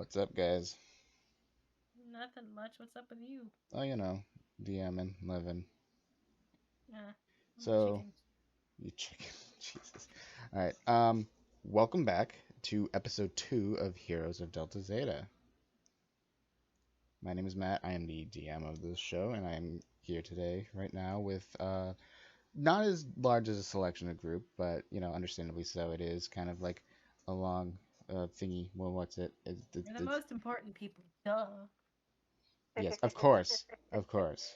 What's up, guys? Nothing much. What's up with you? Oh, DMing, living. I'm a So, chicken. you chicken. Jesus. All right. Welcome back to episode 2 of Heroes of Delta-Zeta. My name is Matt. I am the DM of this show, and I am here today, right now, with not as large as a selection of group, but, understandably so. It is kind of like a long thingy. Well, what's it? You're the most important people. Duh. Yes, of course. Of course.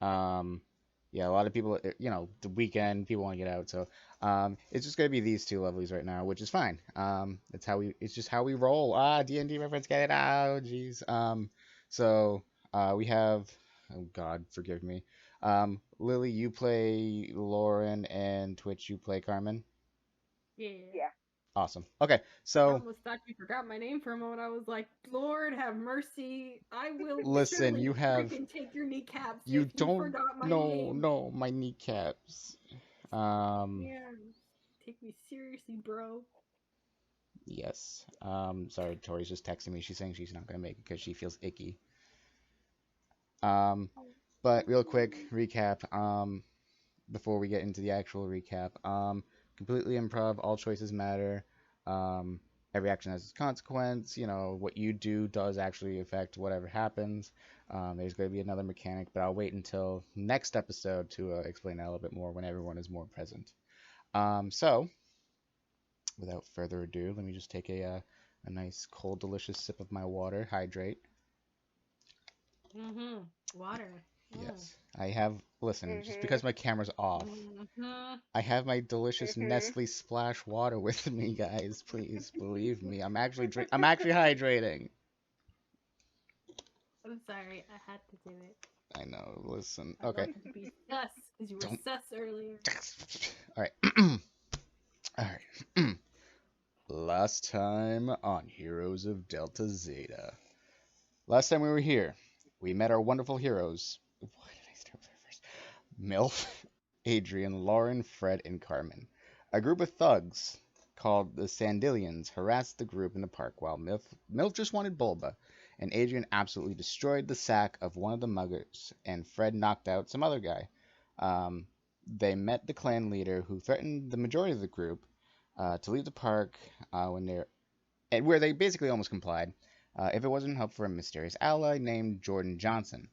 Um, yeah, a lot of people, the weekend, people want to get out, so it's just gonna be these two lovelies right now, which is fine. It's just how we roll. D&D reference, get it out, jeez. We have, oh God, forgive me. Lily, you play Lauren, and Twitch, you play Carmen. Yeah. Yeah. Awesome. Okay, I so almost thought you forgot my name for a moment. I was like, Lord have mercy. I will listen, surely freaking take your kneecaps you if you don't forgot my know, name. no, my kneecaps. Um, Yeah. Take me seriously, bro. Yes. Sorry, Tori's just texting me. She's saying she's not gonna make it because she feels icky. Um, but real quick recap. Before we get into the actual recap. Completely improv. All choices matter. Um, every action has its consequence. What you do does actually affect whatever happens. There's going to be another mechanic, but I'll wait until next episode to explain that a little bit more when everyone is more present. So, without further ado, let me just take a nice cold, delicious sip of my water. Hydrate. Mm-hmm. Water. Mm. Yes, I have. Listen, just because my camera's off, Mm-hmm. I have my delicious Mhm. Nestle Splash water with me, guys. Please believe me. I'm actually hydrating. I'm sorry. I had to do it. I know. Listen. I Okay. wanted to be sus because you were Don't. sus earlier. All right. All right. Last time on Heroes of Delta Zeta. Last time we were here, we met our wonderful heroes. Why did I start with her first? MILF, Adrian, Lauren, Fred, and Carmen. A group of thugs called the Sandillions harassed the group in the park while MILF just wanted Bulba, and Adrian absolutely destroyed the sack of one of the muggers, and Fred knocked out some other guy. Um, they met the clan leader who threatened the majority of the group to leave the park when they're and where they basically almost complied if it wasn't help for a mysterious ally named Jordan Johnson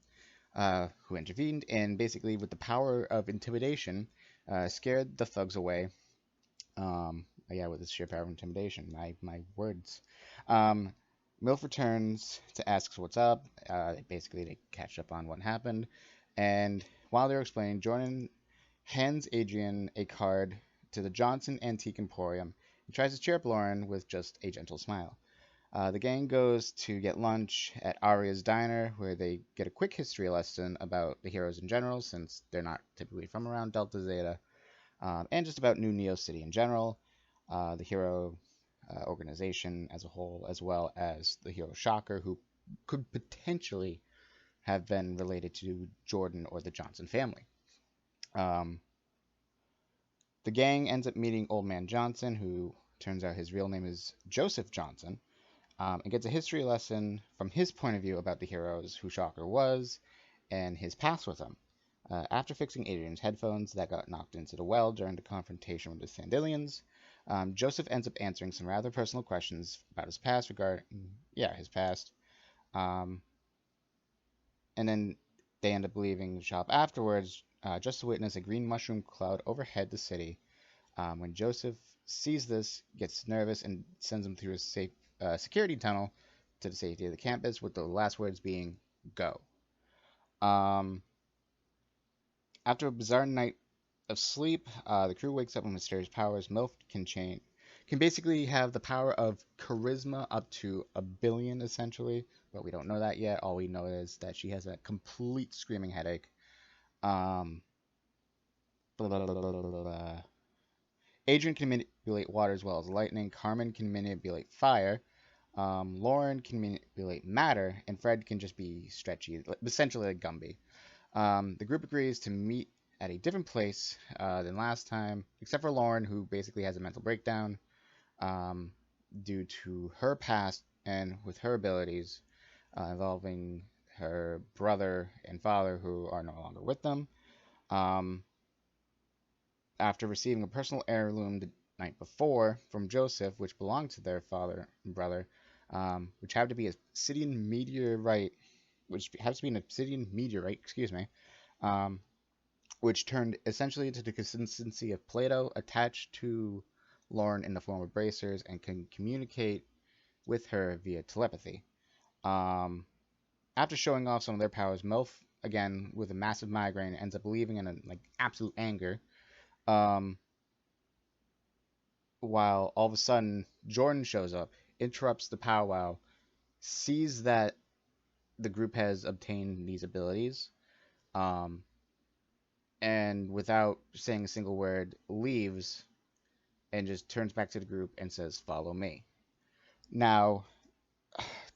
who intervened and basically, with the power of intimidation, scared the thugs away. Yeah, with the sheer power of intimidation, my words. Um, Milf returns to ask what's up. Basically, they catch up on what happened, and while they're explaining, Jordan hands Adrian a card to the Johnson Antique Emporium and tries to cheer up Lauren with just a gentle smile. The gang goes to get lunch at Arya's Diner, where they get a quick history lesson about the heroes in general, since they're not typically from around Delta Zeta, and just about New Neo City in general, the hero organization as a whole, as well as the hero Shocker, who could potentially have been related to Jordan or the Johnson family. Um, the gang ends up meeting Old Man Johnson, who turns out his real name is Joseph Johnson, and gets a history lesson from his point of view about the heroes who Shocker was and his past with them. After fixing Adrian's headphones that got knocked into the well during the confrontation with the Sandillions, Joseph ends up answering some rather personal questions about his past his past. Um, and then they end up leaving the shop afterwards, just to witness a green mushroom cloud overhead the city. When Joseph sees this, gets nervous and sends him through a safe security tunnel to the safety of the campus, with the last words being "Go." Um, After a bizarre night of sleep, the crew wakes up with mysterious powers. MILF can basically have the power of charisma up to 1 billion, essentially, but we don't know that yet. All we know is that she has a complete screaming headache. Um, blah, blah, blah, blah, blah, blah. Adrian can manipulate water as well as lightning. Carmen can manipulate fire. Lauren can manipulate matter, and Fred can just be stretchy, essentially like Gumby. The group agrees to meet at a different place than last time, except for Lauren, who basically has a mental breakdown um, due to her past and with her abilities involving her brother and father, who are no longer with them. Um, After receiving a personal heirloom the night before from Joseph, which belonged to their father and brother, which happened to be a obsidian meteorite, which happens to be an obsidian meteorite, excuse me, um, which turned essentially into the consistency of Plato, attached to Lauren in the form of bracers and can communicate with her via telepathy. Um, After showing off some of their powers, Milf, again with a massive migraine, ends up leaving in like absolute anger. Um, while all of a sudden Jordan shows up, interrupts the powwow, sees that the group has obtained these abilities, um, and without saying a single word, leaves and just turns back to the group and says, "Follow me." Now,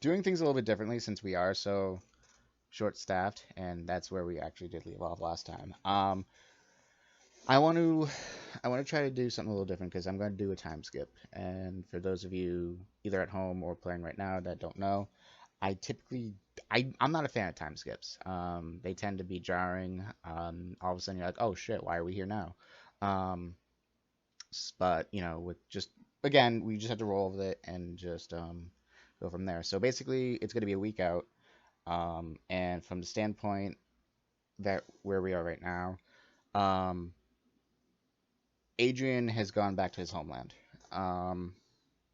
doing things a little bit differently since we are so short-staffed, and that's where we actually did leave off last time. I want to I want to try to do something a little different because I'm going to do a time skip. And for those of you either at home or playing right now that don't know, I typically I'm not a fan of time skips. They tend to be jarring. All of a sudden you're like, oh shit, why are we here now? Um, but you know, with just again, we just have to roll with it and just go from there. So basically, it's going to be a week out. And from the standpoint that where we are right now, um, Adrian has gone back to his homeland um,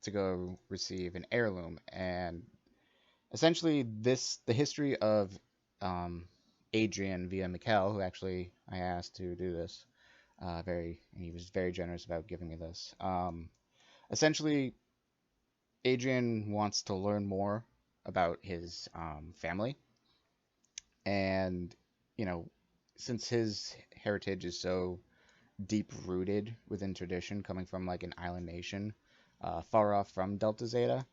to go receive an heirloom, and essentially this the history of um, Adrian via Mikkel, who actually I asked to do this. And he was very generous about giving me this. Essentially, Adrian wants to learn more about his family, and you know, since his heritage is so deep rooted within tradition, coming from like an island nation, far off from Delta-Zeta,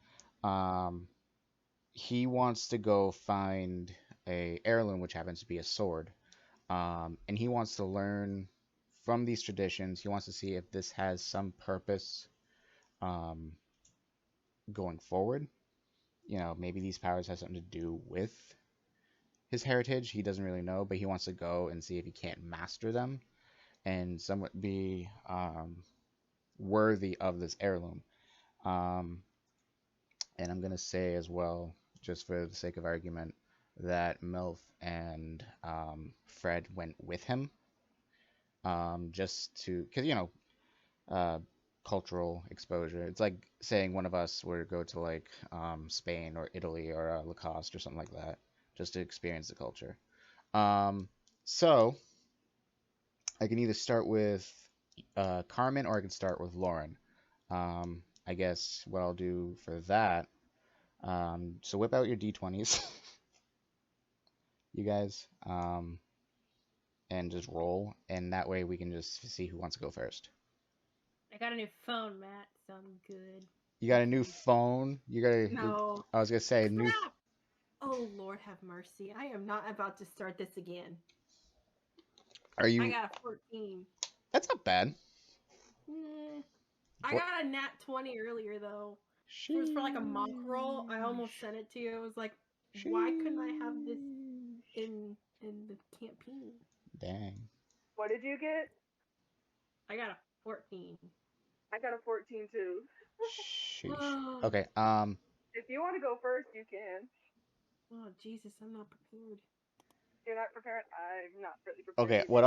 um, he wants to go find a heirloom, which happens to be a sword, and he wants to learn from these traditions. He wants to see if this has some purpose um, going forward. You know, maybe these powers have something to do with his heritage. He doesn't really know, but he wants to go and see if he can't master them and somewhat be worthy of this heirloom. Um, and I'm going to say as well, just for the sake of argument, that Milf and Fred went with him just to, because, uh, cultural exposure. It's like saying one of us were to go to like Spain or Italy or Lacoste or something like that, just to experience the culture. Um, so I can either start with Carmen or I can start with Lauren. I guess what I'll do for that. So whip out your d20s, you guys, and just roll, and that way we can just see who wants to go first. I got a new phone, Matt, so I'm good. You got a new phone. You got a. No. I was gonna say new. Crap! Oh, Lord have mercy. I am not about to start this again. Are I you? got a 14. That's not bad. Mm, I What? got a nat 20 earlier, though. It was for like a monk roll. I Sheesh. almost sent it to you. I was like, why couldn't I have this Sheesh. in the campaign? Dang. What did you get? I got a 14. I got a 14 too. Sheesh. Oh, Okay. If you want to go first, you can. Jesus, I'm not prepared. You're not prepared. I'm not really prepared Okay. either. What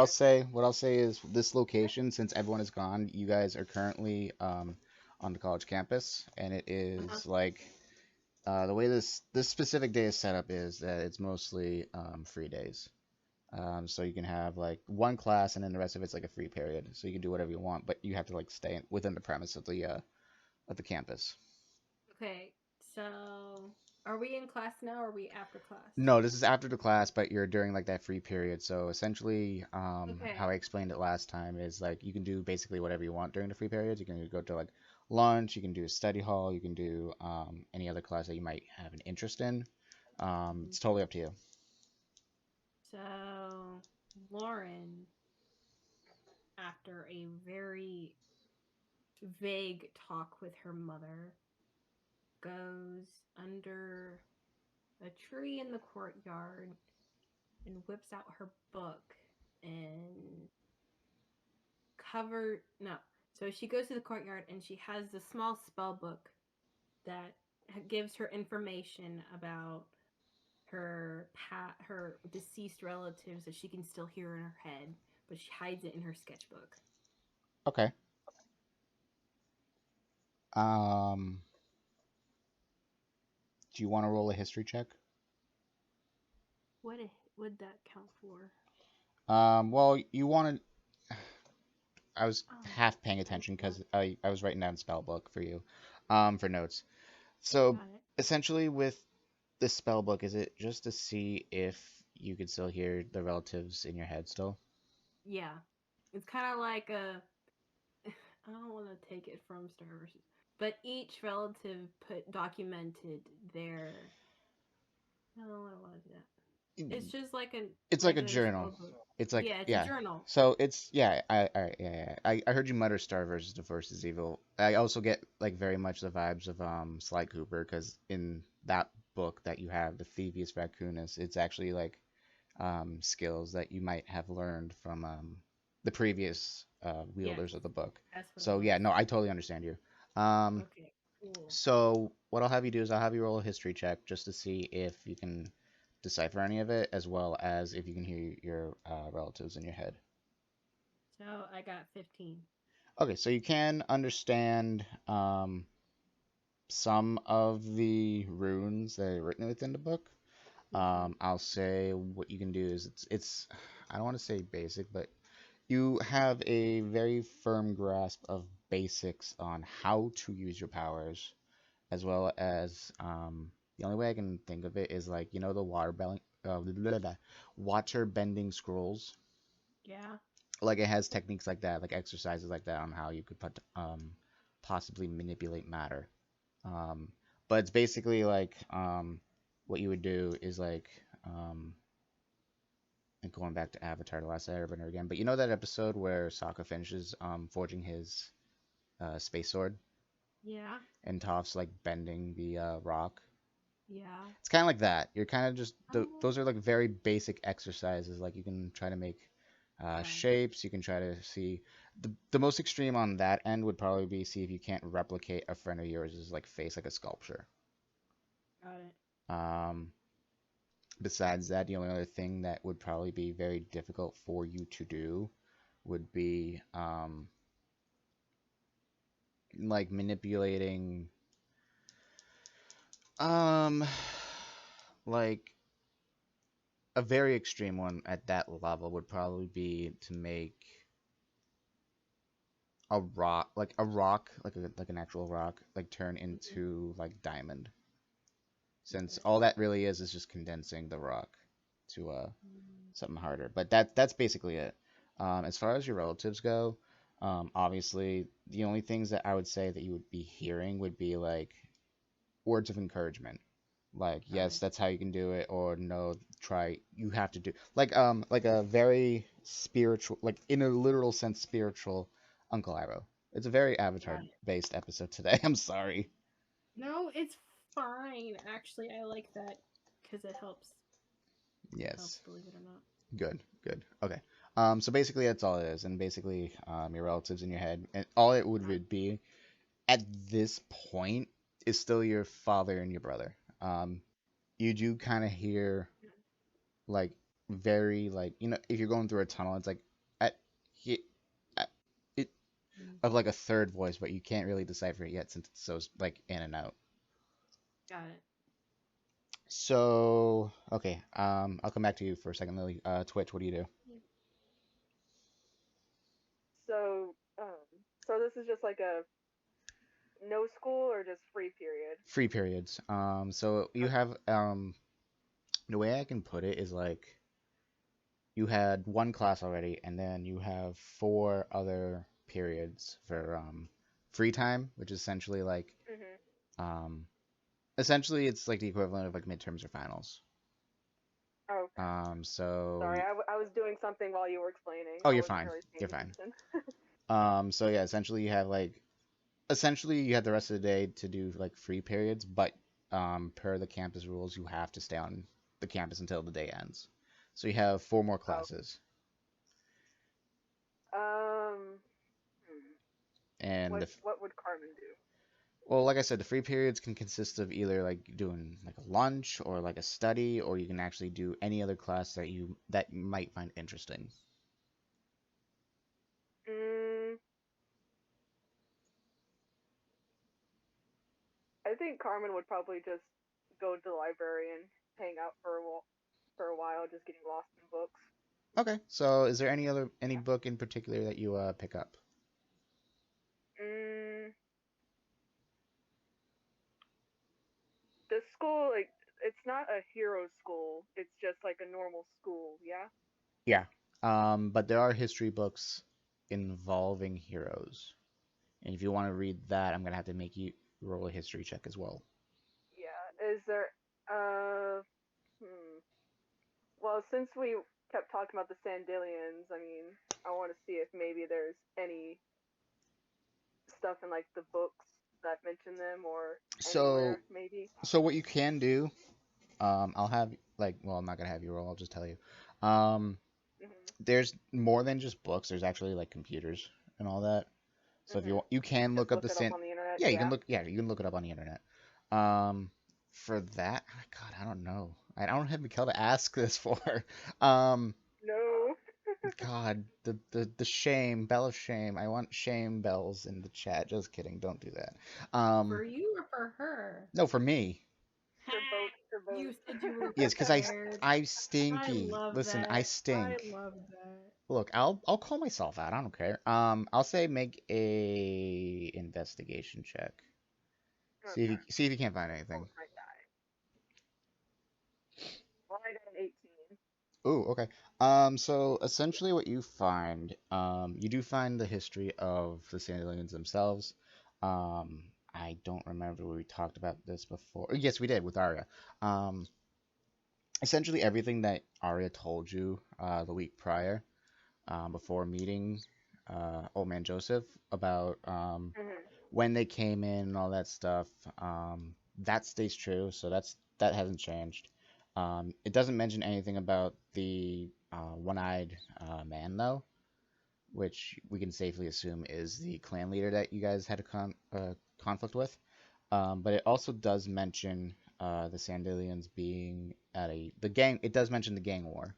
I'll say is this location, since everyone is gone, you guys are currently on the college campus, and it Uh-huh. is like the way this specific day is set up is that it's mostly free days. So you can have like one class and then the rest of it's like a free period. So you can do whatever you want, but you have to like stay within the premise of the campus. Okay, so are we in class now or are we after class? No, this is after the class, but you're during like that free period. So essentially, how I Okay. explained it last time is like you can do basically whatever you want during the free periods. You can go to like lunch, you can do study hall, you can do any other class that you might have an interest in. It's totally up to you. So, Lauren, after a very vague talk with her mother, goes under a tree in the courtyard and whips out her book and no. So she goes to the courtyard and she has the small spell book that gives her information about her deceased relatives that she can still hear in her head, but she hides it in her sketchbook. Okay. Um, do you want to roll a history check? What would that count for? Well, you want to. I was Oh, half paying attention because I was writing down spell book for you, for notes. So got it. essentially, with the spell book, is it just to see if you could still hear the relatives in your head still? Yeah, it's kind of like a. I don't want to take it from Star Wars, but each relative documented their. I don't want to do that. It's just like It's like a regular journal. spell book. It's like Yeah, it's a yeah. journal. So it's yeah. Yeah. I heard you mutter Star versus the Force is evil. I also get like very much the vibes of Sly Cooper because in that book that you have, the Thievius Raccoonus, it's actually like skills that you might have learned from the previous Yes, wielders of the book. that's what it So was. yeah, no, I totally understand you. Um, Okay, cool. so what I'll have you do is I'll have you roll a history check just to see if you can decipher any of it, as well as if you can hear your relatives in your head. So I got 15. Okay, so you can understand some of the runes that are written within the book. Mm-hmm. I'll say what you can do is it's I don't want to say basic, but you have a very firm grasp of basics on how to use your powers, as well as the only way I can think of it is like the water bending scrolls. Yeah. Like it has techniques like that, like exercises like that on how you could possibly manipulate matter. Um, but it's basically like what you would do is like and going back to Avatar: The Last Airbender again. But you know that episode where Sokka finishes forging his space sword Yeah. and Toph's like bending the rock. Yeah. It's kind of like that. You're kind of just Oh, those are like very basic exercises. Like you can try to make got it. shapes. You can try to see the most extreme on that end would probably be see if you can't replicate a friend of yours' like face like a sculpture. Got it. Um, Besides that, the only other thing that would probably be very difficult for you to do would be like manipulating um like a very extreme one at that level would probably be to make a rock, like an actual rock, like turn Mm-hmm. into like diamond. Since Okay. all that really is just condensing the rock to Mm, something harder. But that's basically it. As far as your relatives go, obviously the only things that I would say that you would be hearing would be like words of encouragement. Like, got yes, it. that's how you can do it, or no, try, you have to do like a very spiritual, like in a literal sense, spiritual Uncle Iroh. It's a very Avatar Got it. based episode today. I'm sorry. No, it's fine. Actually, I like that because it helps. It helps, Yes. believe it or not. Good, good. Okay. So basically that's all it is, and basically your relatives in your head, and all it Got would be at this point is still your father and your brother. You do kind of hear it. like very like if you're going through a tunnel, it's like at he at, it Mm, of like a third voice, but you can't really decipher it yet since it's so like in and out. got it. So okay, I'll come back to you for a second, Lily. Twitch, what do you do? Yeah. So, so this is just like a no school or just free period? Free periods. So you Okay. have the way I can put it is like you had one class already, and then you have four other periods for free time, which is essentially like Mhm. um, essentially it's like the equivalent of like midterms or finals. Okay. So Sorry, I was doing something while you were explaining. oh, I you're wasn't fine. really paying You're fine. attention. So yeah, essentially you have like essentially you have the rest of the day to do like free periods, but per the campus rules, you have to stay on the campus until the day ends. So you have four more Oh. classes, Um. Hmm. and What would Carmen do? well, like I said, the free periods can consist of either like doing like a lunch or like a study, or you can actually do any other class that you might find interesting. Mm, I think Carmen would probably just go to the library and hang out for a while, just getting lost in books. Okay, so is there any book in particular that you pick up? Mm, the school, like, it's not a hero school. It's just like a normal school. Yeah. Yeah. But there are history books involving heroes. And if you want to read that, I'm gonna have to make you roll a history check as well. Yeah. Is there? Uh. Hmm. Well, since we kept talking about the Sandalians, I mean, I want to see if maybe there's any stuff in like the books that mention them or So, anywhere, maybe. so what you can do, I'll have like, well, I'm not gonna have you roll. I'll just tell you. Um, Mhm. there's more than just books. There's actually like computers and all that. So if you Mhm. want, you can Just look up look the it up sand. on the internet. Yeah, you can Yeah. look. Yeah, you can look it up on the internet. Um, for that, oh, God, I don't know. I don't have Mikkel to ask this for. Um, No. God, the shame, bell of shame. I want shame bells in the chat. Just kidding. Don't do that. For Um, you or for her? no, for me. For both. For both. You said you were Yes, because prepared. I I stinky. love Listen, I that. I stink. love that. Look, I'll call myself out. I don't care. I'll say make a investigation check. Okay. See if you can't find Oh anything. my god. Well, I got an 18. Ooh, okay. So essentially what you find, you do find the history of the Sandalians themselves. I don't remember we talked about this before. Yes, we did with Arya. Um, essentially everything that Arya told you the week prior, before meeting Old Man Joseph about Mhm. when they came in and all that stuff, that stays true. So that hasn't changed. It doesn't mention anything about the one-eyed man though, which we can safely assume is the clan leader that you guys had a conflict with. But it also does mention the Sandalians being at the gang. It does mention the gang war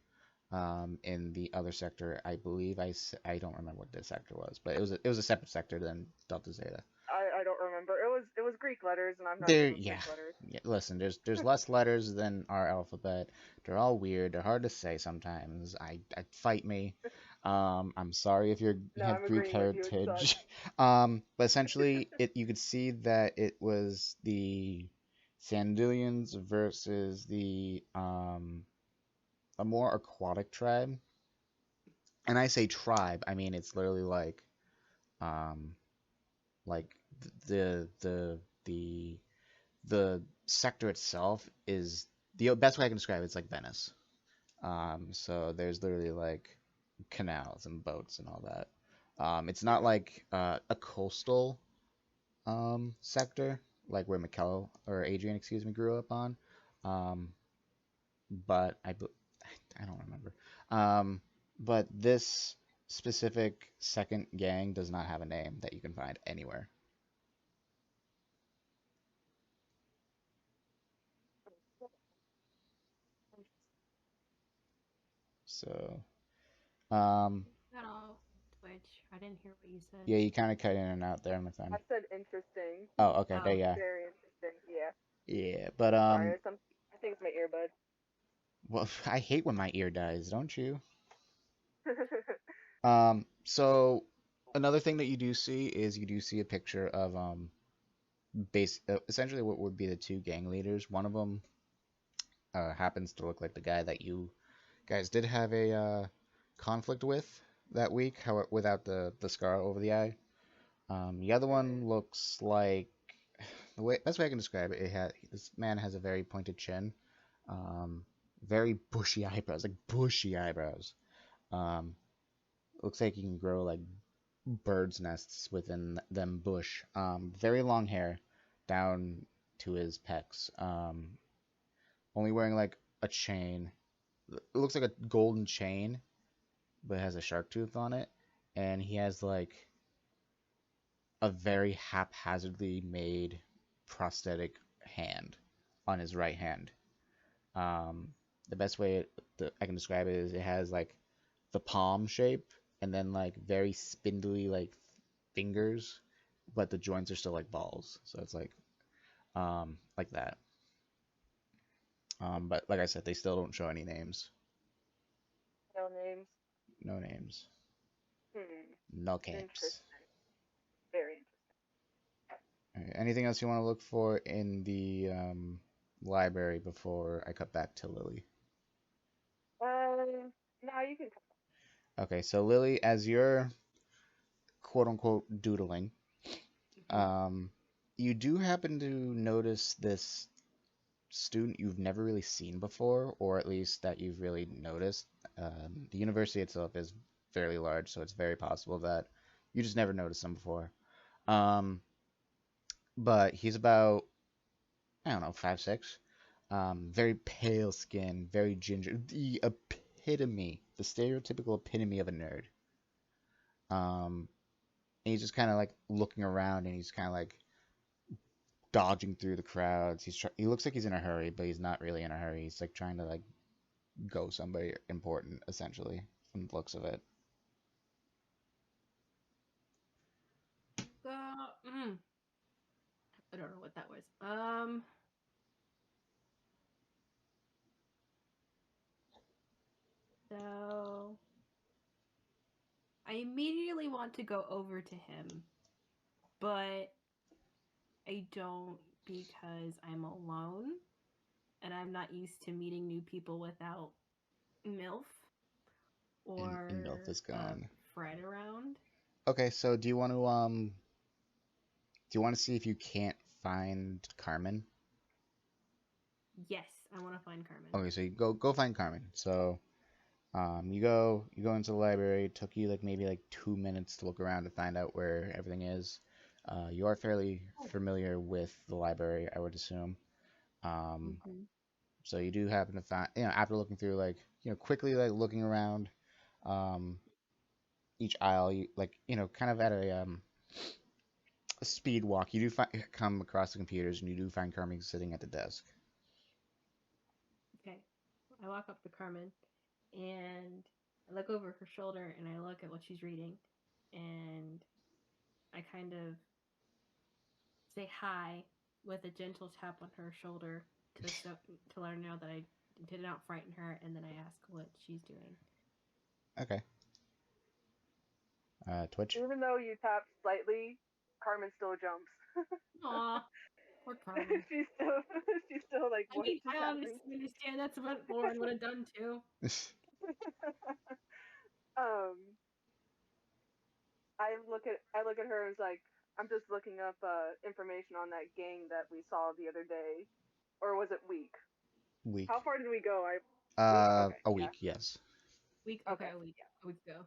in the other sector. I believe I don't remember what this sector was, but it was a separate sector than Delta Zeta. I don't remember. It was Greek letters, and I'm not There, good with yeah, Greek letters. yeah. Listen, there's less letters than our alphabet. They're all weird. They're hard to say sometimes. I fight me. I'm sorry if you No, have I'm Greek agreeing with you. It sucks. heritage. But essentially, you could see that it was the Sandilians versus the a more aquatic tribe. And I say tribe, I mean it's literally um like the the sector itself is the best way I can describe it, it's like Venice. So there's literally like canals and boats and all that. It's not Mhm. like a coastal sector like where Mikkel or Adrian, excuse me, grew up on. Um, but I don't remember. Um, but this specific second gang does not have a name that you can find anywhere. So, um, Got off Twitch. I didn't hear what you said. yeah, you kind of cut in and out there, my I friend. said interesting. Oh, okay, there Oh, you go. Very interesting. Yeah. Yeah, but Sorry. I think it's my earbud. well, I hate when my ear dies, don't you? Mhm. So another thing that you do see is you do see a picture of essentially what would be the two gang leaders. One of them happens to look like the guy that you guys did have a conflict with that week, how without the scar over the eye. The other one looks like the way best way I can describe it. This man has a very pointed chin, um, very bushy eyebrows, like bushy eyebrows. Um, looks like he can grow like birds' nests within them bush. Very long hair down to his pecs. Only wearing like a chain. It looks like a golden chain, but it has a shark tooth on it. And he has like a very haphazardly made prosthetic hand on his right hand. Um, the best way I can describe it is it has like the palm shape and then like very spindly like fingers, but the joints are still like balls. So it's like that. But like I said, they still don't show any names. No names. No names. Hmm. No caps. Interesting. Very All right, anything else you want to look for in the library before I cut back to Lily? interesting. No, you can. Okay, so Lily, as you're quote unquote doodling, Hmm. um, you do happen to notice this student you've never really seen before, or at least that you've really noticed. The university itself is fairly large, so it's very possible that you just never noticed him before. Um, but he's about, I don't know, 5'6". Very pale skin, very ginger. The epitome, the stereotypical epitome of a nerd. Um, and he's just kind of like looking around and he's kind of like dodging through the crowds. He looks like he's in a hurry, but he's not really in a hurry. He's like trying to like go somebody important, essentially, from the looks of it. Mm, I don't know what that was. So I immediately want to go over to him, but I don't because I'm alone and I'm not used to meeting new people without MILF And Milf or is gone. Fred around. Okay, so do you want to see if you can't find Carmen? Yes, I want to find Carmen. Okay, so you go find Carmen. So you go into the library. It took you like maybe like 2 minutes to look around to find out where everything is. You are fairly familiar with the library, I would assume. Um, Mm-hmm. so you do happen to find, after looking through like, quickly like looking around, um, each aisle, you like, kind of at a speed walk, you do come across the computers and you do find Carmen sitting at the desk. Okay. I walk up to Carmen and I look over her shoulder and I look at what she's reading and I kind of say hi with a gentle tap on her shoulder to let her know that I did not frighten her, and then I ask what she's doing. Okay. Twitch. Even though you tap slightly, Carmen still jumps. Aw, poor Carmen. she's still she's still like, I what mean, is I happening? understand that's what Lauren would have done too. um, I look at her as like, I'm just looking up information on that gang that we saw the other day, or was it week? Week. How far did we go? I week. Okay, A yeah. week, yes. Week, okay, Okay, a week ago.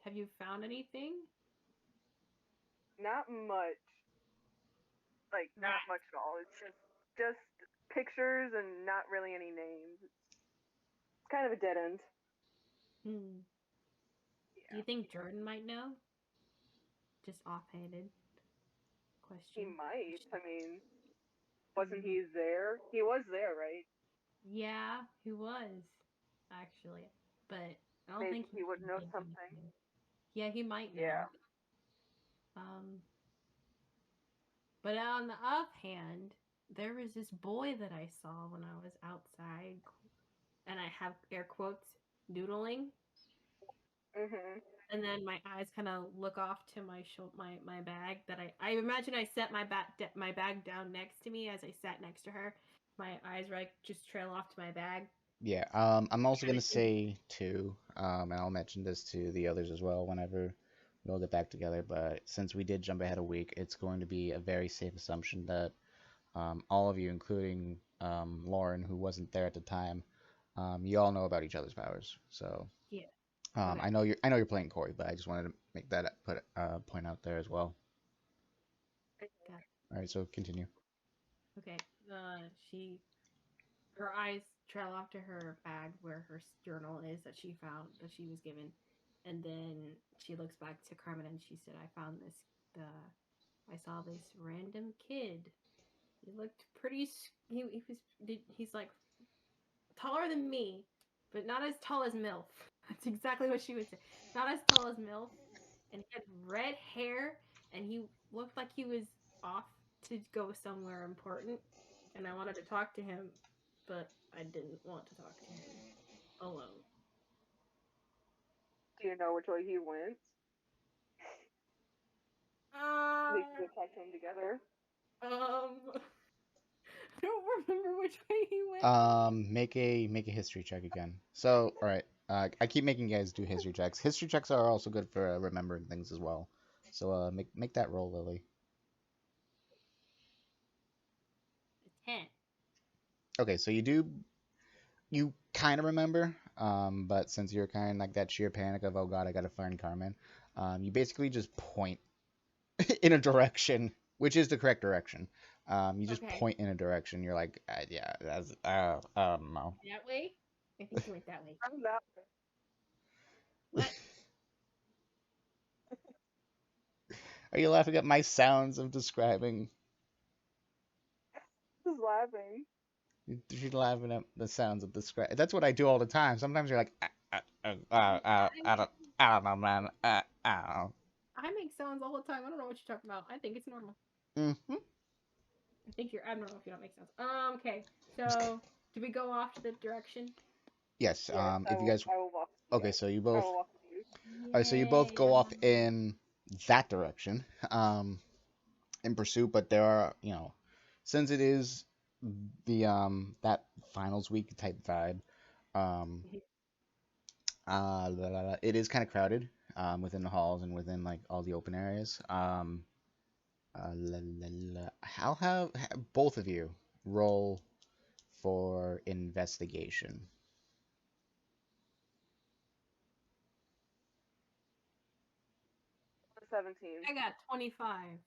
Have you found anything? not much. Like not much at all. It's just pictures and not really any names. It's kind of a dead end. Hmm. Do you Yeah, think Jordan might know? Just offhanded he question. might. I mean, wasn't Hmm. he there? He was there, right? Yeah, he was actually, but I don't Maybe think he he would know did something. anything. Yeah, he might Yeah. know. Um, but on the offhand, there was this boy that I saw when I was outside, and I have air quotes doodling, Mhm. and then my eyes kind of look off to my bag that I imagine I set my bag down next to me as I sat next to her. My eyes like just trail off to my bag. Yeah. I'm also Trying gonna to think. say too, and I'll mention this to the others as well whenever we all get back together. But since we did jump ahead a week, it's going to be a very safe assumption that all of you, including Lauren, who wasn't there at the time, you all know about each other's powers. So Yeah. Okay. I know you're playing Corey, but I just wanted to make that put point out there as well. Got All right, so continue. Okay. She her eyes trail off to her bag where her journal is that she found that she was given, and then she looks back to Carmen and she said, "I found this. I saw this random kid. He looked pretty. He was. He's like taller than me, but not as tall as MILF. That's exactly what she would say. Not as tall as MILF, and he had red hair, and he looked like he was off to go somewhere important. And I wanted to talk to him, but I didn't want to talk to him alone. Do you know which way he went? We Uh, could talk to him together. I don't remember which way he went. Make a history check again. So, all right. I keep making you guys do history checks. History checks are also good for remembering things as well. So, make that roll, Lily. A 10. Okay, so you kind of remember, but since you're kind of like that sheer panic of oh god, I gotta find Carmen, you basically just point in a direction, which is the correct direction. You just Okay. point in a direction. You're like, yeah, that's I don't know. That way? I think he went that way. I'm not What? Are you laughing at my sounds of describing? just laughing. She's laughing at the sounds of describing. That's what I do all the time. Sometimes you're like, I, I don't know, man. I don't know. I make sounds all the time. I don't know what you're talking about. I think it's normal. Hmm. I think you're abnormal if you don't make sounds. Okay. So, do we go off to the direction? Yes. Yes, If you guys, I will walk with okay, you. so you I both, will walk with you. so you both Yay! go off in that direction, in pursuit. But there are, since it is the that finals week type vibe, um, it is kind of crowded, within the halls and within like all the open areas. I'll have both of you roll for investigation. 17. I got 25.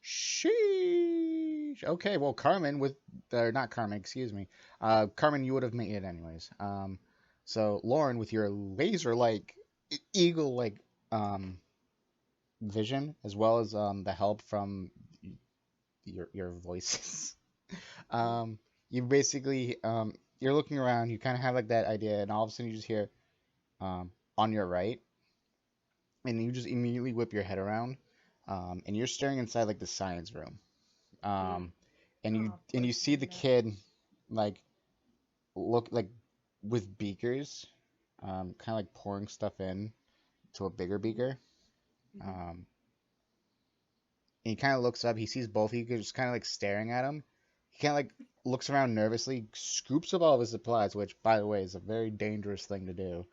Sheesh. Okay, well, Carmen with, or not Carmen, excuse me. Carmen, you would have made it anyways. So Lauren, with your laser-like, eagle-like, um, vision, as well as the help from your voices, Mhm. um, you basically you're looking around. You kind of have like that idea, and all of a sudden you just hear on your right, and you just immediately whip your head around, and you're staring inside like the science room, Mm. um, and you Oh, and poor you see the Panda. kid like look like with beakers, kind of like pouring stuff in to a bigger Mhm. beaker. Mhm. Um, and he kind of looks up. He sees both of you just kind of like staring at him. He kind of like looks around nervously, scoops up all of his supplies, which, by the way, is a very dangerous thing to do,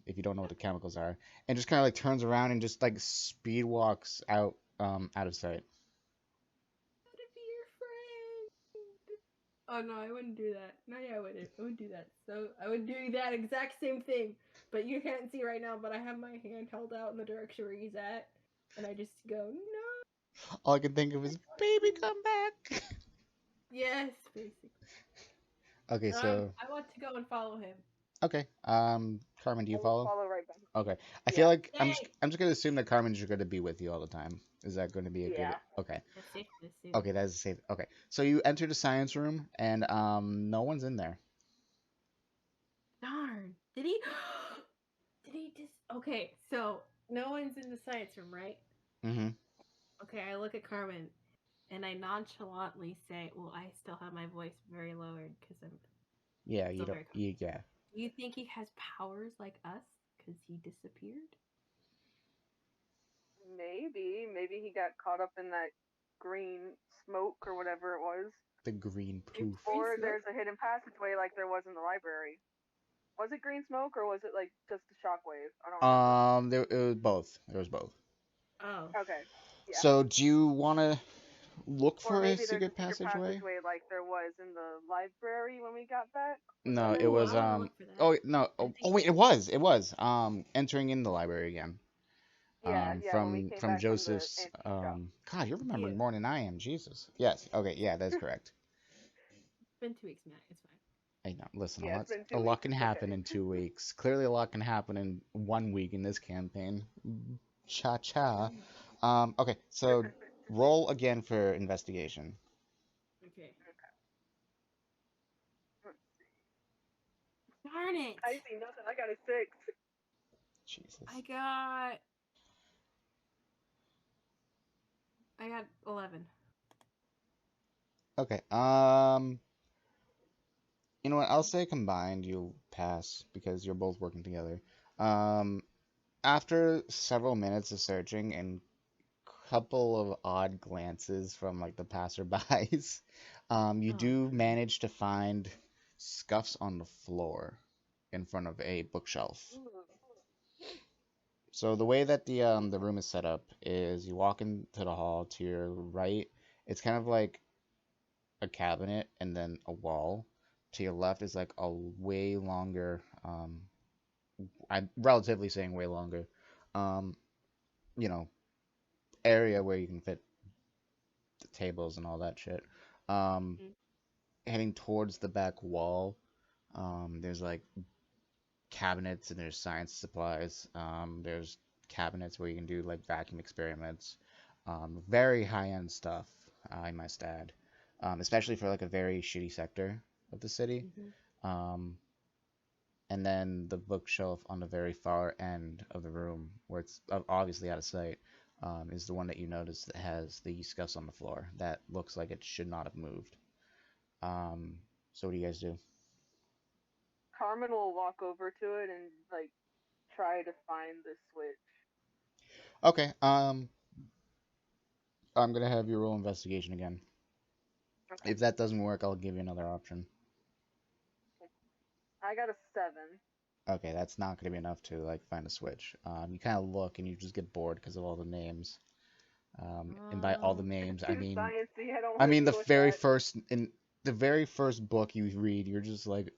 if you don't know what the chemicals are, and just kind of like turns around and just like speed walks out of sight. To be your friend. Oh no, I wouldn't do that. No, yeah, I wouldn't. I would do that. So I would do that exact same thing. But you can't see right now. But I have my hand held out in the direction where he's at, and I just go, no. All I can think of is, baby, come back. Yes, basically. Okay, so I want to go and follow him. okay, Carmen, do I you will follow? follow right behind. Okay. I feel Yeah. like Yay! I'm just gonna assume that Carmen's just gonna be with you all the time. Is that gonna be a good? Yeah. Okay. That's safe to assume. Okay, that's safe. Okay. So you enter the science room and no one's in there. Darn. Did he? Did he just? Okay, so no one's in the science room, right? Mm-hmm. Okay, I look at Carmen and I nonchalantly say, "Well, I still have my voice very lowered because I'm Yeah, you still don't. very calm." Yeah. Do you think he has powers like us because he disappeared? Maybe he got caught up in that green smoke or whatever it was. The green There's poof. green Or smoke. there's a hidden passageway like there was in the library. Was it green smoke or was it like just a shockwave? I don't remember. There it was both. There was both. Oh, Okay. Yeah. So do you want to look Or for a maybe there's a secret secret passageway. passageway like there was in the library when we got back. Was No, that it it? Ooh, I was want to look for oh that. no, I oh think wait, it was entering in the library again. Yeah, yeah, when we came From back from the Joseph's antique shop. God, you're remembering yeah. more than I am, Jesus. Yes, okay, yeah, that's correct. It's been 2 weeks, Matt. It's fine. I know. Listen, Yeah, it's been a 2 weeks. lot can It's happen okay. in 2 weeks. Clearly, a lot can happen in 1 week in this campaign. Cha cha. Okay, so roll again for investigation. Okay. Darn it! I see nothing. I got a 6. Jesus. I got 11. Okay. You know what? I'll say combined, you'll pass because you're both working together. Um, After several minutes of searching and couple of odd glances from like the passerbys, you Oh, do great. manage to find scuffs on the floor in front of a bookshelf. Ooh. So the way that the room is set up is you walk into the hall to your right. It's kind of like a cabinet and then a wall. To your left is like a way longer, I'm relatively saying way longer, um, you know, area where you can fit the tables and all that shit. Um, Mm. Heading towards the back wall, there's like cabinets and there's science supplies. There's cabinets where you can do like vacuum experiments. Very high end stuff, I must add, especially for like a very shitty sector of the city. Mm-hmm. Um, and then the bookshelf on the very far end of the room, where it's obviously out of sight, is the one that you notice that has the scuffs on the floor. That looks like it should not have moved. Um, so what do you guys do? Carmen will walk over to it and like try to find the switch. Okay, I'm gonna have you roll investigation again. Okay. If that doesn't work, I'll give you another option. I got a 7. Okay, that's not gonna be enough to like find a switch. You kind of look and you just get bored because of all the names. And by all the Oh, names, Too sciencey. I don't I want to mean deal with that. the very first book you read, you're just like,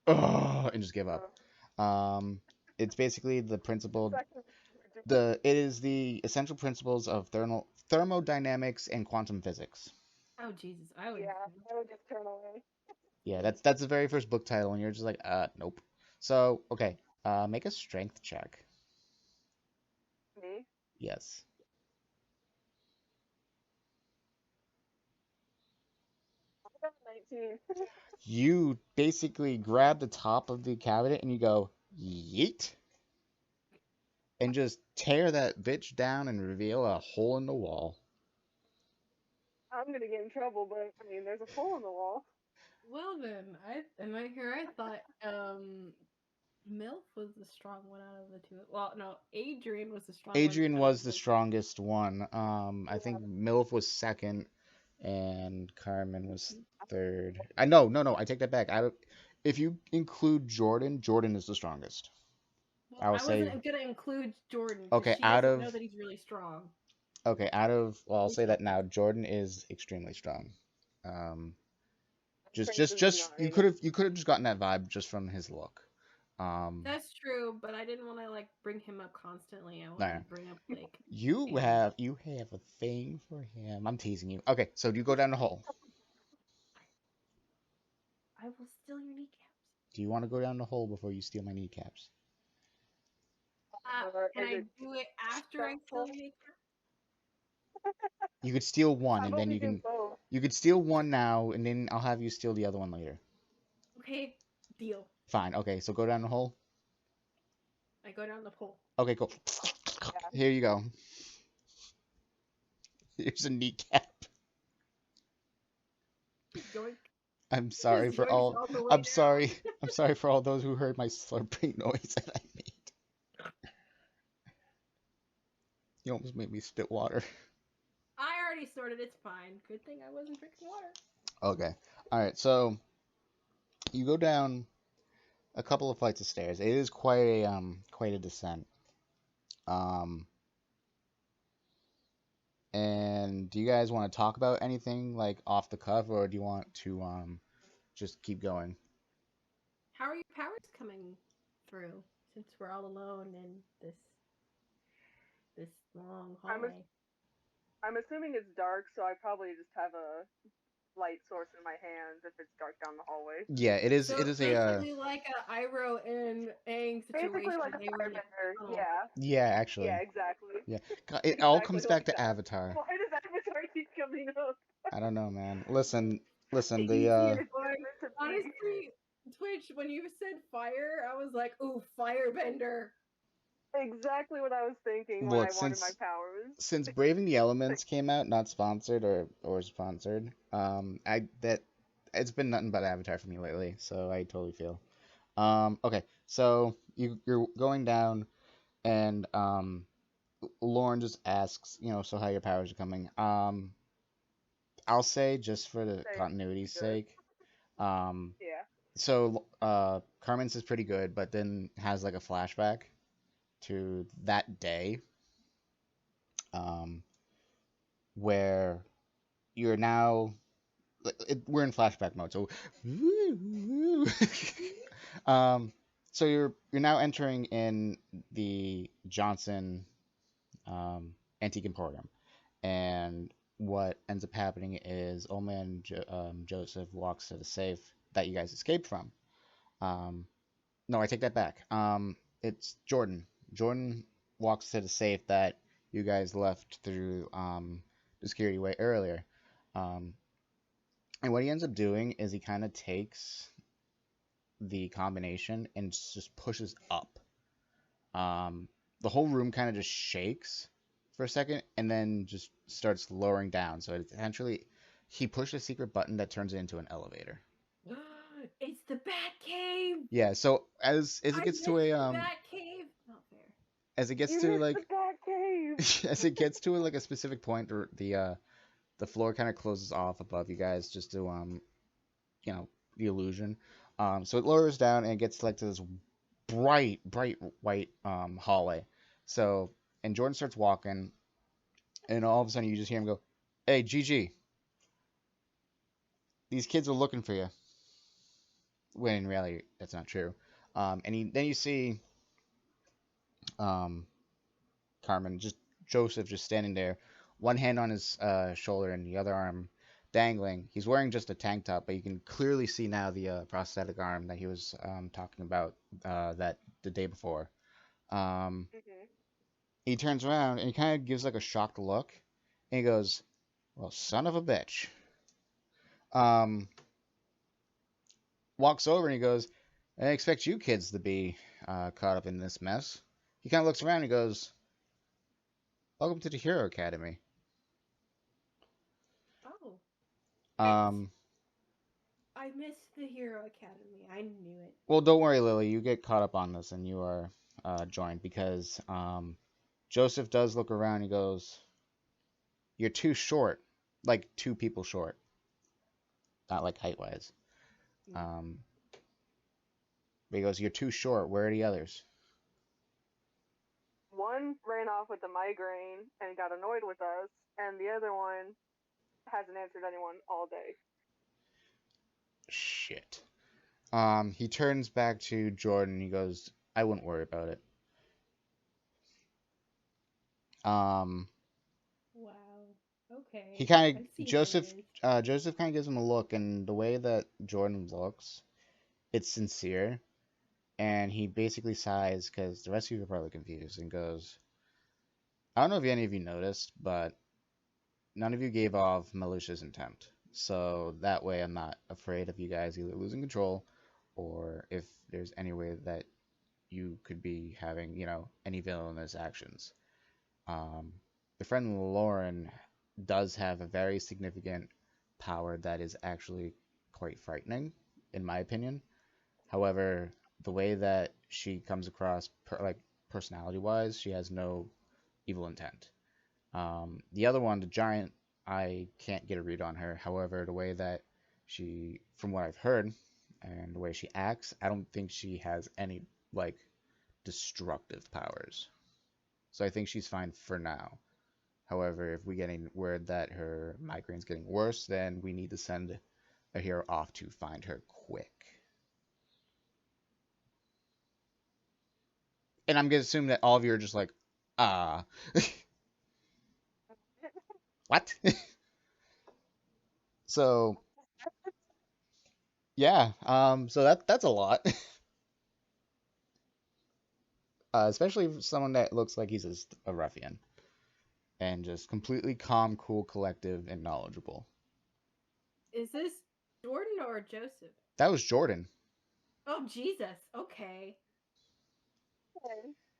ugh, and just give up. Uh, Um, it's basically the principle. second, It is the essential principles of thermodynamics and quantum physics. oh Jesus! I would. yeah, I would just turn away. Yeah, that's the very first book title, and you're just like, nope. So, okay, make a strength check. Me? Yes. I got a 19. You basically grab the top of the cabinet and you go, yeet, and just tear that bitch down and reveal a hole in the wall. I'm gonna get in trouble, but I mean, there's a hole in the wall. Well then, I thought MILF was the strong one out of the two. Well, no, Adrian was the strong one Adrian out of was the the. strongest one. I Yeah. think MILF was second, and Carmen was third. I no, I take that back. If you include Jordan, Jordan is the strongest. Well, I would I say wasn't gonna include Jordan because okay, she doesn't know that he's really strong. well, I'll Really say that strong. now. Jordan is extremely strong. Um, Strength is a you could have just gotten that vibe just from his look. Um, That's true, but I didn't want to like bring him up constantly. I wanted no, to bring up like you have a thing for him. I'm teasing you. Okay, so do you go down the hole? I will steal your kneecaps. Do you want to go down the hole before you steal my kneecaps? Can Is I it do it after I steal stressful? your kneecaps? You could steal one, How and about then we do both? you could steal one now, and then I'll have you steal the other one later. Okay, deal. Fine. Okay, so go down the hole. I go down the pole. Okay, cool. Yeah. Here you go. Here's a kneecap. Yoink. I'm Just sorry for yoinks all. all the way I'm down. sorry. I'm sorry for all those who heard my slurping noise that I made. You almost made me spit water. I already sorted. It's fine. Good thing I wasn't drinking water. Okay. All right. So you go down a couple of flights of stairs. It is quite a descent. Um, And do you guys want to talk about anything like off the cuff, or do you want to just keep going? How are your powers coming through? Since we're all alone in this long I'm hallway. I'm assuming it's dark, so I probably just have a light source in my hands if it's dark down the hallway. Yeah, it is. So It is a basically, like a Iroh and Aang Basically situation. like a They were in a firebender. tunnel. Yeah. yeah, Yeah, actually, exactly. yeah. It all Exactly comes back like to that. Avatar. Why does Avatar keep coming up? I don't know, man. Listen. The The easiest It's one. meant to be. Honestly, Twitch. When you said fire, I was like, "Ooh, firebender." Exactly what I was thinking when look I wanted my since powers. since Braving the Elements came out, not sponsored or sponsored, I that it's been nothing but Avatar for me lately, so I totally feel. Okay, so you're going down, and Lauren just asks, so how your powers are coming. I'll say just for the Say continuity's good. sake, um, Yeah. so Carmen's is pretty good, but then has like a flashback to that day, um, where you're now we're in flashback mode, so um, so you're now entering in the Johnson Antique Emporium, and what ends up happening is old man Joseph walks to the safe that you guys escaped from. Um, no, I take that back. It's Jordan. Jordan walks to the safe that you guys left through the security way earlier. Um, and what he ends up doing is he kind of takes the combination and just pushes up. Um, the whole room kind of just shakes for a second and then just starts lowering down. So it's essentially he pushed a secret button that turns it into an elevator. It's the Bat Cave. Yeah. So as it I gets to missed a the Bat Cave. Not fair. as it gets You to missed the like Bat Cave. as it gets to like a specific point, the floor kind of closes off above you guys just to you know the illusion. So it lowers down and it gets like to this bright white hallway. So and Jordan starts walking, and all of a sudden you just hear him go, "Hey, GG, these kids are looking for you." When in reality that's not true. Then you see um, Carmen, just Joseph, just standing there, one hand on his shoulder and the other arm dangling. He's wearing just a tank top, but you can clearly see now the prosthetic arm that he was talking about that the day before. Um, Mhm. he turns around and he kind of gives like a shocked look, and he goes, "Well, son of a bitch." Um, Walks over and he goes, "I expect you kids to be caught up in this mess." He kind of looks around and he goes, "Welcome to the Hero Academy." Oh, it's. Um, I missed the Hero Academy. I knew it. well, don't worry, Lily. You get caught up on this and you are joined because Joseph does look around and he goes, "You're too short, like two people short, not like height wise." Mm. Um, but he goes, "You're too short. Where are the others?" One ran off with a migraine and got annoyed with us, and the other one hasn't answered anyone all day. Shit. He turns back to Jordan and he goes, "I wouldn't worry about it." Um, Wow. Okay. he kind I of see how it is. Joseph kind of gives him a look, and the way that Jordan looks, it's sincere, and he basically sighs because the rest of you are probably confused and goes, "I don't know if any of you noticed, but none of you gave off malicious intent, so that way I'm not afraid of you guys either losing control, or if there's any way that you could be having any villainous actions." Um, the friend Lauren does have a very significant power that is actually quite frightening, in my opinion. However, the way that she comes across, like personality wise, she has no evil intent. The other one, the giant, I can't get a read on her. However, the way that she, from what I've heard, and the way she acts, I don't think she has any like destructive powers. So I think she's fine for now. However, if we getting word that her migraine's getting worse, then we need to send a hero off to find her quick. And I'm gonna assume that all of you are just like, ah, what? So yeah, so that's a lot, especially for someone that looks like he's just a ruffian and just completely calm, cool, collective, and knowledgeable. Is this Jordan or Joseph? That was Jordan. Oh Jesus. Okay.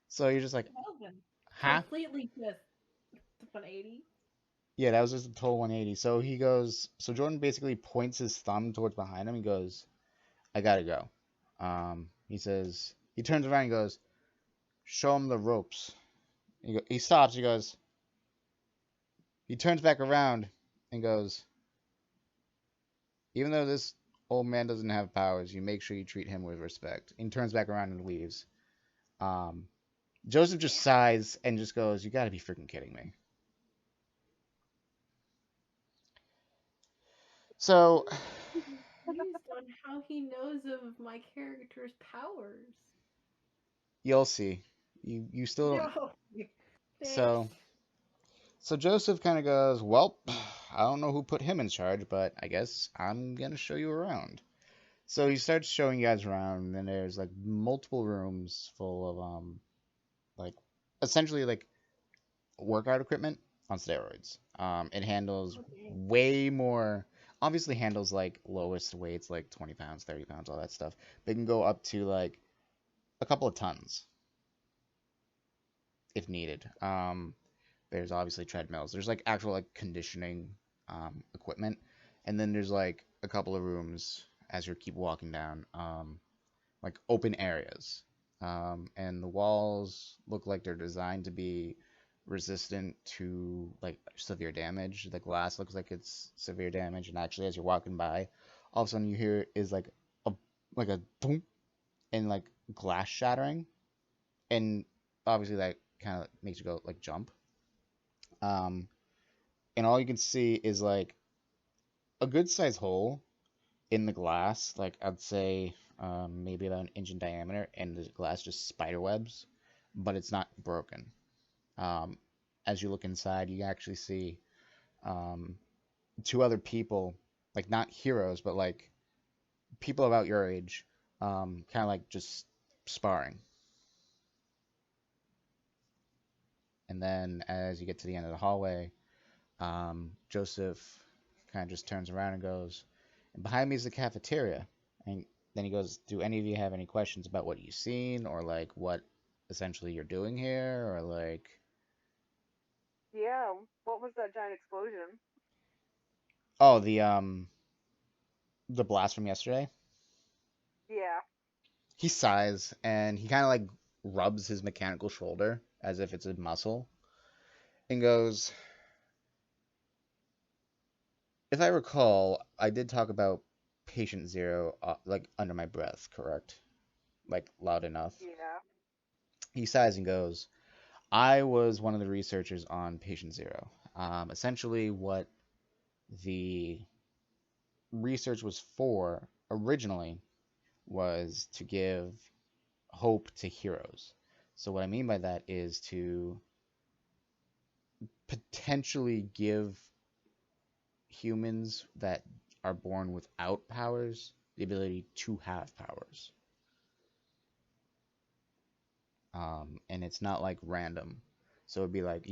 So you're just like, Melvin. huh? Completely just 180. Yeah, that was just a total 180. So he goes, so Jordan basically points his thumb towards behind him. He goes, I gotta go. He says, he turns around and goes, show him the ropes. He stops. He goes, he turns back around and goes, even though this old man doesn't have powers, you make sure you treat him with respect. And he turns back around and leaves. Um, Joseph just sighs and just goes, you gotta be freaking kidding me. So, Based on how he knows of my character's powers. you'll see. You still don't. No. Thanks. So, so Joseph kind of goes, well, I don't know who put him in charge, but I guess I'm gonna show you around. So he starts showing you guys around, and there's like multiple rooms full of like essentially like workout equipment on steroids. It handles Okay. way more. Obviously, handles like lowest weights, like 20 pounds, 30 pounds, all that stuff. But it can go up to like a couple of tons if needed. There's obviously treadmills. There's like actual like conditioning equipment, and then there's like a couple of rooms as you keep walking down, like open areas, and the walls look like they're designed to be resistant to like severe damage. The glass looks like it's severe damage, and actually, as you're walking by, all of a sudden you hear is a like a boom and like glass shattering, and obviously that kind of makes you go like jump. Um, and all you can see is like a good size hole in the glass, like I'd say maybe about an inch in diameter, and the glass just spider webs, but it's not broken. Um, as you look inside, you actually see um, two other people, like not heroes, but like people about your age, kind of like just sparring. And then as you get to the end of the hallway, Joseph kind of just turns around and goes, and behind me is the cafeteria. And then he goes, do any of you have any questions about what you've seen or like what essentially you're doing here or like, Yeah, what was that giant explosion? oh, the blast from yesterday? Yeah. He sighs and he kind of like rubs his mechanical shoulder as if it's a muscle and goes, if I recall, I did talk about patient zero like under my breath, correct? Like loud enough. Yeah. He sighs and goes, I was one of the researchers on patient zero. Essentially, what the research was for originally was to give hope to heroes. So, what I mean by that is to potentially give humans that are born without powers the ability to have powers. And it's not like random. So it'd be like,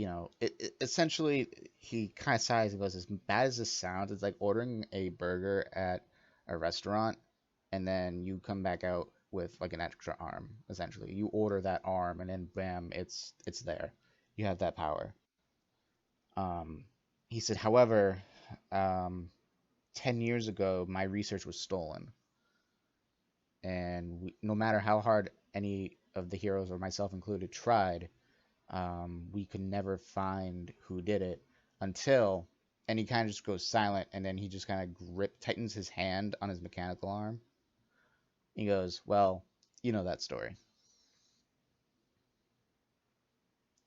essentially, he kind of sighs and goes, as bad as this sounds, it's like ordering a burger at a restaurant and then you come back out with like an extra arm, essentially. You order that arm and then bam, it's there. You have that power. Um, he said, however, um, 10 years ago, my research was stolen. And no matter how hard any of the heroes, or myself included, tried, we could never find who did it until, and he kind of just goes silent, and then he just kind of tightens his hand on his mechanical arm. He goes, well, you know that story.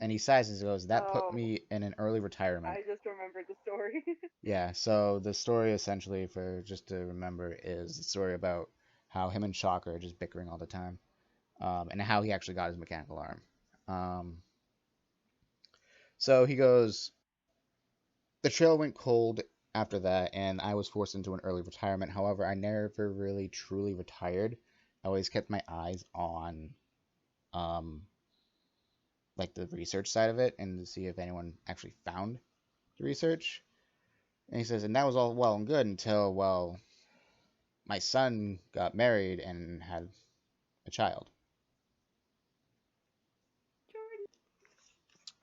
And he sighs and goes, "That put Oh, me in an early retirement." I just remembered the story. Yeah, so the story essentially, for just to remember, is the story about how him and Shocker are just bickering all the time, and how he actually got his mechanical arm. Um, so he goes, the trail went cold after that, and I was forced into an early retirement. However, I never really truly retired. I always kept my eyes on, um, like the research side of it, and to see if anyone actually found the research. And he says, and that was all well and good until, well, my son got married and had a child. Jordan.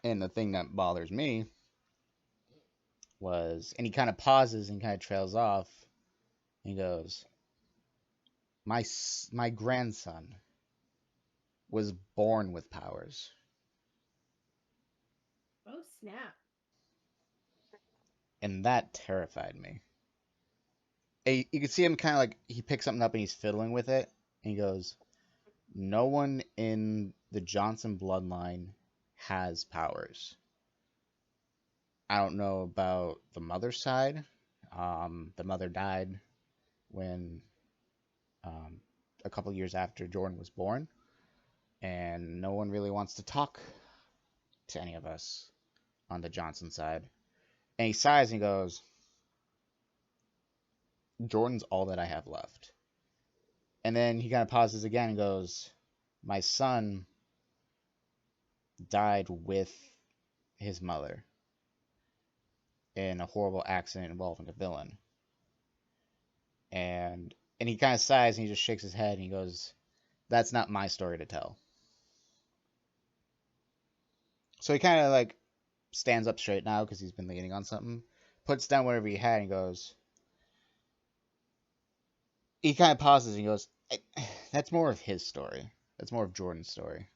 And the thing that bothers me was, and he kind of pauses and kind of trails off. And he goes, my grandson was born with powers. Oh snap! And that terrified me. You can see him kind of like, he picks something up and he's fiddling with it. And he goes, no one in the Johnson bloodline has powers. I don't know about the mother's side. The mother died when, um, a couple years after Jordan was born, and no one really wants to talk to any of us on the Johnson side. And he sighs and he goes, Jordan's all that I have left. And then he kind of pauses again and goes, my son died with his mother in a horrible accident involving a villain. And he kind of sighs and he just shakes his head and he goes, that's not my story to tell. So he kind of like stands up straight now because he's been leaning on something, puts down whatever he had and goes, he kind of pauses and he goes, that's more of his story. That's more of Jordan's story.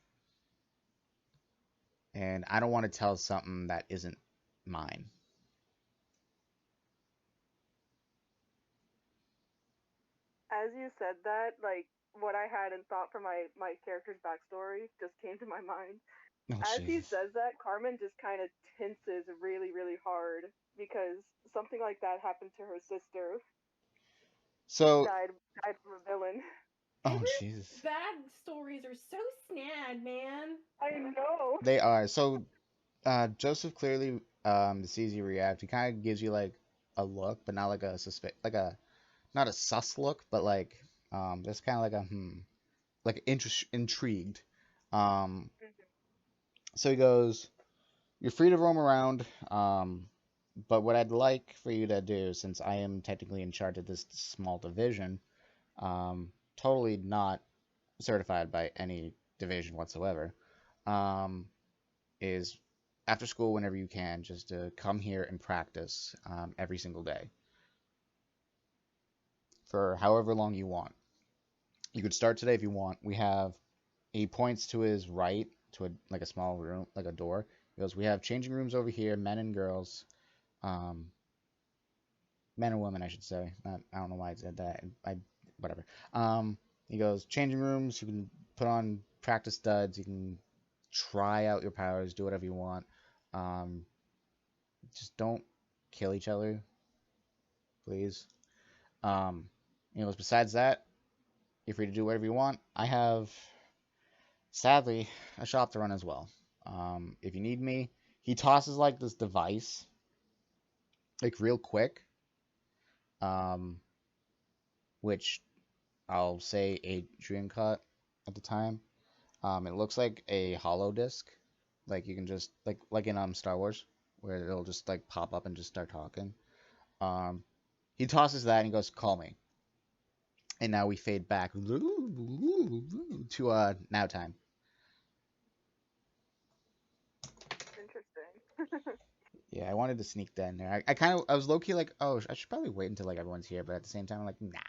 And I don't want to tell something that isn't mine. As you said that, like what I had in thought for my character's backstory just came to my mind. Oh, As he Jesus. says that, Carmen just kind of tenses really, really hard because something like that happened to her sister. So, Died from a villain. oh, Andrew's Jesus. bad stories are so snad, man. I know. They are. So, Joseph clearly sees you react. He kind of gives you like a look, but not like a suspect, like a not a sus look, but like just kind of like a like intrigued. Um, so he goes, "You're free to roam around, but what I'd like for you to do, since I am technically in charge of this small division, totally not certified by any division whatsoever, um, is after school whenever you can, just to come here and practice every single day for however long you want. You could start today if you want. We have He points to his right to like a small room, like a door. He goes, "We have changing rooms over here, men and girls, um, men and women, I should say. Not, I don't know why I said that. Whatever. He goes, changing rooms. You can put on practice studs. You can try out your powers, do whatever you want. Um, just don't kill each other, please." Um, he goes, besides that, you're free to do whatever you want. I have, sadly, a shop to run as well. If you need me, he tosses like this device, like real quick, um, which I'll say Adrian caught at the time. It looks like a hollow disc, like you can just like in Star Wars, where it'll just like pop up and just start talking. Um, he tosses that and he goes, "Call me." And now we fade back to now time. Interesting. Yeah, I wanted to sneak that in there. I was low key like, oh, I should probably wait until like everyone's here, but at the same time, I'm like, nah,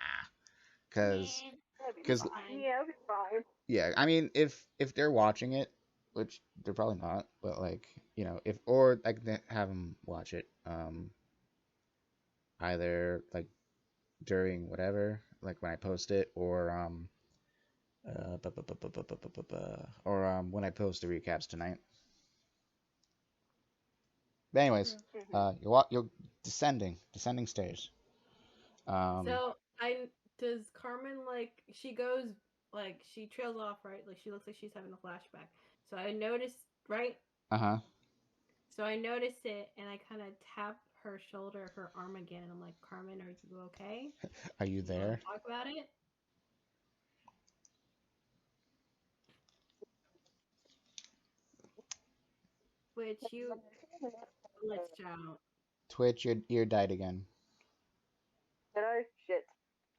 because Man, That'd be it's because fine. fine. Yeah, it'll be fine. yeah, I mean, if they're watching it, which they're probably not, but like if or I can have them watch it, either like during whatever, like when I post it, or or when I post the recaps tonight. But anyways, Mhm. you're descending stairs. Um, So I does Carmen like she goes like she trails off, right? Like she looks like she's having a flashback. So I noticed, right? uh-huh. So I notice it and I kind of tap her shoulder, her arm again. I'm like, Carmen, are you okay? Are you Do you want there? to talk about it? Which you glitched out. Twitch, your ear died again. Did I? Shit.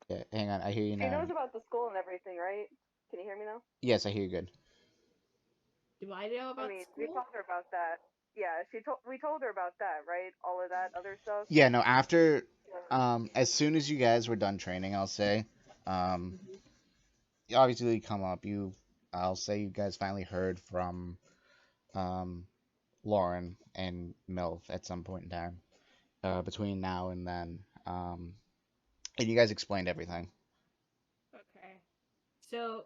Yeah, hang on, I hear you She now. knows about the school and everything, right? Can you hear me now? Yes, I hear you good. Do I know I about mean, we school? told her about that. Yeah, we told her about that, right? All of that other stuff. Yeah, no, after Yeah. as soon as you guys were done training, I'll say, um, Hmm. obviously come up. I'll say you guys finally heard from um Lauren and Milf at some point in time, between now and then. And you guys explained everything. Okay. So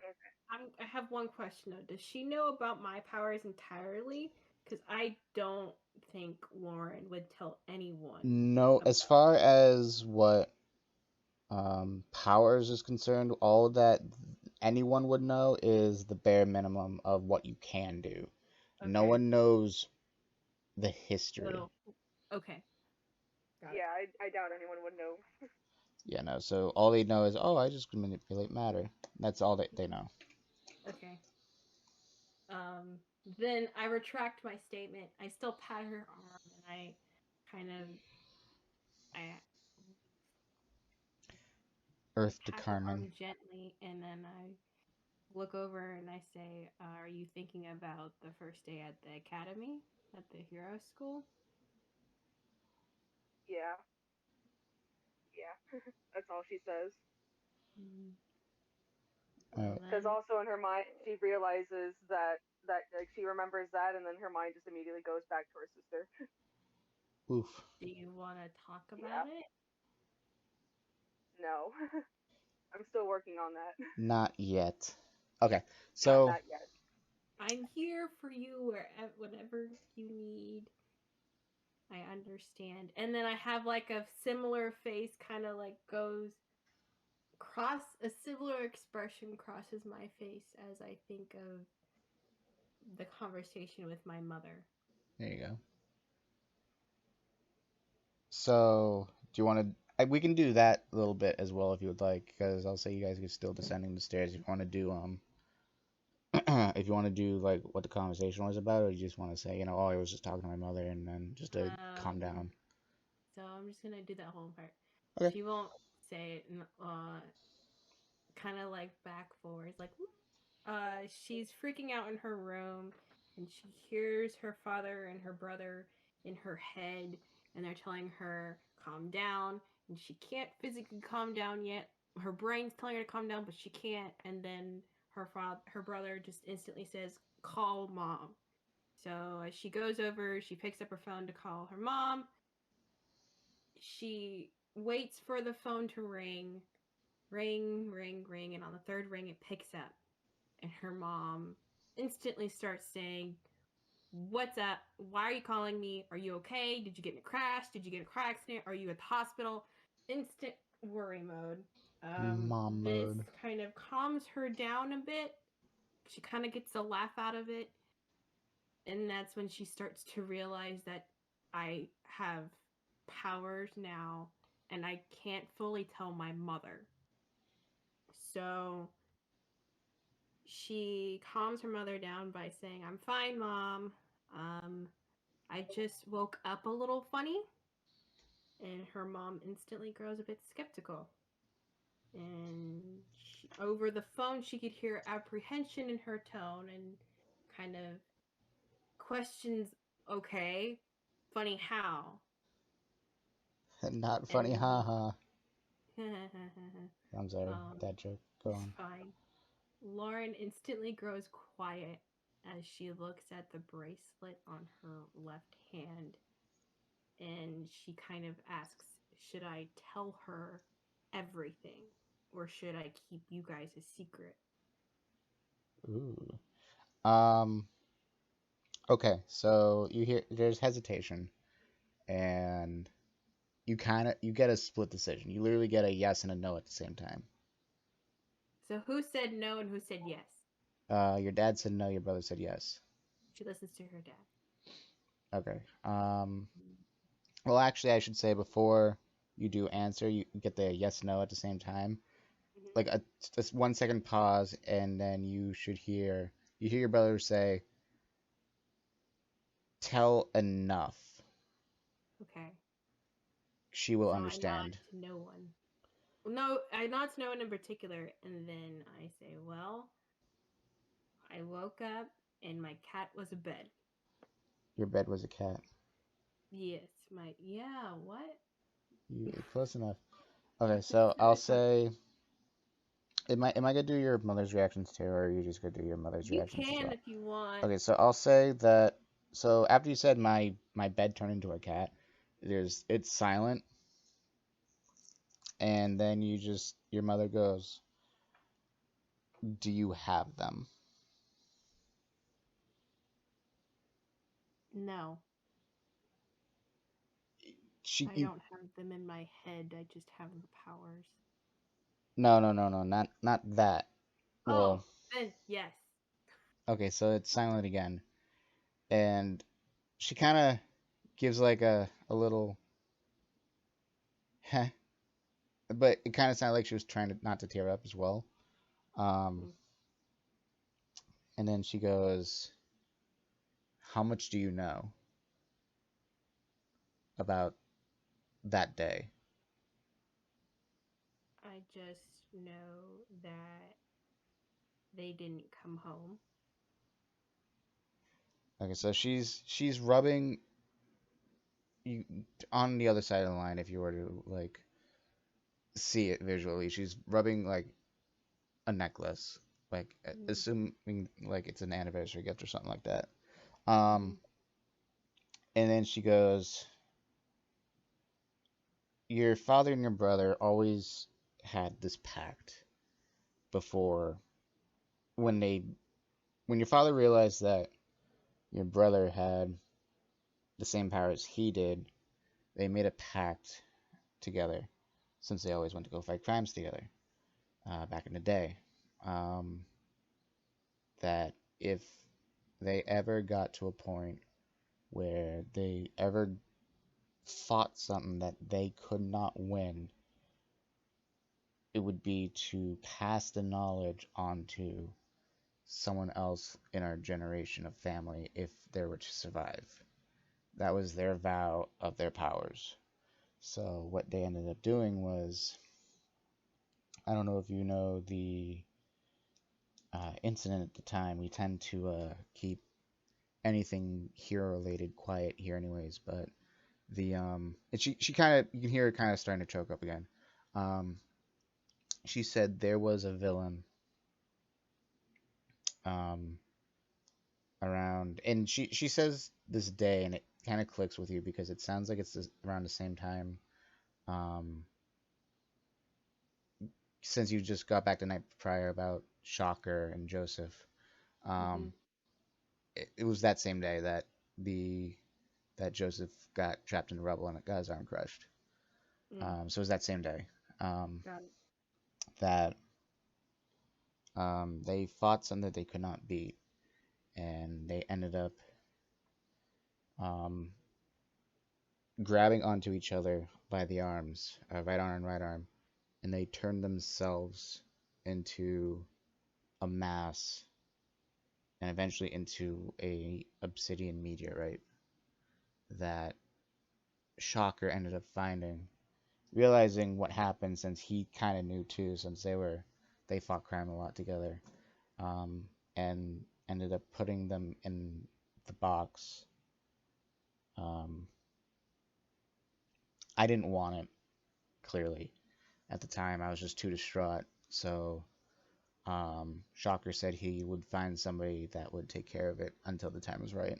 I have one question though. Does she know about my powers entirely? Because I don't think Lauren would tell anyone No, about as far as what powers is concerned, all that anyone would know is the bare minimum of what you can do. No Okay. one knows the history. So okay. Got it. Yeah, I doubt anyone would know. Yeah, no. So all they know is, oh, I just can manipulate matter. That's all they know. Okay. Um then I retract my statement. I still pat her arm and I kind of I Earth to pat her Carmen. arm gently and then I look over and I say, "Are you thinking about the first day at the academy, at the hero school?" Yeah, yeah. That's all she says. Mm. Uh, Well Because then, also in her mind, she realizes that like she remembers that, and then her mind just immediately goes back to her sister. oof. do you want to talk Yeah. about it? No, I'm still working on that. Not yet. Okay, Not so not yet. I'm here for you wherever, whatever you need. I understand. And then I have like a similar face, kind of like goes cross a similar expression crosses my face as I think of the conversation with my mother. there you go. So do you want to? We can do that a little bit as well if you would like, because I'll say you guys are still descending the stairs. If you want to do if you want to do like what the conversation was about, or you just want to say, oh, I was just talking to my mother, and then just to calm Um, down. so I'm just gonna do that whole part. Okay. She won't say it, kind of like back forwards, like she's freaking out in her room, and she hears her father and her brother in her head, and they're telling her calm down, and she can't physically calm down yet. Her brain's telling her to calm down, but she can't. And then her brother just instantly says, "Call mom." So as she goes over, she picks up her phone to call her mom. She waits for the phone to ring, ring, ring, ring, and on the third ring, it picks up. And her mom instantly starts saying, "What's up? Why are you calling me? Are you okay? Did you get in a crash? Did you get in a car accident? Are you at the hospital?" Instant worry mode. Mom This mode. kind of calms her down a bit. She kind of gets a laugh out of it. And that's when she starts to realize that I have powers now and I can't fully tell my mother. So she calms her mother down by saying, "I'm fine, mom. Um, I just woke up a little funny." And her mom instantly grows a bit skeptical. And over the phone, she could hear apprehension in her tone and kind of questions, "Okay, funny how?" Not funny, And haha. um, I'm sorry, that joke. Go it's on. fine. Lauren instantly grows quiet as she looks at the bracelet on her left hand and she kind of asks, "Should I tell her everything or should I keep you guys a secret?" Ooh. Okay, so you hear there's hesitation. and you get a split decision. You literally get a yes and a no at the same time. So who said no and who said yes? Your dad said no. Your brother said yes. She listens to her dad. Okay. Well, actually, I should say before you do answer, you get the yes no at the same time. Mm-hmm. Like a 1 second pause, and then you hear your brother say, "Tell enough. Okay. She will So I nod understand." to no one. No, I nod to no one in particular, and then I say, "Well, I woke up and my cat was a bed." Your bed was a cat. Yes, my yeah. What? Close enough. Okay, so I'll say, am I gonna do your mother's reactions too, or are you just gonna do your mother's You reactions as can well? if you want. Okay, so I'll say that. So after you said my bed turned into a cat, it's silent, and then your mother goes, "Do you have them?" No, She I you don't have them in my head. I just have the powers. no, not that. Oh, Well, then yes. okay, so it's silent again, and she kind of gives like a little heh, but it kind of sounded like she was trying to not to tear up as well. Um, Mm. and then she goes, "How much do you know about that day?" I just know that they didn't come home. Okay, so she's rubbing you on the other side of the line. If you were to like see it visually, she's rubbing like a necklace, like Mm. assuming like it's an anniversary gift or something like that. Mm. Um, and then she goes, "Your father and your brother always had this pact before when they when your father realized that your brother had the same powers he did, they made a pact together since they always went to go fight crimes together back in the day. Um, that if they ever got to a point where they ever fought something that they could not win, it would be to pass the knowledge on to someone else in our generation of family if they were to survive. That was their vow of their powers. So what they ended up doing was, I don't know if you know the incident at the time. We tend to keep anything hero related quiet here, anyways. But and she kind of, you can hear her kind of starting to choke up again. Um, she said there was a villain um around, and she says this day, and it kind of clicks with you because it sounds like it's around the same time. Um, since you just got back the night prior about Shocker and Joseph, Mm-hmm. um, it was that same day that the that Joseph got trapped in the rubble and got his arm crushed. Mm. So it was that same day Got it. that they fought something that they could not beat, and they ended up um, grabbing onto each other by the arms, right arm and right arm, and they turned themselves into a mass and eventually into a obsidian meteorite that Shocker ended up finding, realizing what happened since he kind of knew too, since they fought crime a lot together, um, and ended up putting them in the box. Um, I didn't want it, clearly. At the time, I was just too distraught. So, Shocker said he would find somebody that would take care of it until the time was right.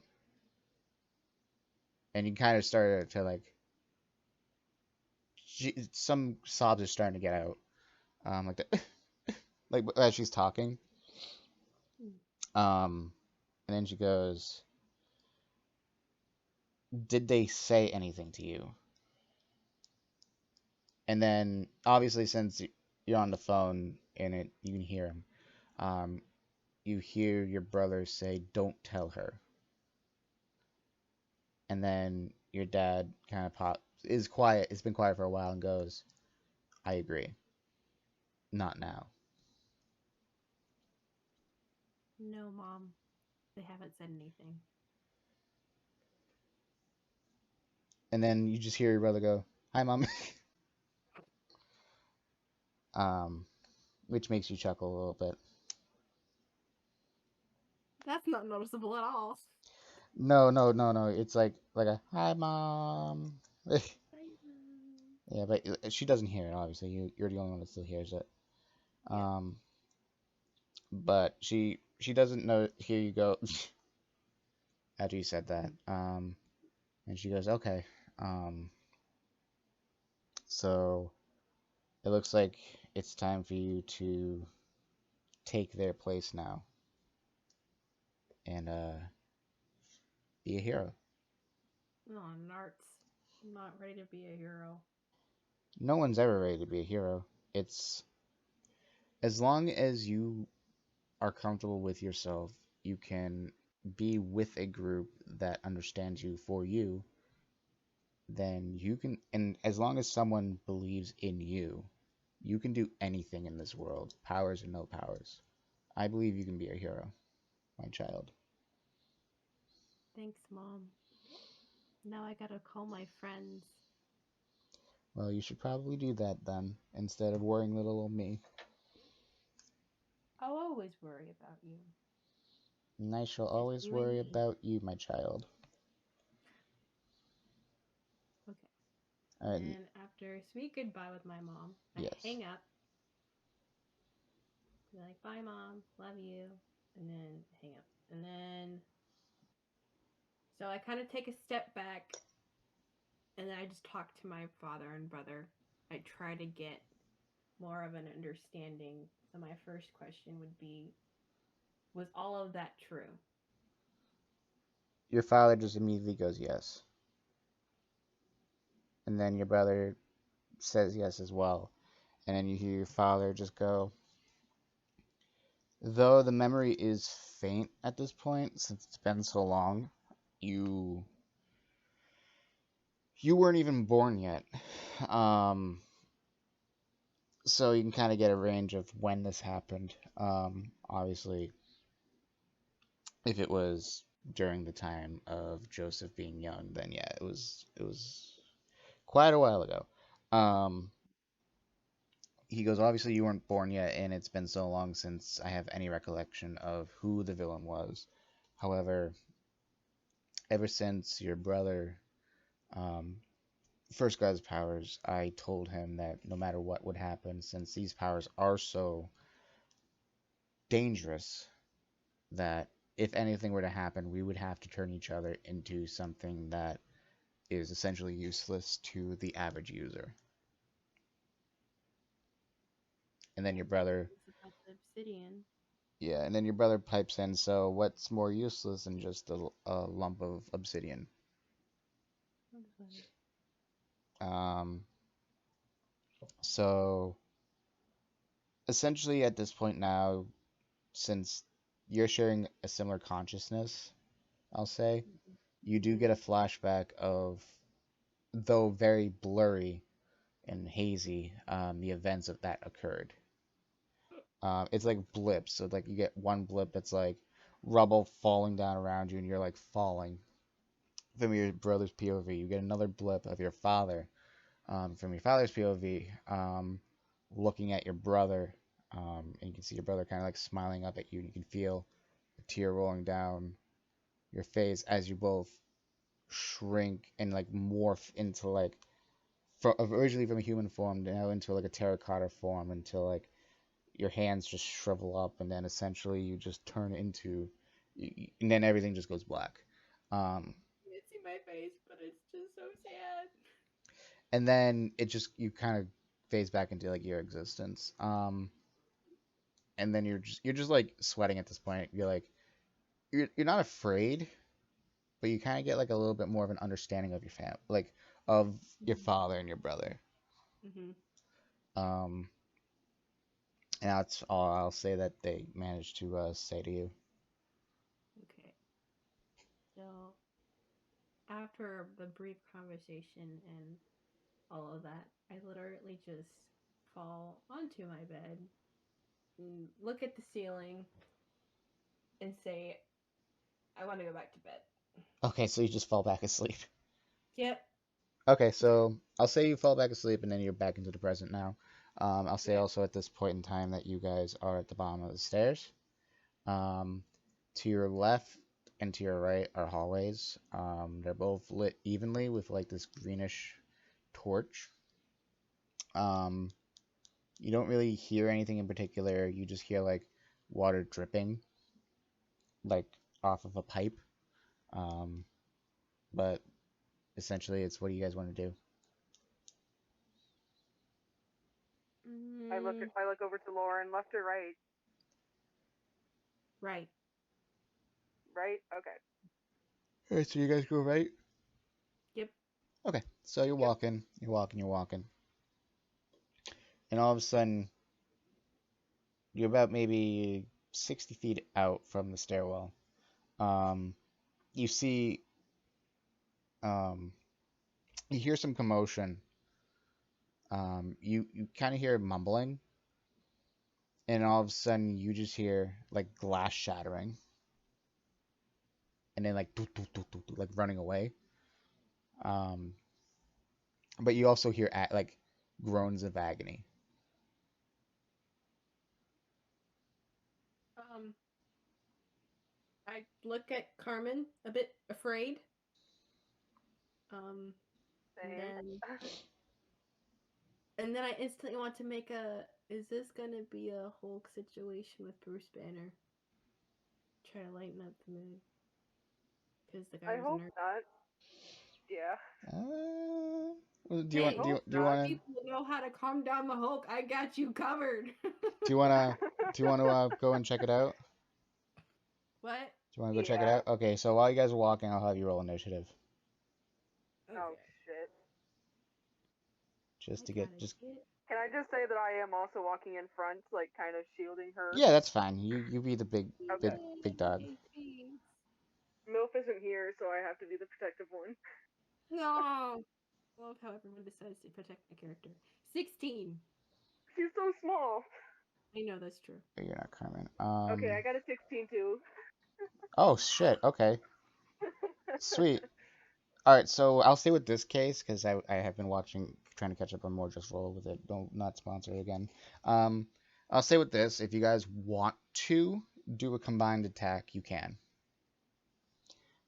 And he kind of started to like, some sobs are starting to get out, like the, like as she's talking. Mm. Um, and then she goes, did they say anything to you? And then obviously since you're on the phone and you can hear him, um, you hear your brother say, "Don't tell her." And then your dad kind of is quiet. It's been quiet for a while and goes, "I agree. Not now." No, Mom. They haven't said anything. And then you just hear your brother go, "Hi, mom," um, which makes you chuckle a little bit. That's not noticeable at all. No, no, no, no. It's like a "Hi, mom." Yeah, but she doesn't hear it. Obviously, you're the only one that still hears it. Yeah. Um, but she doesn't know. Here you go. After you said that, and she goes, "Okay." Um, so it looks like it's time for you to take their place now and be a hero. Oh, Narts. I'm not ready to be a hero. No one's ever ready to be a hero. It's as long as you are comfortable with yourself, you can be with a group that understands you for you, then you can, and as long as someone believes in you, you can do anything in this world, powers or no powers. I believe you can be a hero, my child. Thanks, Mom. Now I gotta call my friends. Well, you should probably do that then, instead of worrying little old me. I'll always worry about you. And I shall Just always you and worry me. about you, my child. Okay. And And then after I speak goodbye with my mom, I yes, hang up. Be like, bye, Mom. Love you. And then hang up. And then, so I kind of take a step back and then I just talk to my father and brother. I try to get more of an understanding. So my first question would be, was all of that true? your father just immediately goes yes. And then your brother says yes as well. And then you hear your father just go, though the memory is faint at this point, since it's been so long, you you weren't even born yet. Um, so you can kind of get a range of when this happened. Obviously, if it was during the time of Joseph being young, then yeah, it was quite a while ago. Um, he goes, obviously you weren't born yet, and it's been so long since I have any recollection of who the villain was. However, ever since your brother um, first got his powers, I told him that no matter what would happen, since these powers are so dangerous, that if anything were to happen, we would have to turn each other into something that is essentially useless to the average user. And then Yeah, your because brother, it's about the obsidian. yeah, and then your brother pipes in, so what's more useless than just a lump of obsidian? What is that? Um, so essentially at this point now, since you're sharing a similar consciousness, I'll say, you do get Mm-hmm. a flashback of, though very blurry and hazy, the events of that occurred. It's like blips. So like you get one blip that's like rubble falling down around you, and you're like falling. From your brother's POV, you get another blip of your father. From your father's POV, looking at your brother, and you can see your brother kind of like smiling up at you, and you can feel a tear rolling down your face as you both shrink and like morph into like originally from a human form now into like a terracotta form until like your hands just shrivel up and then essentially you just turn into and then everything just goes black. Um, You can't see my face, but it's just so sad. and then it just you kind of phase back into like your existence. And then you're just like sweating at this point. You're like you're not afraid, but you kind of get like a little bit more of an understanding of your like of your father and your brother. Mm-hmm. Um, and that's all I'll say that they managed to say to you. Okay. So after the brief conversation and all of that, I literally just fall onto my bed and look at the ceiling and say, I want to go back to bed. Okay, so you just fall back asleep. Yep. Okay, so I'll say you fall back asleep and then you're back into the present now. I'll say Yeah. also at this point in time that you guys are at the bottom of the stairs. Um, to your left and to your right are hallways. They're both lit evenly with like this greenish torch. Um, you don't really hear anything in particular. You just hear like water dripping, like off of a pipe. Um, but essentially, it's what do you guys want to do? Mm, I look over to Lauren, left or right? right. Right? Okay. All right, so you guys go right. Yep. Okay, so you're Yep. walking, you're walking, you're walking, and all of a sudden, you're about maybe 60 feet out from the stairwell. Um, you see, um, you hear some commotion. You kind of hear mumbling, and all of a sudden, you just hear like glass shattering, and then like doo, doo, doo, doo, doo, like running away. Um, but you also hear like groans of agony. Um, I look at Carmen a bit afraid. Um, and Same. then and then I instantly want to make a. Is this gonna be a Hulk situation with Bruce Banner? Try to lighten up the mood because the guy I was a hope nerd. not. Yeah. Do you want Hey, do you Hope do you not. want to people know how to calm down the Hulk. I got you covered. do you want to do you want to go and check it out? What? Do you want to go check it Yeah. out? Okay, so while you guys are walking, I'll have you roll initiative Oh Okay. shit. I just to get gotta just. get. Can I just say that I am also walking in front, like kind of shielding her? Yeah, that's fine. You be the big Okay. big dog. Yay, thanks. MILF isn't here, so I have to be the protective one. No. Love how everyone decides to protect my character. 16. She's so small. I know that's true. You're not Carmen. Okay, I got a 16 too. Oh shit. Okay. Sweet. All right. So I'll stay with this case because I have been watching, trying to catch up on more. Just roll with it. Don't not sponsor it again. Um, I'll stay with this. If you guys want to do a combined attack, you can.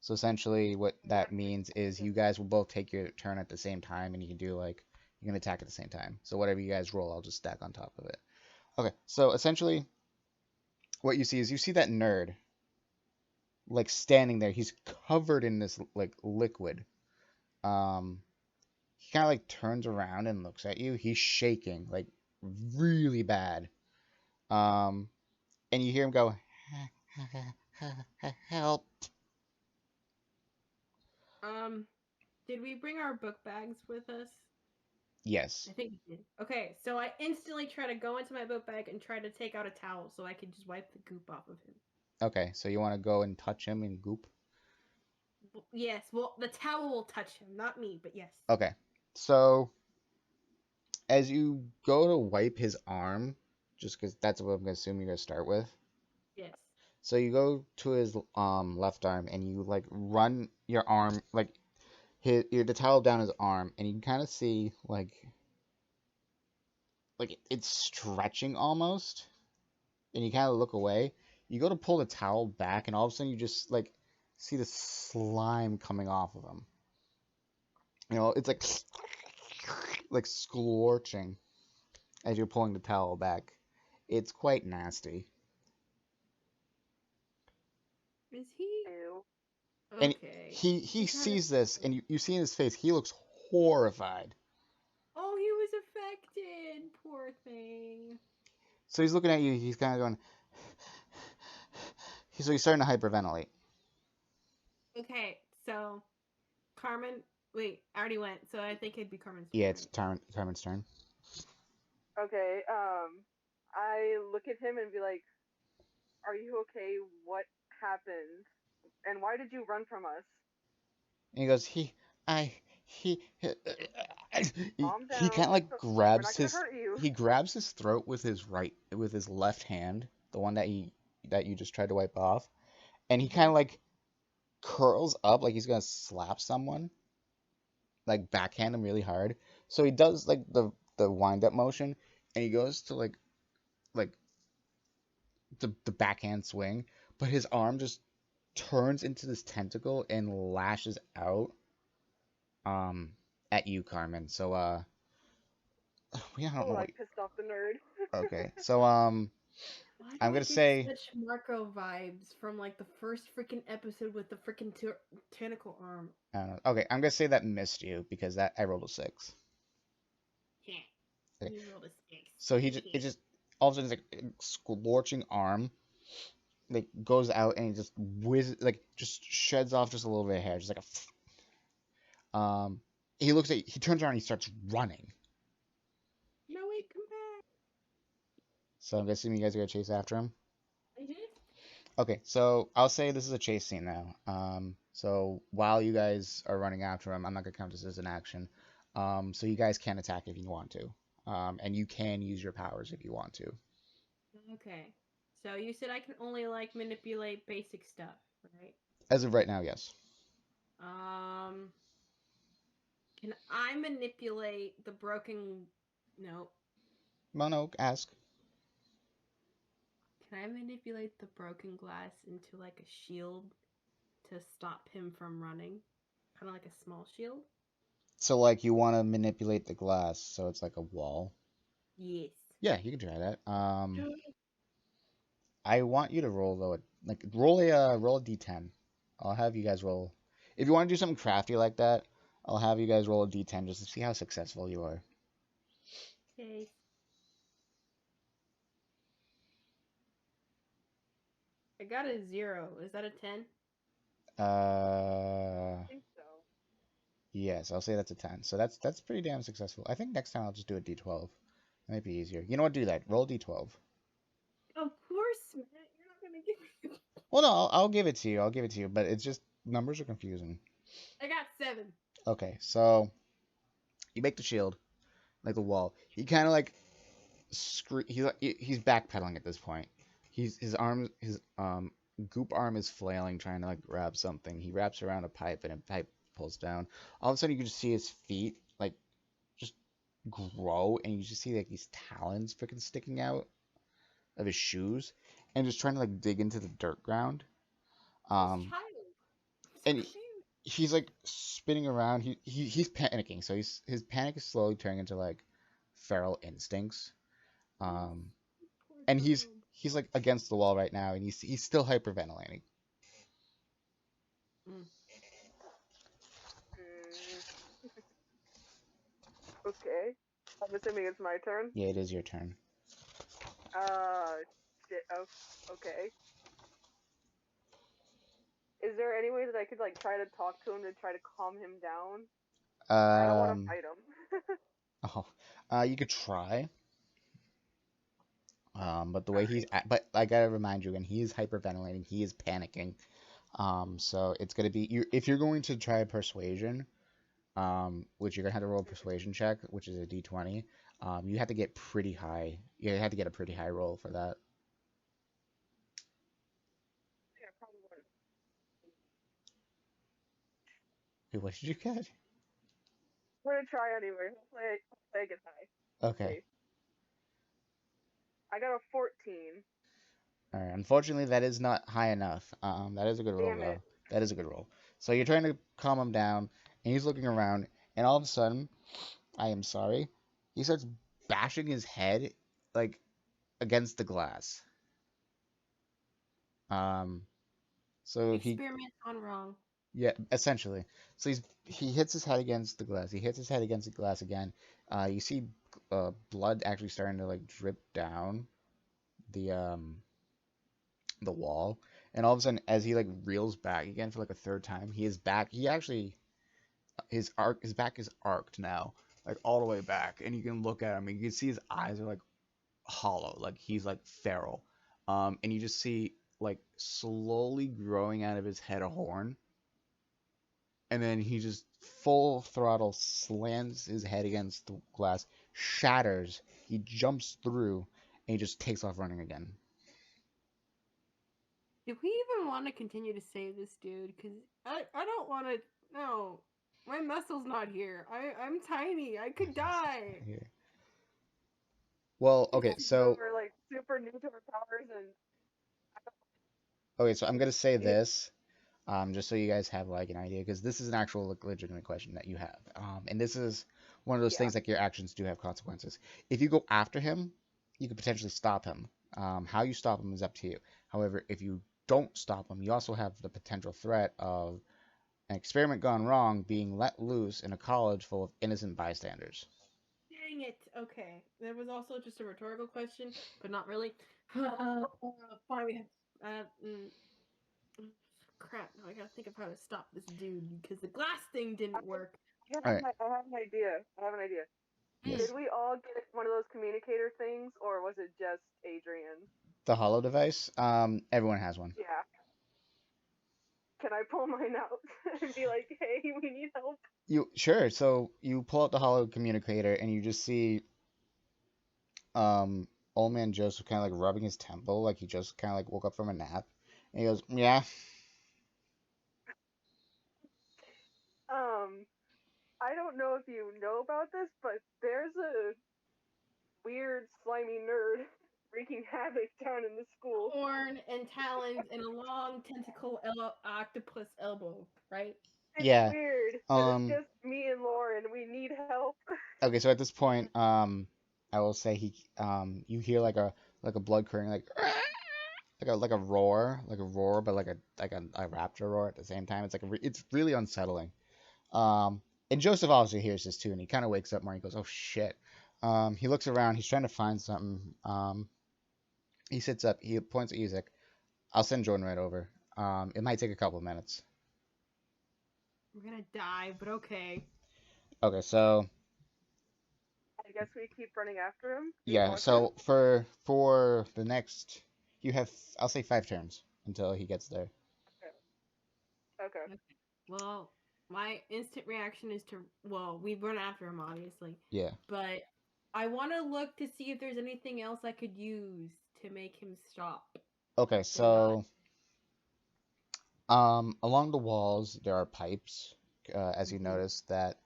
So essentially, what that means is you guys will both take your turn at the same time, and you can do like you can attack at the same time. So whatever you guys roll, I'll just stack on top of it. Okay. So essentially, what you see is you see that nerd like standing there. He's covered in this like liquid. Um, he kind of like turns around and looks at you. He's shaking like really bad. Um, and you hear him go, "Help!" Um, did we bring our book bags with us? Yes. I think we did. Okay, so I instantly try to go into my book bag and try to take out a towel so I can just wipe the goop off of him. Okay. So you want to go and touch him and goop? Yes, well, the towel will touch him, not me, but yes. Okay. So as you go to wipe his arm, just because that's what I'm gonna assume you're gonna start with. Yes. So you go to his left arm and you like run your arm like the towel down his arm, and you can kind of see like it's stretching almost, and you kind of look away. You go to pull the towel back, and all of a sudden you just like see the slime coming off of him. You know, it's like scorching as you're pulling the towel back. It's quite nasty. Is he Ew. And okay? he I'm kind of. sees this, and you see in his face, he looks horrified. Oh, he was affected. Poor thing. So he's looking at you. He's kind of going. So he's starting to hyperventilate. Okay, So, Carmen. Wait, I already went, so I think it'd be Carmen's Yeah, it's turn. Carmen's turn. Okay. I look at him and be like, "Are you okay? What happened? And why did you run from us? And he goes, I, Calm he kind down. of like We're grabs not gonna his, hurt you." he grabs his throat with his left hand, the one that you just tried to wipe off, and he kind Mm-hmm. of like curls up like he's gonna slap someone, like backhand him really hard. So he does like the wind up motion, and he goes to like the backhand swing, but his arm just turns into this tentacle and lashes out um at you, Carmen. So I don't Oh, know I what. pissed off the nerd. Okay, so Why do I'm I gonna get say such Marco vibes from like the first freaking episode with the freaking tentacle arm? okay, I'm gonna say that missed you because that I rolled a 6. Yeah, Okay, you rolled a 6. so it just all of a sudden it's like a scorching arm like goes out and it just like just sheds off just a little bit of hair, just like he turns around and he starts running. No, wait, come back. So I'm guessing you guys are gonna chase after him. Mm-hmm. Okay, so I'll say this is a chase scene now. So while you guys are running after him, I'm not gonna count this as an action. So you guys can attack if you want to. And you can use your powers if you want to. Okay. So you said I can only like manipulate basic stuff, right? As of right now, yes. Um, can I manipulate the broken? No. Mono, ask. Can I manipulate the broken glass into like a shield to stop him from running? Kind of like a small shield? So like you want to manipulate the glass, so it's like a wall. Yes. Yeah, you can try that. Do I want you to roll though. Like roll a d10. I'll have you guys roll. If you want to do something crafty like that, I'll have you guys roll a d10 just to see how successful you are. Okay. I got a 0. Is that a 10? Uh, I think so. yes, I'll say that's a 10. So that's pretty damn successful. I think next time I'll just do a d12. It might be easier. You know what? Do that. Roll a d12. Of course, Matt. You're not gonna give me. Well, no, I'll give it to you. I'll give it to you. But it's just numbers are confusing. I got 7. Okay, so you make the shield like the wall. He kind of like he's backpedaling at this point. His goop arm is flailing, trying to like grab something. He wraps around a pipe and a pipe pulls down. All of a sudden, you can just see his feet like just grow, and you just see like these talons freaking sticking out of his shoes, and just trying to like dig into the dirt ground. This Um, child. I'm so and cute. he's like spinning around. He's panicking, so his panic is slowly turning into like feral instincts. Um, Poor and child. he's like against the wall right now, and he's still hyperventilating. Mm. Mm, okay. I'm assuming it's my turn. Yeah, it is your turn. Shit. Oh, okay. Is there any way that I could like try to talk to him to try to calm him down? I don't want to Um, fight him. oh, you could try. But the way Alright. but I gotta remind you again, he is hyperventilating. He is panicking. So it's gonna be if you're going to try persuasion, which you're gonna have to roll a persuasion check, which is a d20. You have to get pretty high. You have to get a pretty high roll for that. Yeah, probably would. Wait, what did you get? I'm gonna try anyway. Hopefully I get high. Okay. See. I got a 14. All right. Unfortunately, that is not high enough. That is a good roll Damn though. it. That is a good roll. So you're trying to calm him down, and he's looking around, and all of a sudden, I am sorry, he starts bashing his head like against the glass. Um. So Experiment on wrong. yeah, essentially. So he hits his head against the glass. He hits his head against the glass again. You see, blood actually starting to like drip down the um the wall, And all of a sudden, as he like reels back again for like a third time, he is back. He actually his back is arced now, like all the way back, and you can look at him. And you can see his eyes are like hollow, like he's like feral. And you just see like slowly growing out of his head a horn, and then he just full throttle slams his head against the glass, shatters. He jumps through, and he just takes off running again. Do we even want to continue to save this dude? Because I don't want to. No, my muscle's not here. I'm tiny. I could die. Here. Well, okay, So so we're like super new to our powers, and I'm gonna say yeah, this, just so you guys have like an idea, because this is an actual like, legitimate question that you have, and this is one of those yeah. things like your actions do have consequences. If you go after him, you could potentially stop him. How you stop him is up to you. However, if you don't stop him, you also have the potential threat of an experiment gone wrong being let loose in a college full of innocent bystanders. Dang it. Okay, there was also just a rhetorical question, but not really. Fine, we have. Crap. Now I gotta think of how to stop this dude because the glass thing didn't work. All right. I have an idea. I have an idea. Yes. Did we all get one of those communicator things, or was it just Adrian? The hollow device. Everyone has one. Yeah. Can I pull mine out and be like, hey, we need help? You sure? So you pull out the hollow communicator and you just see old man Joseph kind of like rubbing his temple, like he just kind of like woke up from a nap. And he goes, "Yeah, Um, I don't know if you know about this, but there's a weird, slimy nerd wreaking havoc down in the school. Horn and talons and a long tentacle octopus elbow, right? It's yeah." weird, and it's Um, just me and Lauren. We need help. okay, so at this point, I will say you hear like a blood curdling, like a roar, but like a raptor roar at the same time. It's like it's really unsettling. Um, and Joseph obviously hears this too, and he kind of wakes up more. And he goes, "Oh shit!" He looks around. He's trying to find something. He sits up. He points at Isaac. I'll send Jordan right over. It might take a couple of minutes. We're gonna die, but okay. Okay, so I guess we keep running after him. Do we yeah, want to? so for the next, you have I'll say 5 turns until he gets there. Okay. Okay. Well, my instant reaction is to we run after him obviously, Yeah. but I want to look to see if there's anything else I could use to make him stop Okay, and not. so along the walls there are pipes. As you Mhm. notice that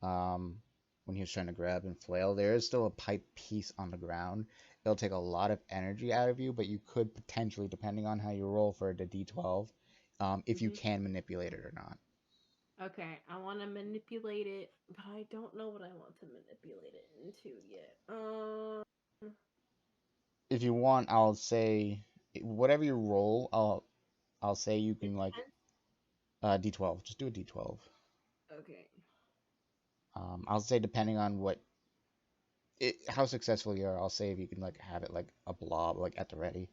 um when he was trying to grab and flail, there is still a pipe piece on the ground. It'll take a lot of energy out of you, but you could potentially, depending on how you roll for the D12, if you Mhm. can manipulate it or not. Okay, I want to manipulate it, but I don't know what I want to manipulate it into yet. If you want, I'll say whatever you roll, I'll say you It can like depends. D12. Just do a D12. Okay, I'll say depending on how successful you are, I'll say if you can like have it like a blob like at the ready.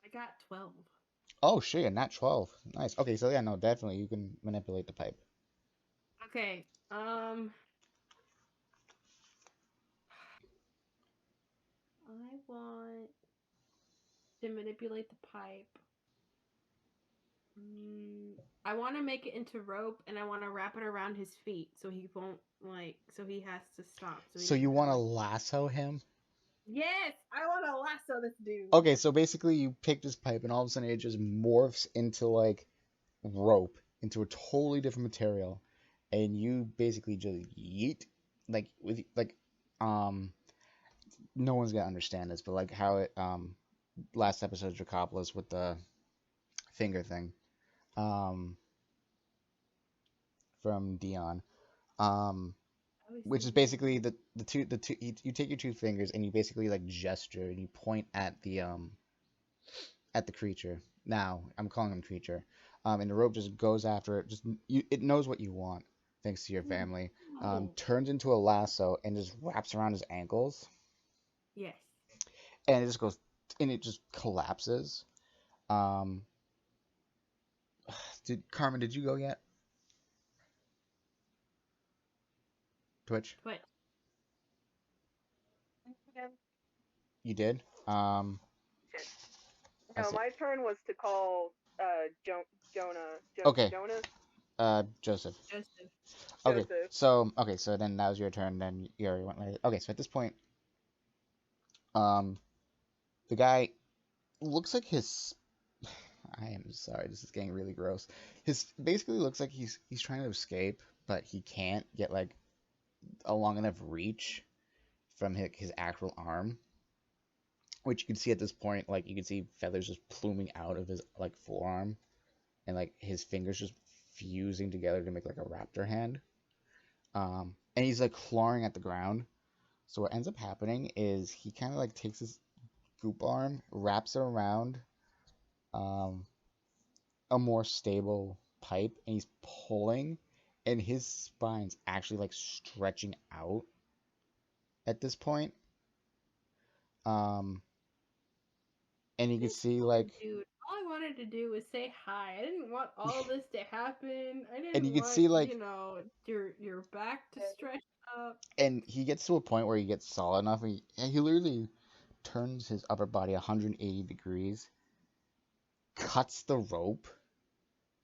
I got 12. Oh shit, not 12. Nice. Okay, so yeah, no, definitely you can manipulate the pipe. Okay, I want to manipulate the pipe. I want to make it into rope, and I want to wrap it around his feet so he won't so he has to stop. So he So doesn't you have want to like. lasso him? Yes, I want to lasso this dude. Okay, so basically you pick this pipe and all of a sudden it just morphs into like rope, into a totally different material, and you basically just yeet like with like um no one's gonna understand this, but like how it last episode Dracopolis with the finger thing um from Dion I was which is thinking basically the two you take your 2 fingers and you basically like gesture and you point at the creature. Now I'm calling him creature, and the rope just goes after it. It knows what you want, thanks to your family. oh Turns into a lasso and just wraps around his ankles, yes. and it just goes and it just collapses. Um, did Carmen? Did you go yet? Twitch. But Again? You did. Shit. I No, see. my turn was to call Okay. Jonas, Joseph. Joseph. Okay. Joseph. So then that was your turn. Then you already went. Right. Okay. So at this point, um, the guy looks like his. I am sorry. This is getting really gross. His basically looks like he's trying to escape, but he can't get like a long enough reach from his actual arm, which you can see at this point. Like you can see feathers just pluming out of his like forearm, and like his fingers just fusing together to make like a raptor hand. And he's like clawing at the ground. So what ends up happening is he kind of like takes his goop arm, wraps it around um, a more stable pipe, and he's pulling, and his spine's actually like stretching out at this point. Um, and you can This see poor like, dude. All I wanted to do was say hi. I didn't want all this to happen. I and didn't you can want, see like, your back to stretch up. and he gets to a point where he gets solid enough, and he literally turns his upper body 180 degrees, cuts the rope,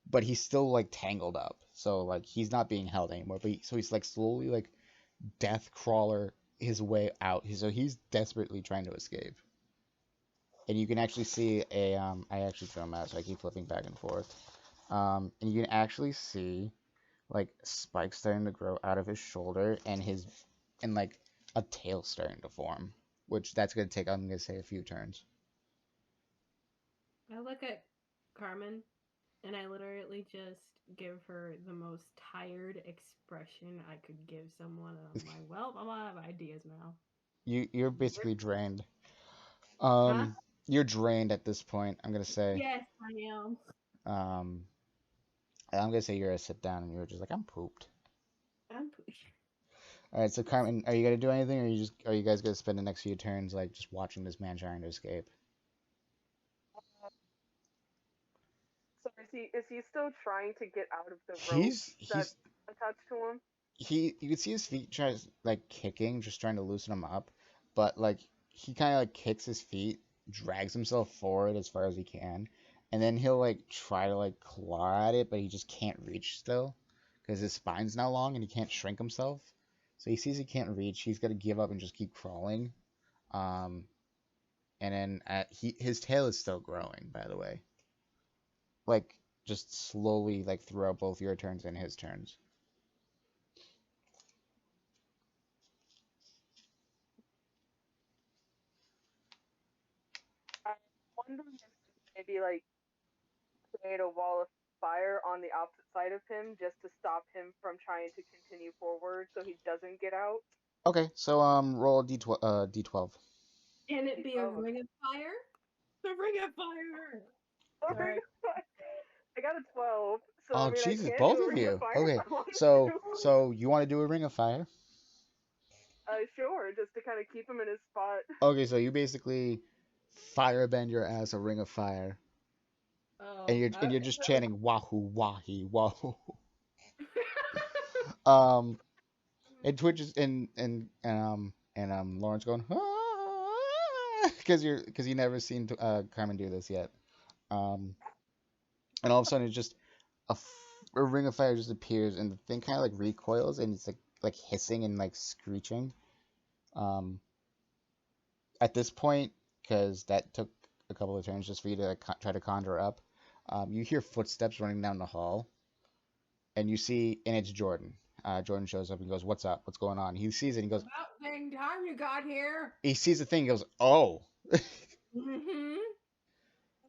but he's still like tangled up. So like he's not being held anymore. So he's like slowly like death crawler his way out. So he's desperately trying to escape. And you can actually see a I actually throw him out, so I keep flipping back and forth. And you can actually see like spikes starting to grow out of his shoulder and like a tail starting to form, which that's gonna take I'm gonna say a few turns. I look at Carmen and I literally just give her the most tired expression I could give someone. And I'm like, well, I'm out of ideas now. You're basically drained. Huh? You're drained at this point. I'm gonna say. Yes, I am. Um, I'm gonna say you're a sit down and you're just like I'm pooped. I'm All right, so Carmen, are you gonna do anything, or are you guys gonna spend the next few turns like just watching this man trying to escape? So is he still trying to get out of the rope He's that's he's attached to him? you can see his feet tries like kicking, just trying to loosen him up, but like he kind of like kicks his feet, drags himself forward as far as he can, and then he'll like try to like claw at it, but he just can't reach still because his spine's now long and he can't shrink himself. So he sees he can't reach. He's gonna give up and just keep crawling. Um, and then his tail is still growing, by the way. Like just slowly, like throughout both your turns and his turns. I'm wondering if maybe like create a wall of fire on the opposite side of him just to stop him from trying to continue forward so he doesn't get out. Okay, so roll a d12. Can it be a D12. ring of fire? The ring of fire. Sorry. I got a 12, so I Oh mean I Jesus, can do both a of ring of you. fire if Okay, I wanted so to. so you want to do a ring of fire? Sure, just to kind of keep him in his spot. Okay, so you basically firebend your ass a ring of fire, Oh, and you're okay. just chanting wahoo wahi wahoo. Um, and Twitch is and Lawrence going because you never seen Carmen do this yet. Um, and all of a sudden, it's just a ring of fire just appears, and the thing kind of like recoils, and it's like hissing and like screeching. Um, at this point, because that took a couple of turns just for you to like, try to conjure up, you hear footsteps running down the hall, and you see, and it's Jordan. Jordan shows up and goes, "What's up? What's going on?" He sees it. And he goes, About dang time you got here. he sees the thing. He goes, "Oh." Mm-hmm.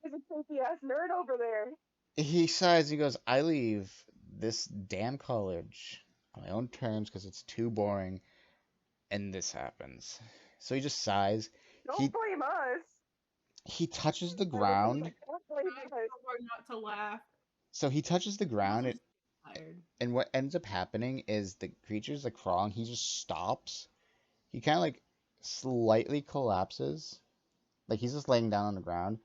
There's a creepy ass nerd over there. He sighs. And he goes, "I leave this damn college on my own terms because it's too boring." And this happens. So he just sighs. Don't He blame us. he touches the I was just ground. like, don't blame I us. so hard not to laugh. So he touches the I'm also ground, just tired. and what ends up happening is the creature's like crawling. He just stops. He kind of like slightly collapses, like he's just laying down on the ground,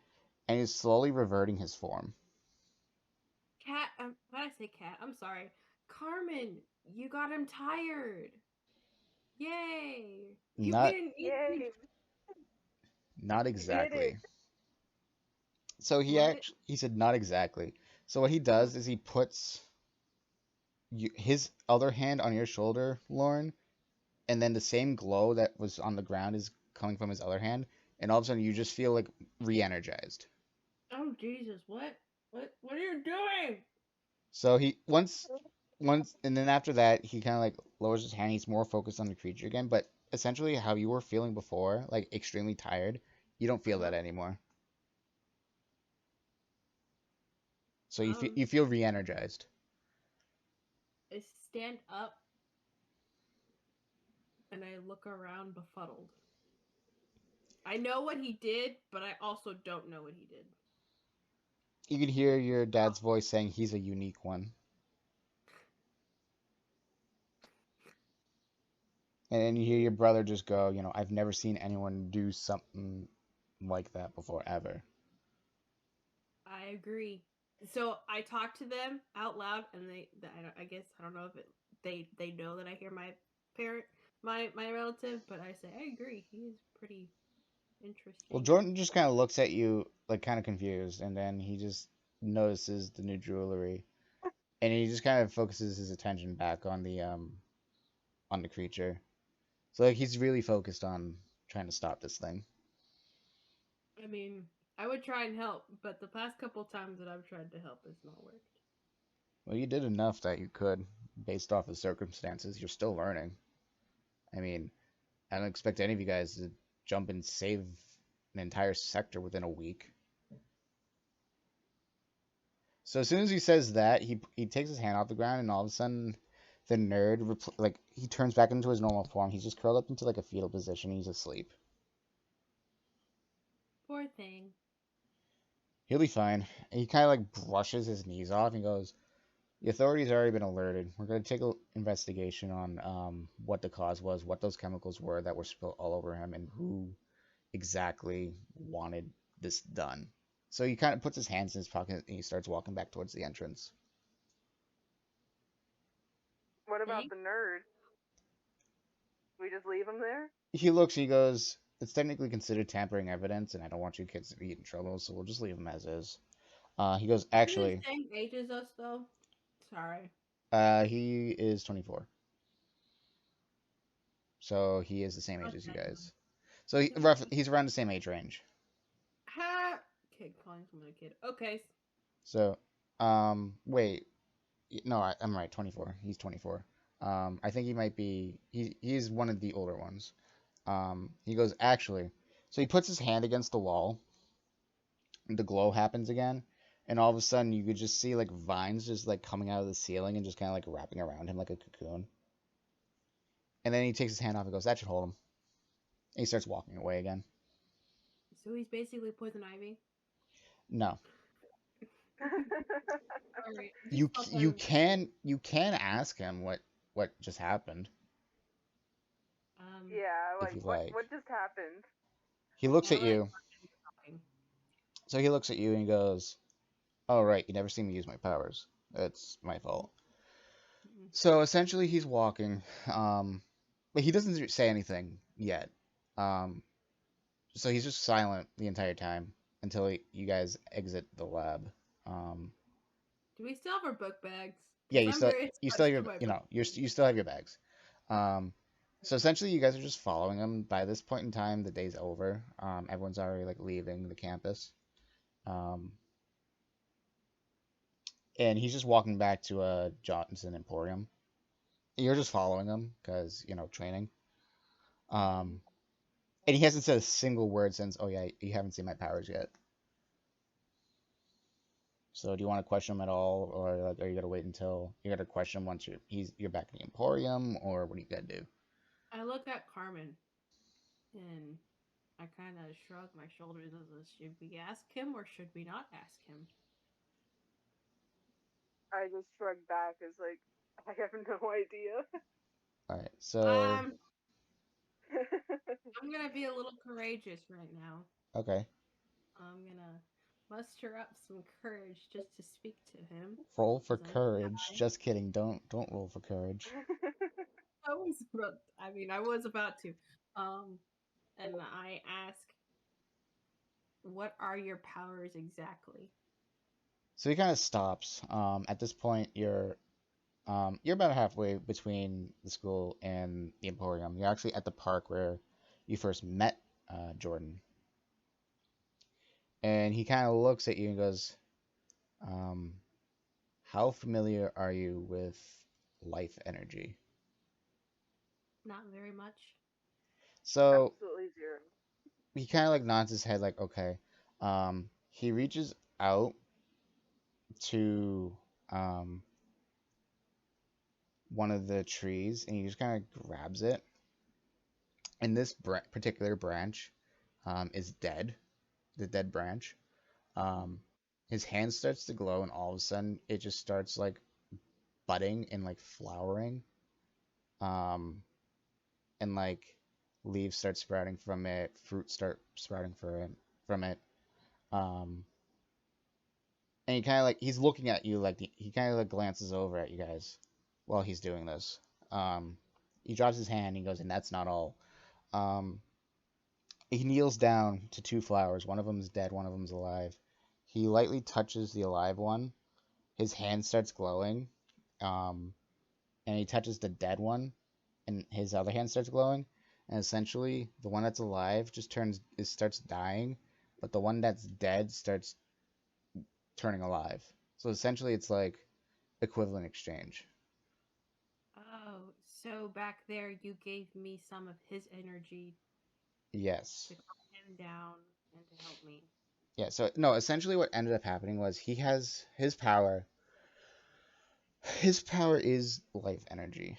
and he's slowly reverting his form. Cat, why did I say cat? I'm sorry. Carmen, you got him tired. Yay! You Not didn't eat. Yay, not we did it. exactly. So What? he said not exactly. So what he Uh, does is he puts his other hand on your shoulder, Lauren, and then the same glow that was on the ground is coming from his other hand, and all of a sudden you just feel like re-energized. oh Jesus! What? What are you doing? So he once and then after that he kind of like lowers his hand. He's more focused on the creature again, but essentially how you were feeling before, like extremely tired, you don't feel Uh-huh. that anymore. So Um, you feel re-energized. I stand up and I look around befuddled. I know what he did, but I also don't know what he did. You could hear your dad's voice saying he's a unique one. And then you hear your brother just go, I've never seen anyone do something like that before, ever. I agree. So I talk to them out loud, and I guess I don't know if they know that I hear my parent, my relative, but I say I agree. He is pretty Well, interesting. Jordan just kind of looks at you, like, kind of confused, and then he just notices the new jewelry, and he just kind of focuses his attention back on the creature. So, like, he's really focused on trying to stop this thing. I mean, I would try and help, but the past couple times that I've tried to help, it's not worked. Well, you did enough that you could, based off of circumstances. You're still learning. I mean, I don't expect any of you guys to jump and save an entire sector within a week. So as soon as he says that, he takes his hand off the ground, and all of a sudden, the nerd like he turns back into his normal form. He's just curled up into like a fetal position. He's asleep. Poor thing. He'll be fine. And he kind of like brushes his knees off and goes, "The authorities already been alerted. We're going to take an investigation on what the cause was, what those chemicals were that were spilled all over him, and who exactly wanted this done." So he kind of puts his hands in his pocket and he starts walking back towards the entrance. What about Thank. the nerd? We just leave him there? He looks, he goes, "It's technically considered tampering evidence, and I don't want you kids to be in trouble, so we'll just leave him as is." He goes, Is he the "Actually, same age as us though? Sorry. he is 24, so he is the same age as you Okay. guys. So Okay. he's around the same age range. Ha. Kid calling someone a kid. Okay. So, wait, no, I'm right, 24. He's 24. I think he might be, he's one of the older ones. He goes, "Actually," so he puts his hand against the wall, the glow happens again, and all of a sudden you could just see like vines just like coming out of the ceiling and just kind of like wrapping around him like a cocoon. And then he takes his hand off and goes, "That should hold him." And he starts walking away again. So he's basically poison ivy. No, Sorry. I just thought that was you can ask him what just happened um Yeah, if like you what like. what just happened? He looks more at like you. talking. So he looks at you and he goes, "Oh right, you never seen me use my powers. It's my fault." Mm. So essentially, he's walking, but he doesn't say anything yet. Um, so he's just silent the entire time until you guys exit the lab. Um, Do we still have our book bags? yeah, Because I'm very you still have attached to your my book. you still have your bags. Um, so essentially, you guys are just following him. By this point in time, the day's over. Everyone's already like leaving the campus. Um, and he's just walking back to a Johnson Emporium. You're just following him because training. Mm. Um, and he hasn't said a single word since. "Oh yeah, you haven't seen my powers yet." So do you want to question him at all, or like, are you gonna wait until you gotta question him once you're back in the Emporium, or what do you gotta do? I look at Carmen and I kind of shrug my shoulders as a, should we ask him or should we not ask him? I just shrugged back as like I have no idea. All right, so Um, I'm gonna be a little courageous right now. okay, I'm gonna. muster up some courage just to speak to him. Roll for 'Cause I'm courage. Just kidding. Don't roll for courage. I was about, I mean, I was about to. Um, and I ask, what are your powers exactly? So he kind of stops. At this point, you're about halfway between the school and the Emporium. You're actually at the park where you first met Jordan, and he kind of looks at you and goes, um, "How familiar are you with life energy?" Not very much. So Absolutely zero. he kind of like nods his head, like, "Okay." He reaches out to um, one of the trees and he just kind of grabs it. And this particular branch is dead, the dead branch. Um, his hand starts to glow, and all of a sudden, it just starts like budding and like flowering. Um, and like leaves start sprouting from it, fruit start sprouting from it. Um, and he kind of like he's looking at you like he kind of like glances over at you guys while he's doing this. Um, he drops his hand and he goes, and that's not all. Um, he kneels down to two flowers. One of them's dead, one of them's alive. He lightly touches the alive one. His hand starts glowing. Um, and he touches the dead one, and his other hand starts glowing. And essentially, the one that's alive just starts dying, but the one that's dead starts turning alive. So essentially, it's like equivalent exchange. Oh, so back there you gave me some of his energy Yes. to calm him down and to help me. Yeah. So no, essentially, what ended up happening was he has his power. His power is life energy.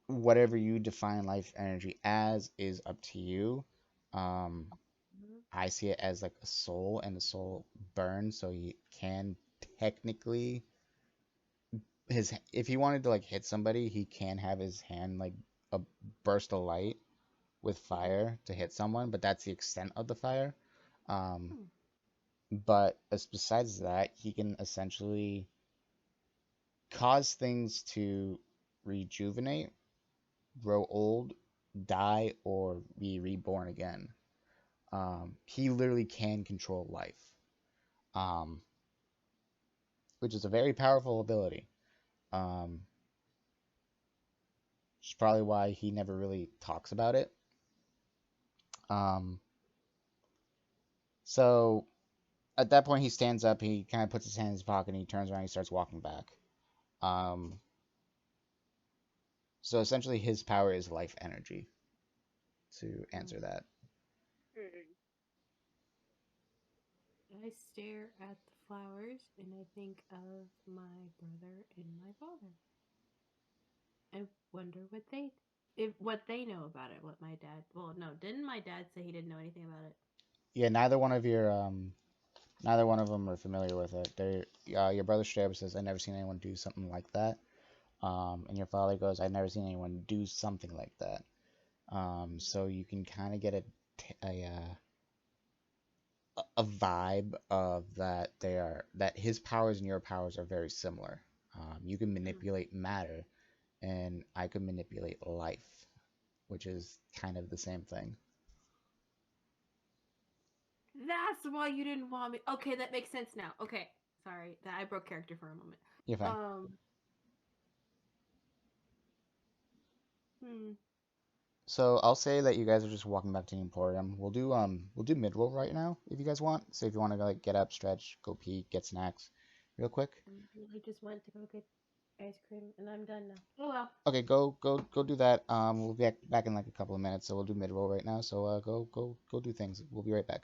Whatever you define life energy as is up to you. Um, Mhm. I see it as like a soul, and the soul burns, so he can technically his if he wanted to like hit somebody, he can have his hand like a burst of light with Mhm. fire to hit someone, but that's the extent of the fire. Um, Hmm. but as besides that, he can essentially cause things to rejuvenate, grow old, die, or be reborn again. He literally can control life, um, which is a very powerful ability. Um, which is probably why he never really talks about it. Um, so at that point, he stands up. He kind of puts his hand in his pocket and he turns around. And he starts walking back. Um, so essentially, his power is life energy. To answer Hmm. that, Mm. I stare at the flowers and I think of my brother and my father. I wonder what they know about it. What my dad? Well, no, didn't my dad say he didn't know anything about it? yeah, neither one of them are familiar with it. Your brother straight up says, "I never seen anyone do something like that." And your father goes, "I've never seen anyone do something like that." So you can kind of get a vibe of that his powers and your powers are very similar. You can Hmm. manipulate matter, and I can manipulate life, which is kind of the same thing. That's why you didn't want me. Okay, that makes sense now. Okay, sorry that I broke character for a moment. You're fine. Um, hmm. So I'll say that you guys are just walking back to the Emporium. We'll do mid roll right now if you guys want. So if you want to like get up, stretch, go pee, get snacks, real quick. I really just went to go get ice cream and I'm done now. Oh well. Okay, go do that. We'll be back in like a couple of minutes, so we'll do mid roll right now. So go do things. We'll be right back.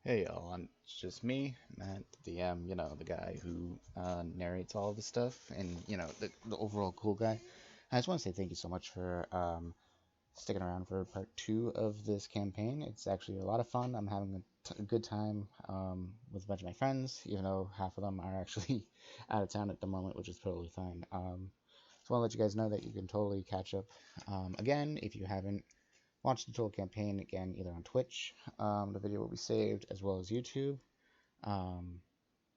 Hey y'all, it's just me, Matt, the DM, the guy who narrates all of the stuff, and the overall cool guy. I just want to say thank you so much for sticking around for part two of this campaign. It's actually a lot of fun. I'm having a good time with a bunch of my friends, even though half of them are actually out of town at the moment, which is totally fine. Just want to let you guys know that you can totally catch up again if you haven't watched the total campaign again, either on Twitch, the video will be saved, as well as YouTube, um,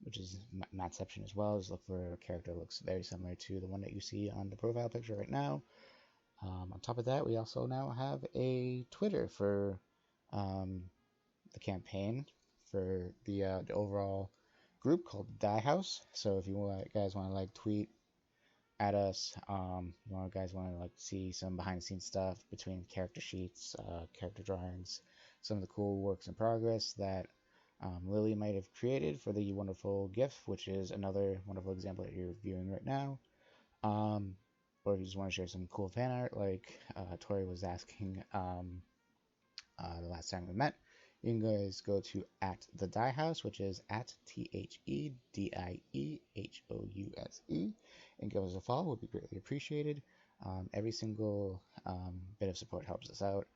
which is Mattception as well. Just look for a character that looks very similar to the one that you see on the profile picture right now. On top of that, we also now have a Twitter for um, the campaign for the overall group called the Die House. So if you guys want to like tweet at us. You guys want to like see some behind the scenes stuff between character sheets, character drawings, some of the cool works in progress that Lily might have created for the wonderful GIF, which is another wonderful example that you're viewing right now. Um, or if you just want to share some cool fan art, like Tori was asking the last time we met, you can guys go to at the Die House, which is at THEDIEHOUSE, and give us a follow. Would be greatly appreciated. Every single bit of support helps us out.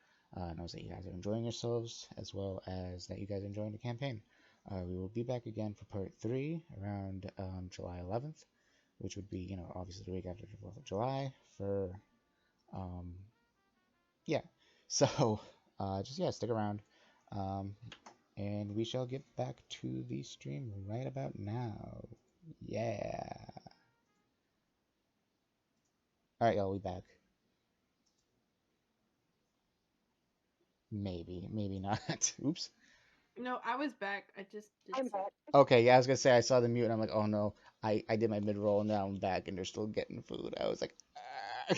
Knows that you guys are enjoying yourselves, as well as that you guys are enjoying the campaign. We will be back again for part 3 around July 11th, which would be, obviously the week after the 4th of July for um, yeah. So just yeah, stick around, um, and we shall get back to the stream right about now. Yeah. All right, y'all, we back. Maybe, maybe not. Oops. No, I was back. I just did I'm some. back. Okay, yeah, I was gonna say I saw the mute and I'm like, oh no, I did my mid roll and now I'm back and they're still getting food. I was like, ah.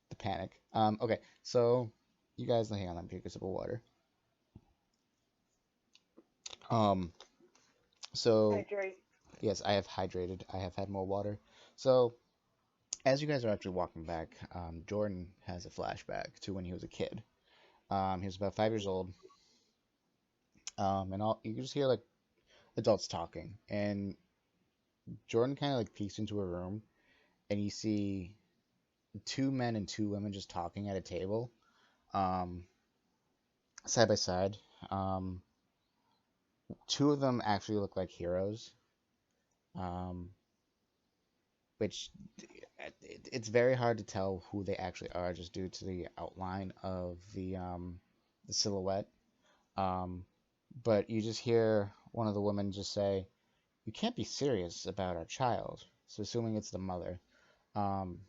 The panic. Okay, so you guys, hang on, let me take a sip of water. Um, so Hydrate. yes, I have hydrated. I have had more water. So as you guys are actually walking back, Jordan has a flashback to when he was a kid. He was about 5 years old, and all you can just hear like adults talking, and Jordan kind of like peeks into a room, and you see two men and two women just talking at a table, um, side by side. Um, Two of them actually look like heroes, um, which it's very hard to tell who they actually are just due to the outline of the silhouette. Um, but you just hear one of the women just say, "You can't be serious about our child." So assuming it's the mother. Um,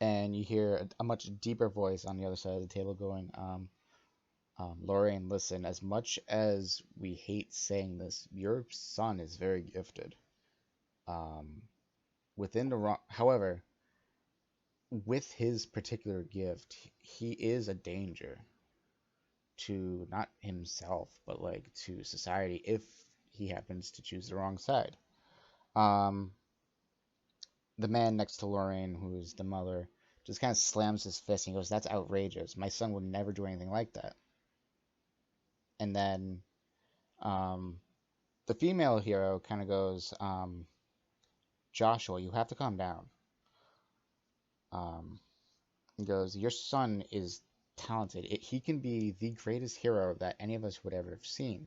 and you hear a much deeper voice on the other side of the table going, Lorraine, listen, as much as we hate saying this, your son is very gifted. Um, within the wrong, however, with his particular gift, he is a danger to not himself, but like to society if he happens to choose the wrong side. Um, the man next to Lorraine, who is the mother, just kind of slams his fist and he goes, "That's outrageous. My son would never do anything like that." And then um, the female hero kind of goes, "Joshua, you have to calm down." Um, he goes, "Your son is talented. He can be the greatest hero that any of us would ever have seen.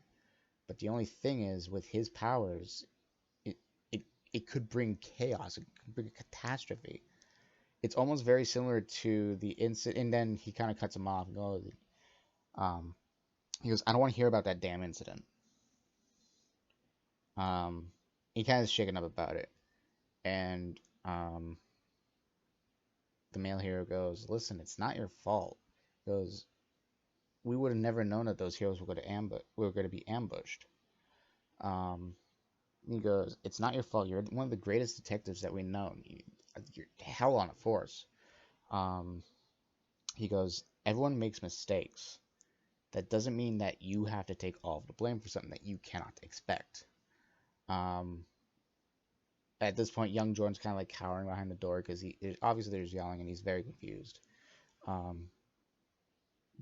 But the only thing is, with his powers, it it it could bring chaos. It could bring a catastrophe. It's almost very similar to the incident." And then he kind of cuts him off and goes, um, he goes, "I don't want to hear about that damn incident." Um, he kind of shaken up about it, and the male hero goes, "Listen, it's not your fault." He goes, "We would have never known that those heroes were going to be ambushed." Um, he goes, "It's not your fault. You're one of the greatest detectives that we know. You're hell on a force." Um, he goes, "Everyone makes mistakes. That doesn't mean that you have to take all of the blame for something that you cannot expect." Um, at this point, young Jordan's kind of like cowering behind the door because obviously there's yelling and he's very confused. Um,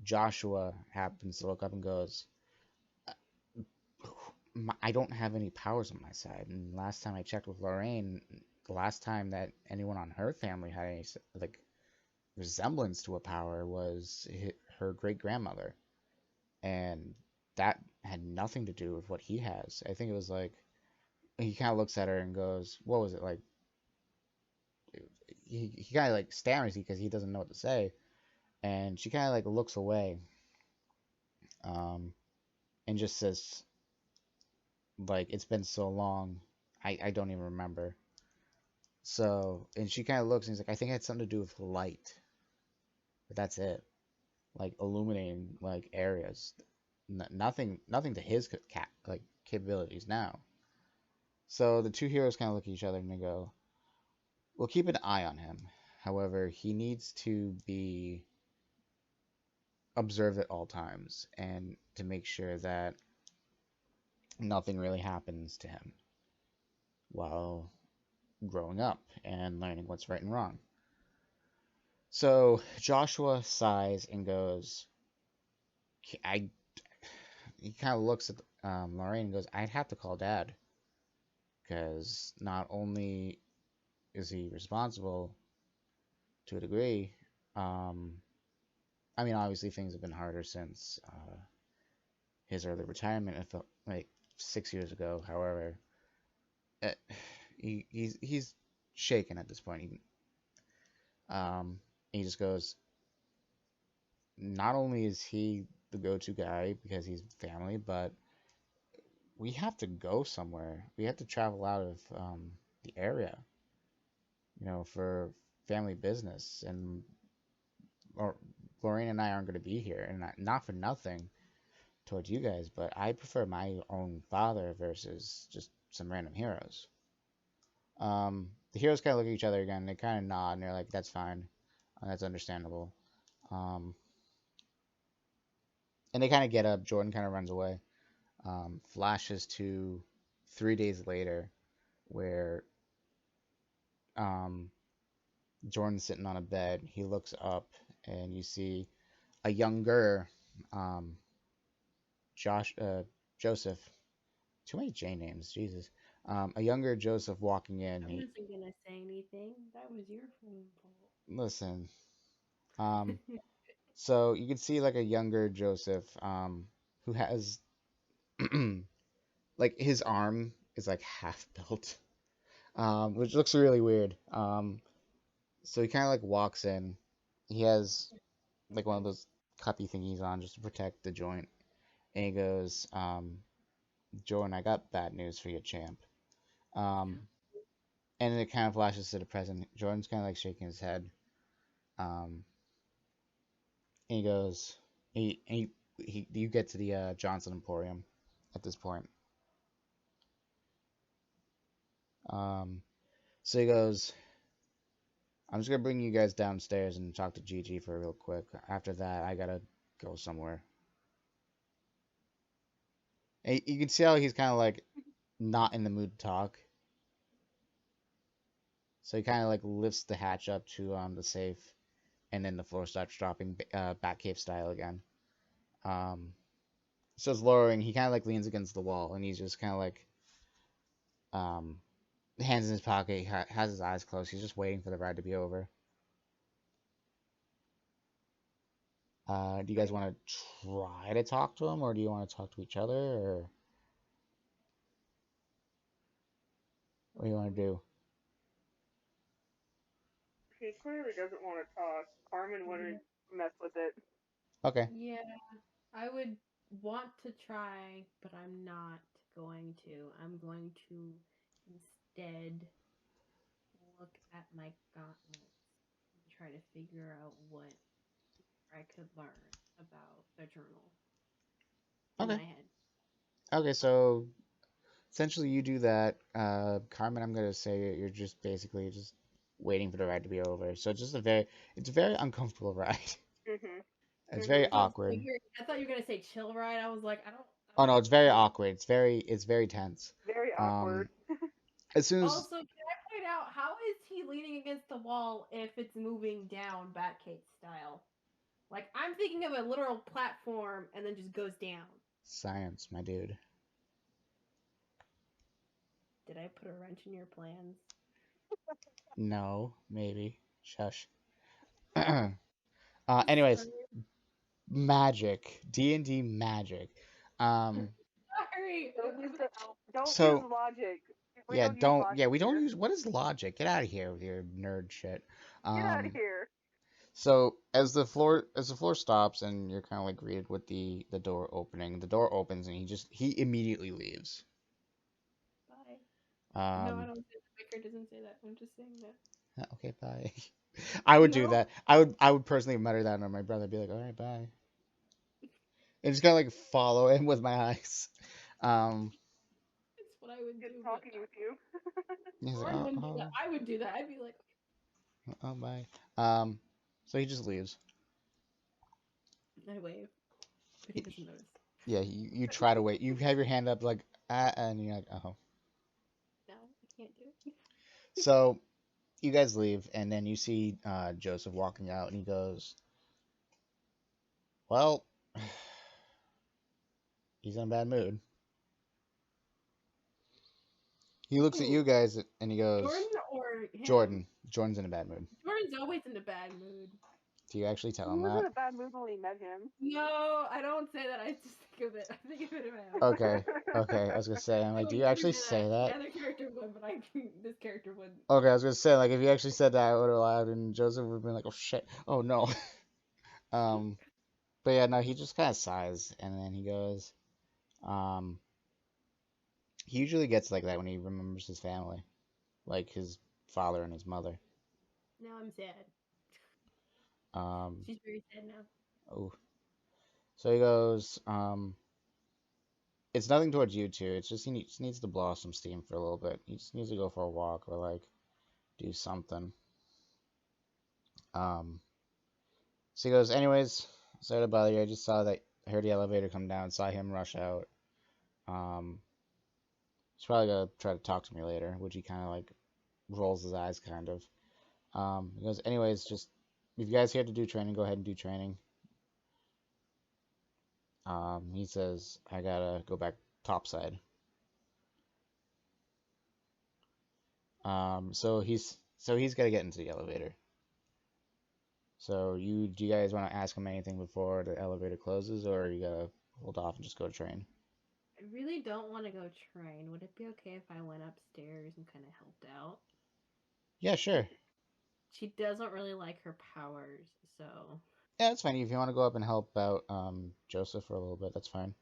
Joshua happens to look up and goes, I don't have any powers on my side. And last time I checked with Lorraine, the last time that anyone on her family had any like resemblance to a power was her great grandmother, and that had nothing to do with what he has. I think it was like he kind of looks at her and goes, "What was it like?" He kind of like stammers because he doesn't know what to say, and she kind of like looks away, um, and just says, "Like it's been so long, I don't even remember." So, and she kind of looks and he's like, "I think it had something to do with light, but that's it. Like illuminating like areas, nothing to his like capabilities now." So the two heroes kind of look at each other and they go, "We'll keep an eye on him. However, he needs to be observed at all times and to make sure that nothing really happens to him while growing up and learning what's right and wrong." So Joshua sighs and goes, "I." He kind of looks at Lorraine and goes, "I'd have to call Dad because not only is he responsible to a degree, um, I mean, obviously things have been harder since his early retirement. It felt like 6 years ago. However, it, he's shaken at this point. He just goes, not only is he the go-to guy because he's family, but we have to go somewhere. We have to travel out of the area, for family business. And or Lorraine and I aren't going to be here, and not for nothing towards you guys, but I prefer my own father versus just some random heroes." The heroes kind of look at each other again. They kind of nod and they're like, "That's fine. That's understandable." Um, and they kind of get up. Jordan kind of runs away. Flashes to 3 days later, where um, Jordan's sitting on a bed. He looks up and you see a younger um, Josh Joseph. Too many J names, Jesus. A younger Joseph walking in. I wasn't gonna say anything. That was your phone Listen. Um, so you can see like a younger Joseph, who has like his arm is like half built, which looks really weird. So he kind of like walks in. He has like one of those cuppy thingies on just to protect the joint, and he goes, "Jordan, I got bad news for you, champ." Um, and then it kind of flashes to the present. Jordan's kind of like shaking his head. Um, and he goes, you get to the Johnson Emporium at this point. Um, so he goes, "I'm just gonna bring you guys downstairs and talk to Gigi for real quick. After that, I gotta go somewhere." And you can see how he's kind of like not in the mood to talk. So he kind of like lifts the hatch up to the safe, and then the floor starts dropping, Batcave style again. Um, so it's lowering. He kind of like leans against the wall, and he's just kind of like um, hands in his pocket. He has his eyes closed. He's just waiting for the ride to be over. Do you guys want to try to talk to him, or do you want to talk to each other, or what do you want to do? He clearly doesn't want to talk. Carmen pole. wouldn't mess with it. Okay. Yeah, I would want to try, but I'm not going to. I'm going to instead look at my gauntlets and try to figure out what I could learn about the journal in Okay. my head. Okay. So essentially, you do that. Carmen, I'm gonna say you're just basically just waiting for the ride to be over. So it's a very uncomfortable ride. Mhm. It's very Mhm. Oh, awkward. I thought you were gonna say chill ride. I was like, I Oh don't no, want it's to very do. awkward. It's very tense. Very Um, awkward. as soon as Also, can I point out how is he leaning against the wall if it's moving down Batcave style? Like I'm thinking of a literal platform and then just goes down. Science, my dude. Did I put a wrench in your plans? No, maybe. Shush. Anyways, Sorry. magic. D&D magic. Um, Sorry. Don't use so logic. We yeah, don't use don't yeah, logic we don't here. use what is logic? Get out of here with your nerd shit. Get out of Um, here. so as the floor stops and you're kind of like greeted with the door opening, the door opens and he immediately leaves. Bye. No, I Um, don't say that. My character doesn't say that. I'm just saying that. okay, bye. I would do No, that. I would personally mutter that on my brother. I'd be like, all right, bye. And just kind of like follow him with my eyes. Um, it's what I would Good do, but talking with you. he's like, Lauren oh, wouldn't do that. oh, I would do that. I'd be like, oh, bye. So he just leaves. I wave, but he doesn't notice. Yeah, you try to wait. You have your hand up like, ah, and you're like, oh. No, I can't do it. So you guys leave, and then you see Joseph walking out, and he goes, well, he's in a bad mood. He looks at Who? you guys, and he Jordan goes, or him? Jordan. Jordan's in a bad mood. Jordan's always in a bad mood. Do you actually He tell him was that? in a bad mood when we met him. No, I don't say that. I just think of it. I think of it in my head. Okay, okay. I was gonna say, I'm I like, do would you never actually say that. say The that? other character would, but this character wouldn't. Okay, I was gonna say, like, if you actually said that, I would have laughed, and Joseph would have been like, oh shit, oh no. Um, but yeah, no, he just kind of sighs, and then he goes, um, he usually gets like that when he remembers his family, like his father and his mother. Now I'm sad. Um, She's very sad now. oh, so he goes, it's nothing towards you two. It's just just needs to blow off some steam for a little bit. He just needs to go for a walk or like do something. Um, so he goes, anyways, sorry to bother you. I just saw that, I heard the elevator come down, saw him rush out. Um, he's probably gonna try to talk to me later, which he kind of like rolls his eyes kind of. He goes, anyways, just if you guys here to do training, go ahead and do training. He says, I gotta go back topside. So he's gotta get into the elevator. So do you guys want to ask him anything before the elevator closes, or you gotta hold off and just go train? I really don't want to go train. Would it be okay if I went upstairs and kind of helped out? Yeah, sure. She doesn't really like her powers, so Yeah, that's fine. If you want to go up and help out Joseph for a little bit, that's fine.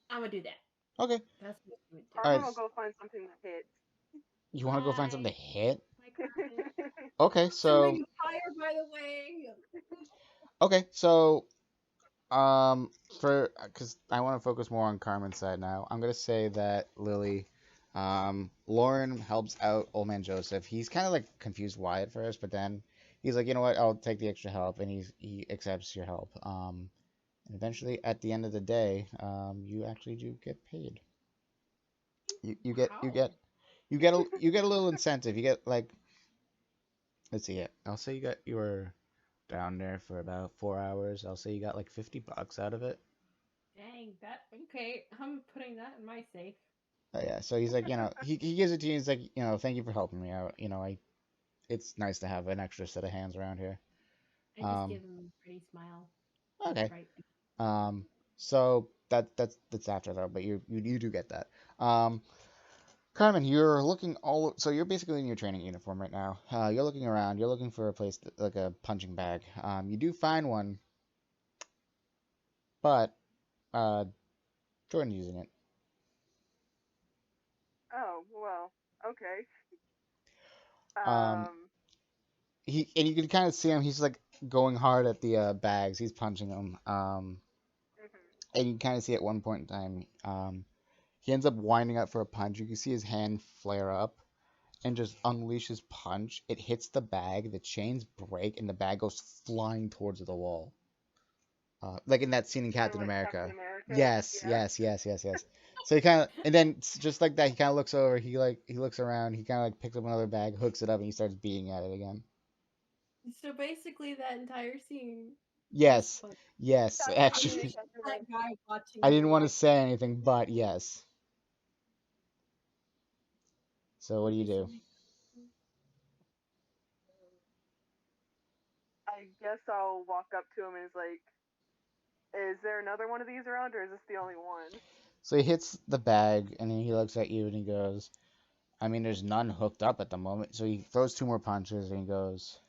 I'm gonna do that. Okay. That's what I would do. All Carmen right. will go find something that hits. You want to go find something Bye. to hit? Bye, Carmen. Okay, I'm so ring of fire, by the way. okay, so for because I want to focus more on Carmen's side now, I'm gonna say that Lily, Lauren helps out Old Man Joseph. He's kind of like confused why at first, but then he's like, you know what, I'll take the extra help, and he accepts your help. And eventually at the end of the day, you actually do get paid. You get you Wow. get you get a little incentive. You get like, let's see it. I'll say you were down there for about 4 hours. I'll say you got like $50 out of it. Dang, that okay. I'm putting that in my safe. Oh yeah, so he's like, he gives it to you. He's like, thank you for helping me out. It's nice to have an extra set of hands around here. I just Um, give him a pretty smile. okay. Right. So that's after though, but you do get that. Carmen, you're looking so you're basically in your training uniform right now. You're looking around. You're looking for a place like a punching bag. You do find one, but uh, Jordan's using it. Oh, well, okay. Um, and you can kind of see him. He's like going hard at the bags. He's punching them. Mhm. And you kind of see at one point in time, he ends up winding up for a punch. You can see his hand flare up and just unleash his punch. It hits the bag. The chains break, and the bag goes flying towards the wall. Like in that scene in Kind of Captain like Captain America. America. Yes, Yeah. yes, yes, yes, yes. So he kind of, and then just like that, he kind of looks over. He looks around. He kind of like picks up another bag, hooks it up, and he starts beating at it again. So basically, that entire scene. That's Yes, funny. yes. That's I'm funny Actually, picturing because that guy watching I you didn't want to like, say anything, but yes. So what do you "There's do? something." I guess I'll walk up to him and is like, "Is there another one of these around, or is this the only one?" So he hits the bag and he looks at you and he goes, I mean, there's none hooked up at the moment. So he throws two more punches and he goes,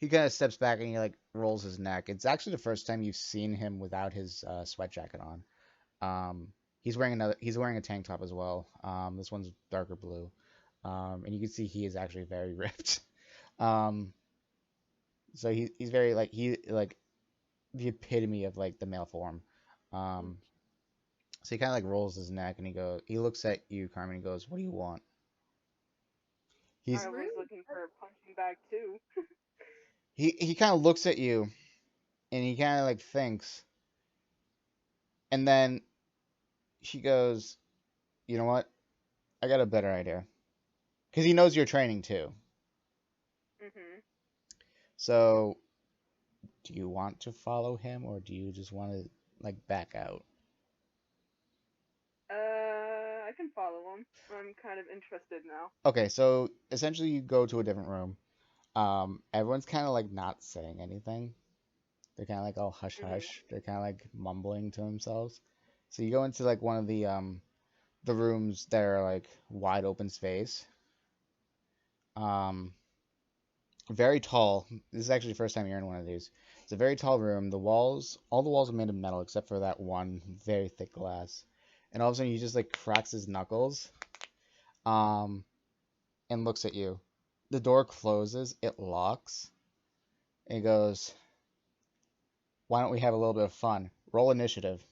he kind of steps back and he like rolls his neck. It's actually the first time you've seen him without his sweat jacket on. Um, he's wearing a tank top as well. This one's darker blue. And you can see he is actually very ripped. Um, so he's very like he like the epitome of like the male form. Um, so he kind of like rolls his neck and he looks at you, Carmen, and he goes, "What do you want?" He's I was Really? looking for a punching bag too. he kind of looks at you and he kind of like thinks, and then he goes, "You know what? I got a better idea." Because he knows you're training too. Mhm. So, do you want to follow him or do you just want to like back out? I can follow him. I'm kind of interested now. Okay, so essentially you go to a different room. Everyone's kind of like not saying anything. They're kind of like all hush Mhm. hush. They're kind of like mumbling to themselves. So you go into like one of the rooms that are like wide open space. Um, very tall. This is actually the first time you're in one of these. It's a very tall room. All the walls are made of metal except for that one very thick glass. And all of a sudden, he just like cracks his knuckles, um, and looks at you. The door closes. It locks. And he goes, "Why don't we have a little bit of fun? Roll initiative."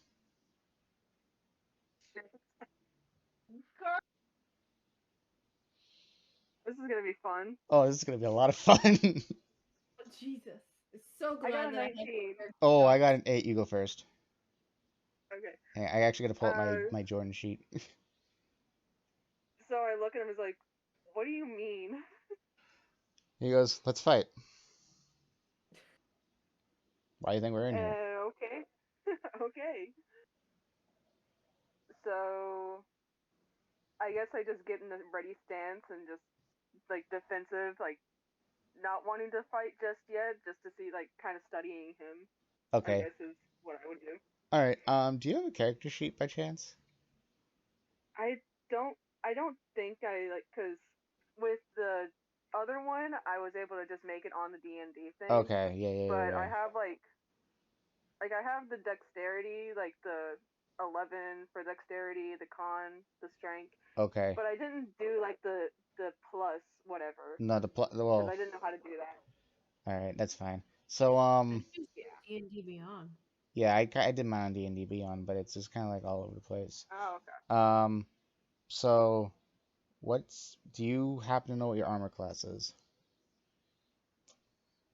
This is gonna be fun. Oh, this is gonna be a lot of fun. Oh, Jesus. I'm so I got glad a that I have 19. Oh, I docs. got an 8. You go first. Okay. I actually got to pull up Uh, my Jordan sheet. so I look at him and is like, "What do you mean?" He goes, "Let's fight. Why do you think we're in here?" Okay. Okay. So I guess I just get in a ready stance and just like defensive, like not wanting to fight just yet, just to see like kind of studying him. I Okay. guess is what I would do. All right. Do you have a character sheet by chance? I don't. I don't think I like because with the other one, I was able to just make it on the D&D thing, Okay. Yeah. Yeah. but Yeah. I have like I have the dexterity, like the 11 for dexterity, the con, the strength, Yeah. Okay. but I didn't do like the plus whatever No, because well. I didn't know how to do that. All right. That's fine. So I just Yeah. D&D Beyond. yeah, I did mine on D&D Beyond, but it's just kind of like all over the place. Oh, okay. Um. So do you happen to know what your armor class is?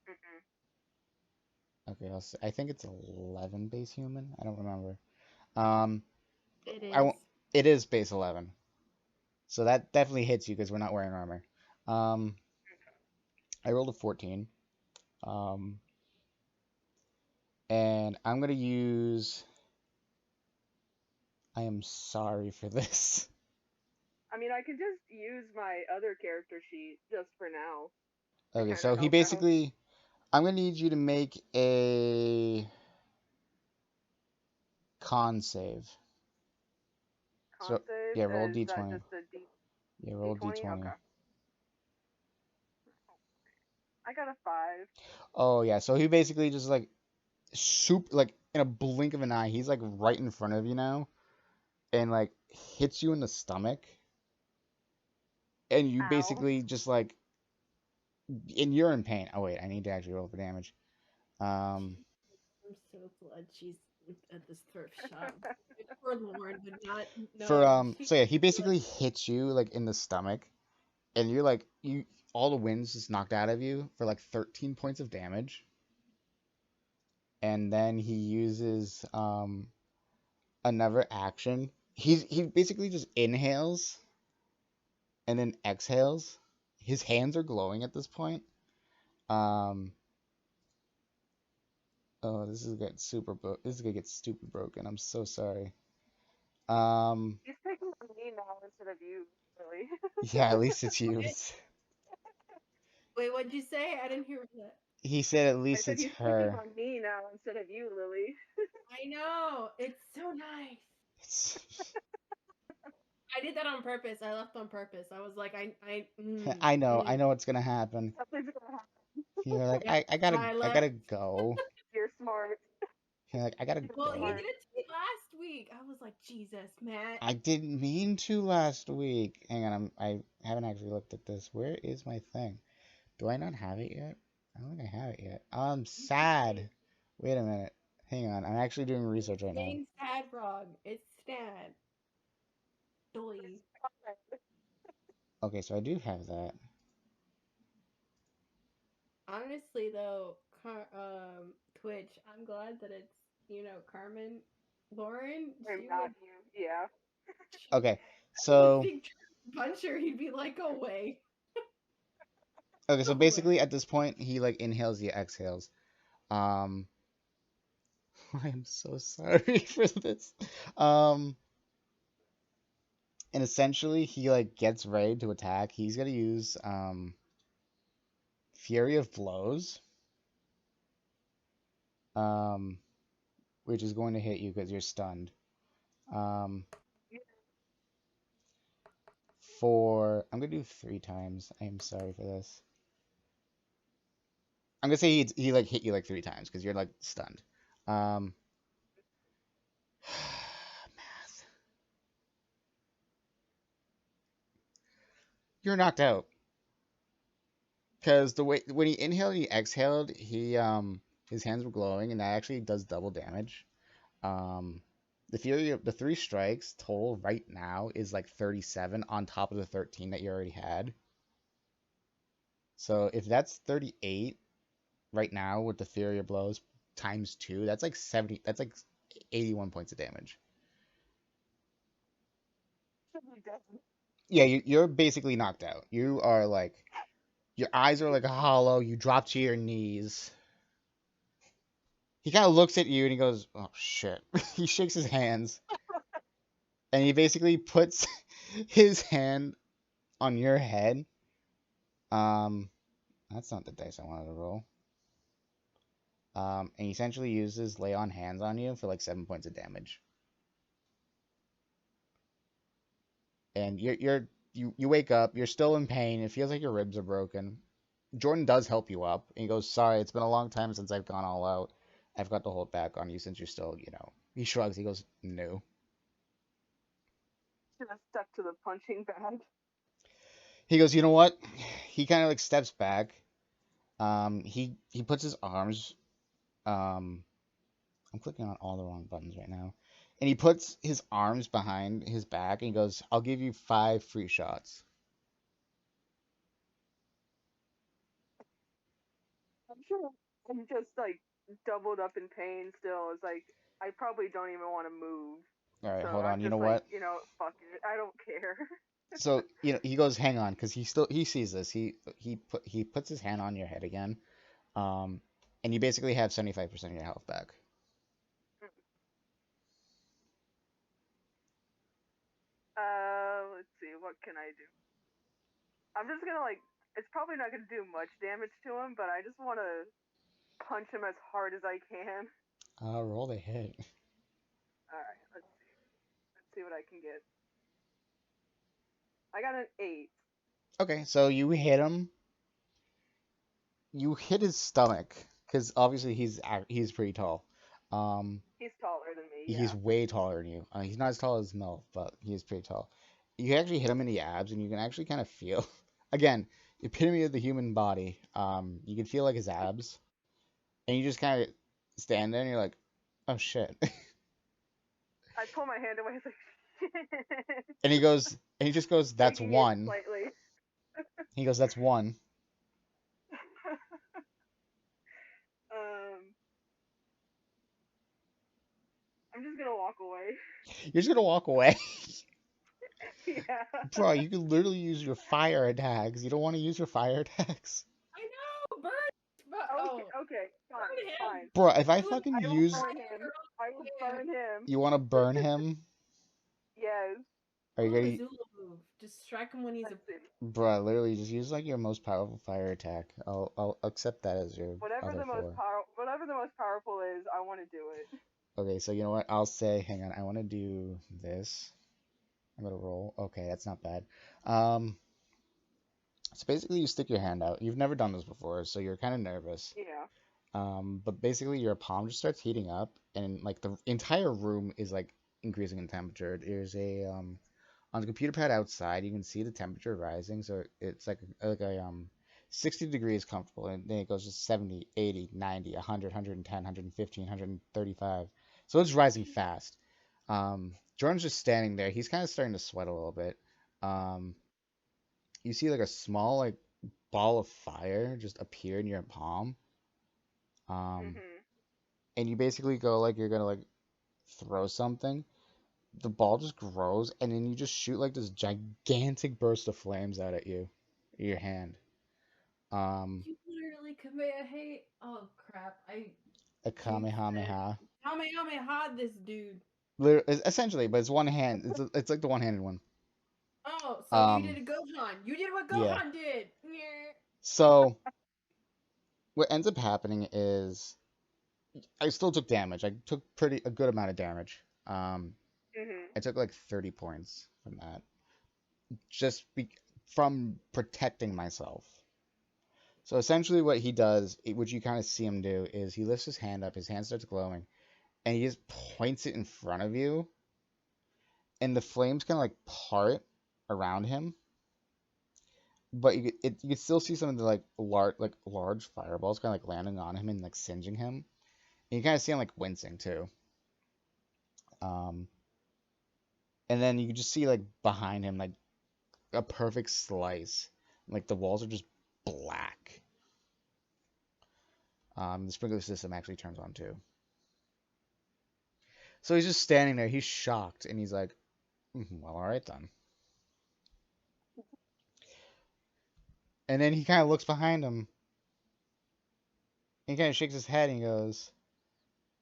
Mm-mm. Okay. I think it's 11 base human. I don't remember. Um. It I is. won't. It is base 11. So that definitely hits you because we're not wearing armor. Um. I rolled a 14. Um. And I'm gonna use. I am sorry for this. I mean, I can just use my other character sheet just for now to Okay, kind of so he help out. basically. I'm gonna need you to make a con save. Con So save yeah, roll a is that d20. just a Yeah, roll a D20? d20. Okay. I got a 5. Oh yeah, so he basically just like like in a blink of an eye, he's like right in front of you now, and like hits you in the stomach, and you Ow. basically just like, and you're in pain. Oh wait, I need to actually roll for damage. Um, I'm so glad she's at this thrift shop. For Lauren would not for know. so yeah, he basically hits you like in the stomach, and you're like all the wind's just knocked out of you for like 13 points of damage, and then he uses another action. He basically just inhales and then exhales. His hands are glowing at this point. Um, Oh, this is get super this is gonna get stupid broken. I'm so sorry. Um, He's picking on me now instead of you, really. yeah, at least it's you. What? Wait, what'd you say? I didn't hear that. He said at I least said it's he's picking her. on me now instead of you, Lily. I know. It's so nice. It's, I did that on purpose. I left on purpose. I was like, I know what's gonna happen. Something's gonna happen. You're like, Yeah, that's why I I left. gotta go. You're smart. You're like, I gotta You're Well, he did go. smart. it to me last week. I was like, Jesus, Matt. I didn't mean to last week. Hang on, I haven't actually looked at this. Where is my thing? Do I not have it yet? I don't think I have it yet. I'm You should sad. Wait a minute. Hang on. I'm actually doing research right now. saying sad frog. It's sad. Doy. Okay, so I do have that. Honestly, though, Twitch, I'm glad that it's, Carmen. Lauren, I'm she not would, you. Yeah. she, Okay, I would so think punch her, he'd be like, go away. so Go away. basically at this point he like inhales, he exhales. Um, I am so sorry for this. Um, and essentially he like gets ready to attack. He's gonna use Fury of Blows, um, which is going to hit you because you're stunned. Um, I'm gonna do 3 times. I am sorry for this. I'm gonna say he like hit you like 3 times because you're like stunned. Um, math. You're knocked out because the way when he inhaled and he exhaled, his hands were glowing and that actually does double damage. Um, the 3 strikes total right now is like 37 on top of the 13 that you already had. So if that's 38 right now with the Fury of Blows times 2, that's like 70. That's like 81 points of damage. Yeah, you're basically knocked out. You are like your eyes are like hollow. You drop to your knees. He kind of looks at you and he goes, "Oh shit." He shakes his hands and he basically puts his hand on your head. Um, that's not the dice I wanted to roll. And he essentially uses lay on hands on you for like 7 points of damage. And you wake up. You're still in pain. It feels like your ribs are broken. Jordan does help you up, and he goes, "Sorry, it's been a long time since I've gone all out. I've got to hold back on you since you're still, you know." He shrugs. He goes, "No." Should have stuck to the punching bag. He goes, "You know what?" He kind of like steps back. He puts his arms. Um, I'm clicking on all the wrong buttons right now. And he puts his arms behind his back and he goes, "I'll give you 5 free shots." I'm sure I'm just like doubled up in pain still. It's like I probably don't even want to move. All right, So hold on. I'm You know just like, what? fuck it. I don't care. So he goes, "Hang on," because he sees this. He puts his hand on your head again. Um, and you basically have 75% of your health back. Let's see. What can I do? I'm just gonna like. It's probably not gonna do much damage to him, but I just want to punch him as hard as I can. Roll the hit. All right. Let's see. Let's see what I can get. I got an 8. Okay, so you hit him. You hit his stomach because obviously he's pretty tall. Um, He's taller than me. he's Yeah. way taller than you. He's not as tall as Mel, but he is pretty tall. You actually hit him in the abs, and you can actually kind of feel, again, epitome of the human body. You can feel like his abs, and you just kind of stand there, and you're like, "Oh shit." I pull my hand away. It's like And he just goes, "That's shaking it one." slightly. He goes, "That's one." um, I'm just gonna walk away. You're just gonna walk away. Yeah. Bro, you could literally use your fire attacks. You don't want to use your fire attacks? I know, bird. I was Okay, fine, Burn him. fine. Bro, if I Do an fucking I will use, burn him. I will burn him. you want to burn him? Yes. Are you Little gonna, Missoula move. Just strike him when he's a. Let's see. bro? Literally, just use like your most powerful fire attack. I'll accept that as your other four. Whatever the most powerful is, I want to do it. Okay, so you know what? I'll say, hang on, I want to do this. I'm gonna roll. Okay, that's not bad. Um, so basically, you stick your hand out. You've never done this before, so you're kind of nervous. Yeah. But basically, your palm just starts heating up, and like the entire room is like increasing in temperature. There's a on the computer pad outside, you can see the temperature rising, so it's like a 60 degrees comfortable, and then it goes to 70, 80, 90, 100, 110, 115, 135. So it's rising fast. Jordan's just standing there. He's kind of starting to sweat a little bit. Um, you see like a small like ball of fire just appear in your palm. Um, Mhm. and you basically go like you're gonna like throw something. The ball just grows, and then you just shoot like this gigantic burst of flames out at you, your hand. Um, You literally Kamehameha. Oh crap! I a jinxed it. kamehameha. Kamehameha this dude. Essentially, but it's one hand. It's like the one-handed one. Oh, so you did Um, a Gohan. You did what yeah. Gohan did. Yeah. So what ends up happening is I still took damage. I took pretty a good amount of damage. Mhm. I took like 30 points from that, just from protecting myself. So essentially, what he does, what you kind of see him do, is he lifts his hand up. His hand starts glowing, and he just points it in front of you, and the flames kind of like part around him. But you can still see some of the like large fireballs kind of like landing on him and like singeing him. And you kind of see him like wincing too. Um, and then you can just see like behind him like a perfect slice. Like the walls are just black. The sprinkler system actually turns on too. So he's just standing there. He's shocked, and he's like, Well, all right then." And then he kind of looks behind him. And he kind of shakes his head and he goes,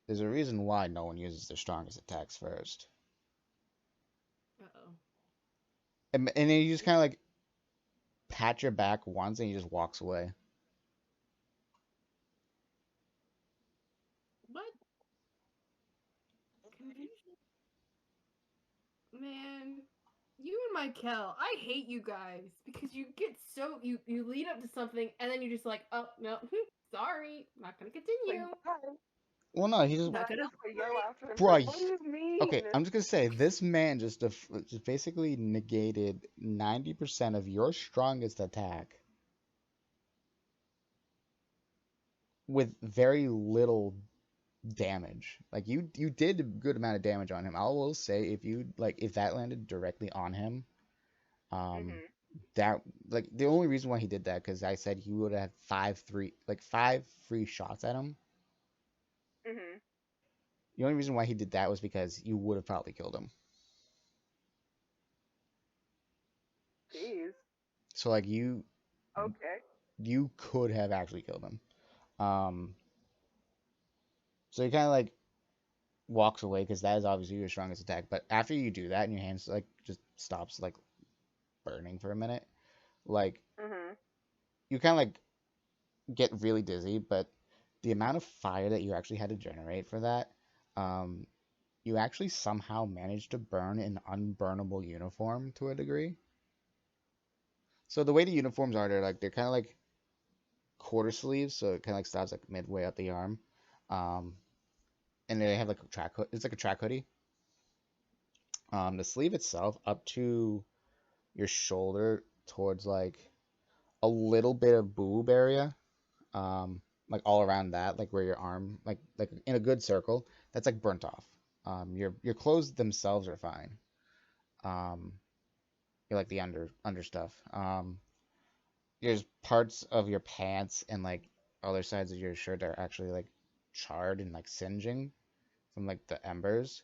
"There's a reason why no one uses their strongest attacks first." Uh oh. And then he just kind of like pat your back once, and he just walks away. What confusion? Man, you and Michael, I hate you guys because you get so you lead up to something and then you're just like, oh no, sorry, not gonna Like, continue. bye. Well, no, he just, And Not I gonna just like yell after him. bro. Like, what do you mean? Okay, I'm just gonna say this man just basically negated 90% of your strongest attack with very little damage. Like you did a good amount of damage on him. I will say if that landed directly on him, um, Mhm. that like the only reason why he did that because I said he would have had five free shots at him. Mhm. The only reason why he did that was because you would have probably killed him. Jeez. So like Okay. you could have actually killed him. Um, so he kind of like walks away because that is obviously your strongest attack. But after you do that and your hands like just stops like burning for a minute, like Mhm. you kind of like get really dizzy. But the amount of fire that you actually had to generate for that, um, you actually somehow managed to burn an unburnable uniform to a degree. So the way the uniforms are, they're kind of like quarter sleeves, so it kind of like stops like midway up the arm. Um, and they have like a track hood. It's like a track hoodie. The sleeve itself up to your shoulder towards like a little bit of boob area, like all around that, like where your arm, like in a good circle, that's like burnt off. Your clothes themselves are fine. Um, you're like the under stuff. There's parts of your pants and like other sides of your shirt that are actually like charred and like singeing from like the embers.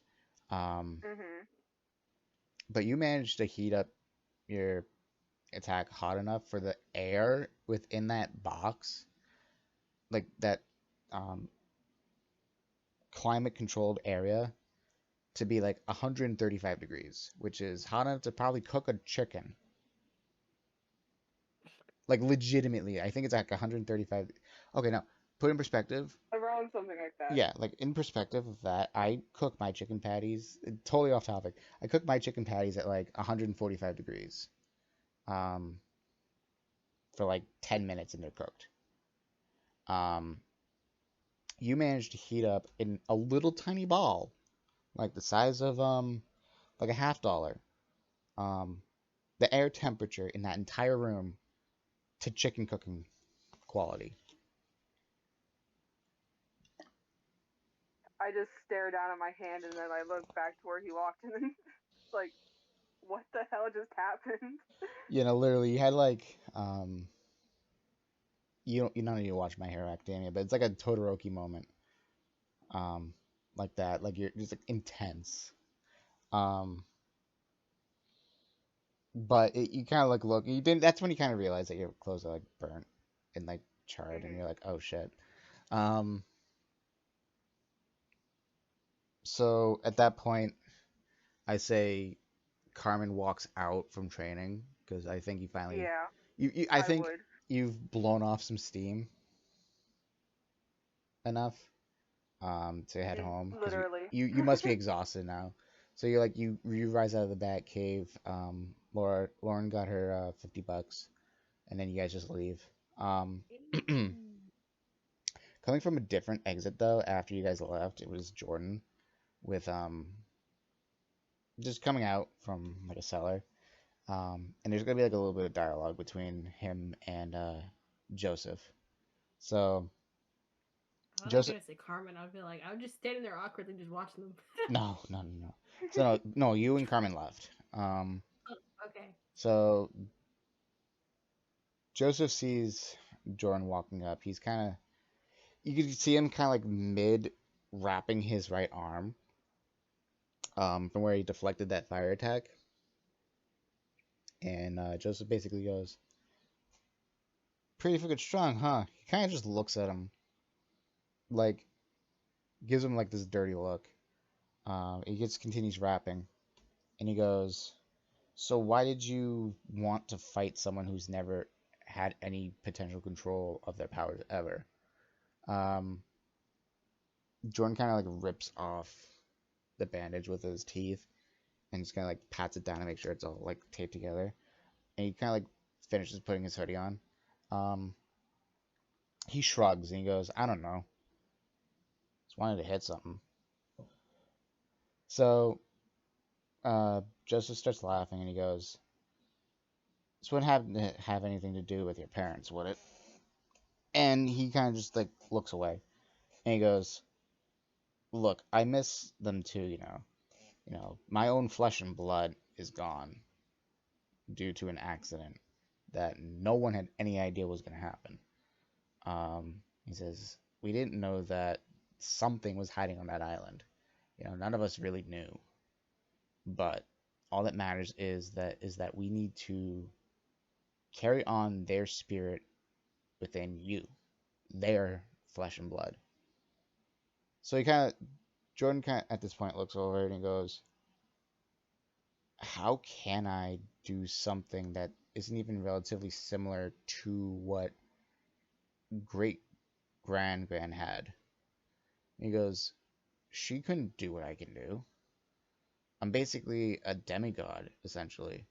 Um, Mhm. but you managed to heat up your attack hot enough for the air within that box like that um, climate controlled area to be like 135 degrees, which is hot enough to probably cook a chicken. Like legitimately, I think it's like 135. Okay, now put in perspective. Around something like that. Yeah, like in perspective of that, I cook my chicken patties. Totally off topic. I cook my chicken patties at like 145 degrees, um, for like 10 minutes and they're cooked. Um, you manage to heat up in a little tiny ball, like the size of like a $50, um, the air temperature in that entire room to chicken cooking quality. I just stare down at my hand and then I look back to where he walked and then like, what the hell just happened? You know, literally, you had like you don't need to watch My Hero Academia, but it's like a Todoroki moment, um, like that, like you're just like intense. Um, but you kind of like look, you didn't. That's when you kind of realize that your clothes are like burnt and like charred, and Hmm. you're like, oh shit. Um, so at that point, I say Carmen walks out from training because I think you finally, Yeah, I I think would. you've blown off some steam enough to head home because Literally. you must be exhausted now. So you're like you rise out of the bat cave. Lauren got her $50, and then you guys just leave. Um, coming from a different exit though, after you guys left, it was Jordan with just coming out from like a cellar. And there's gonna be like a little bit of dialogue between him and Joseph. So I thought you were Joseph, gonna say Carmen. I'd be like, I would just standing there awkwardly, just watching them. no, no, no, no. So no, you and Carmen left. Oh, okay. So Joseph sees Jordan walking up. He's kind of, you can see him kind of like mid wrapping his right arm, from where he deflected that fire attack. And Joseph basically goes, pretty freaking strong, huh? He kind of just looks at him, like, gives him like this dirty look. He just continues rapping, and he goes, so why did you want to fight someone who's never had any potential control of their powers ever? Um, Jordan kind of like rips off the bandage with his teeth and just kind of like pats it down to make sure it's all like taped together. And he kind of like finishes putting his hoodie on. Um, he shrugs and he goes, I don't know. Just wanted to hit something. So Joseph starts laughing and he goes, this wouldn't have anything to do with your parents, would it? And he kind of just like looks away and he goes, look, I miss them too, you know. You know, my own flesh and blood is gone due to an accident that no one had any idea was going to happen. He says, we didn't know that something was hiding on that island. You know, none of us really knew. But all that matters is that we need to carry on their spirit within you, their flesh and blood. So Jordan kind of at this point looks over and he goes, how can I do something that isn't even relatively similar to what great grand had? And he goes, she couldn't do what I can do. I'm basically a demigod, essentially.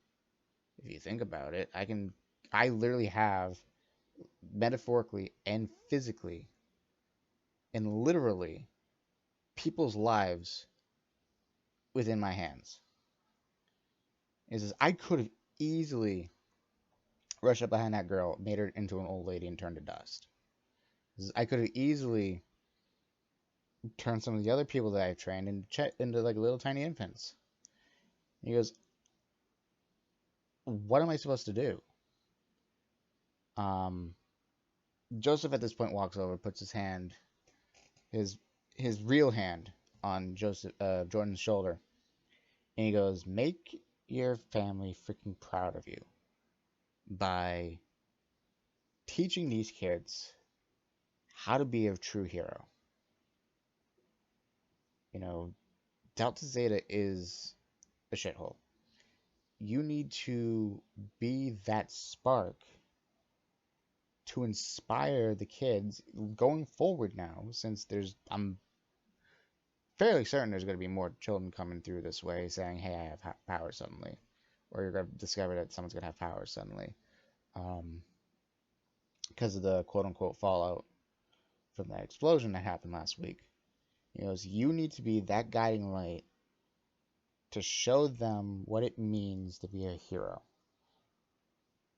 If you think about it, I literally have, metaphorically and physically and literally, people's lives within my hands. He says, I could have easily rushed up behind that girl, made her into an old lady, and turned to dust. He says, I could have easily turned some of the other people that I've trained into like little tiny infants. He goes, what am I supposed to do? Um, Joseph at this point walks over, puts his his real hand on Jordan's shoulder, and he goes, "Make your family freaking proud of you by teaching these kids how to be a true hero. You know, Delta Zeta is a shithole. You need to be that spark to inspire the kids going forward now, since I'm fairly certain there's going to be more children coming through this way saying, hey, I have power suddenly. Or you're going to discover that someone's going to have power suddenly. Because of the quote unquote fallout from that explosion that happened last week. So you need to be that guiding light to show them what it means to be a hero.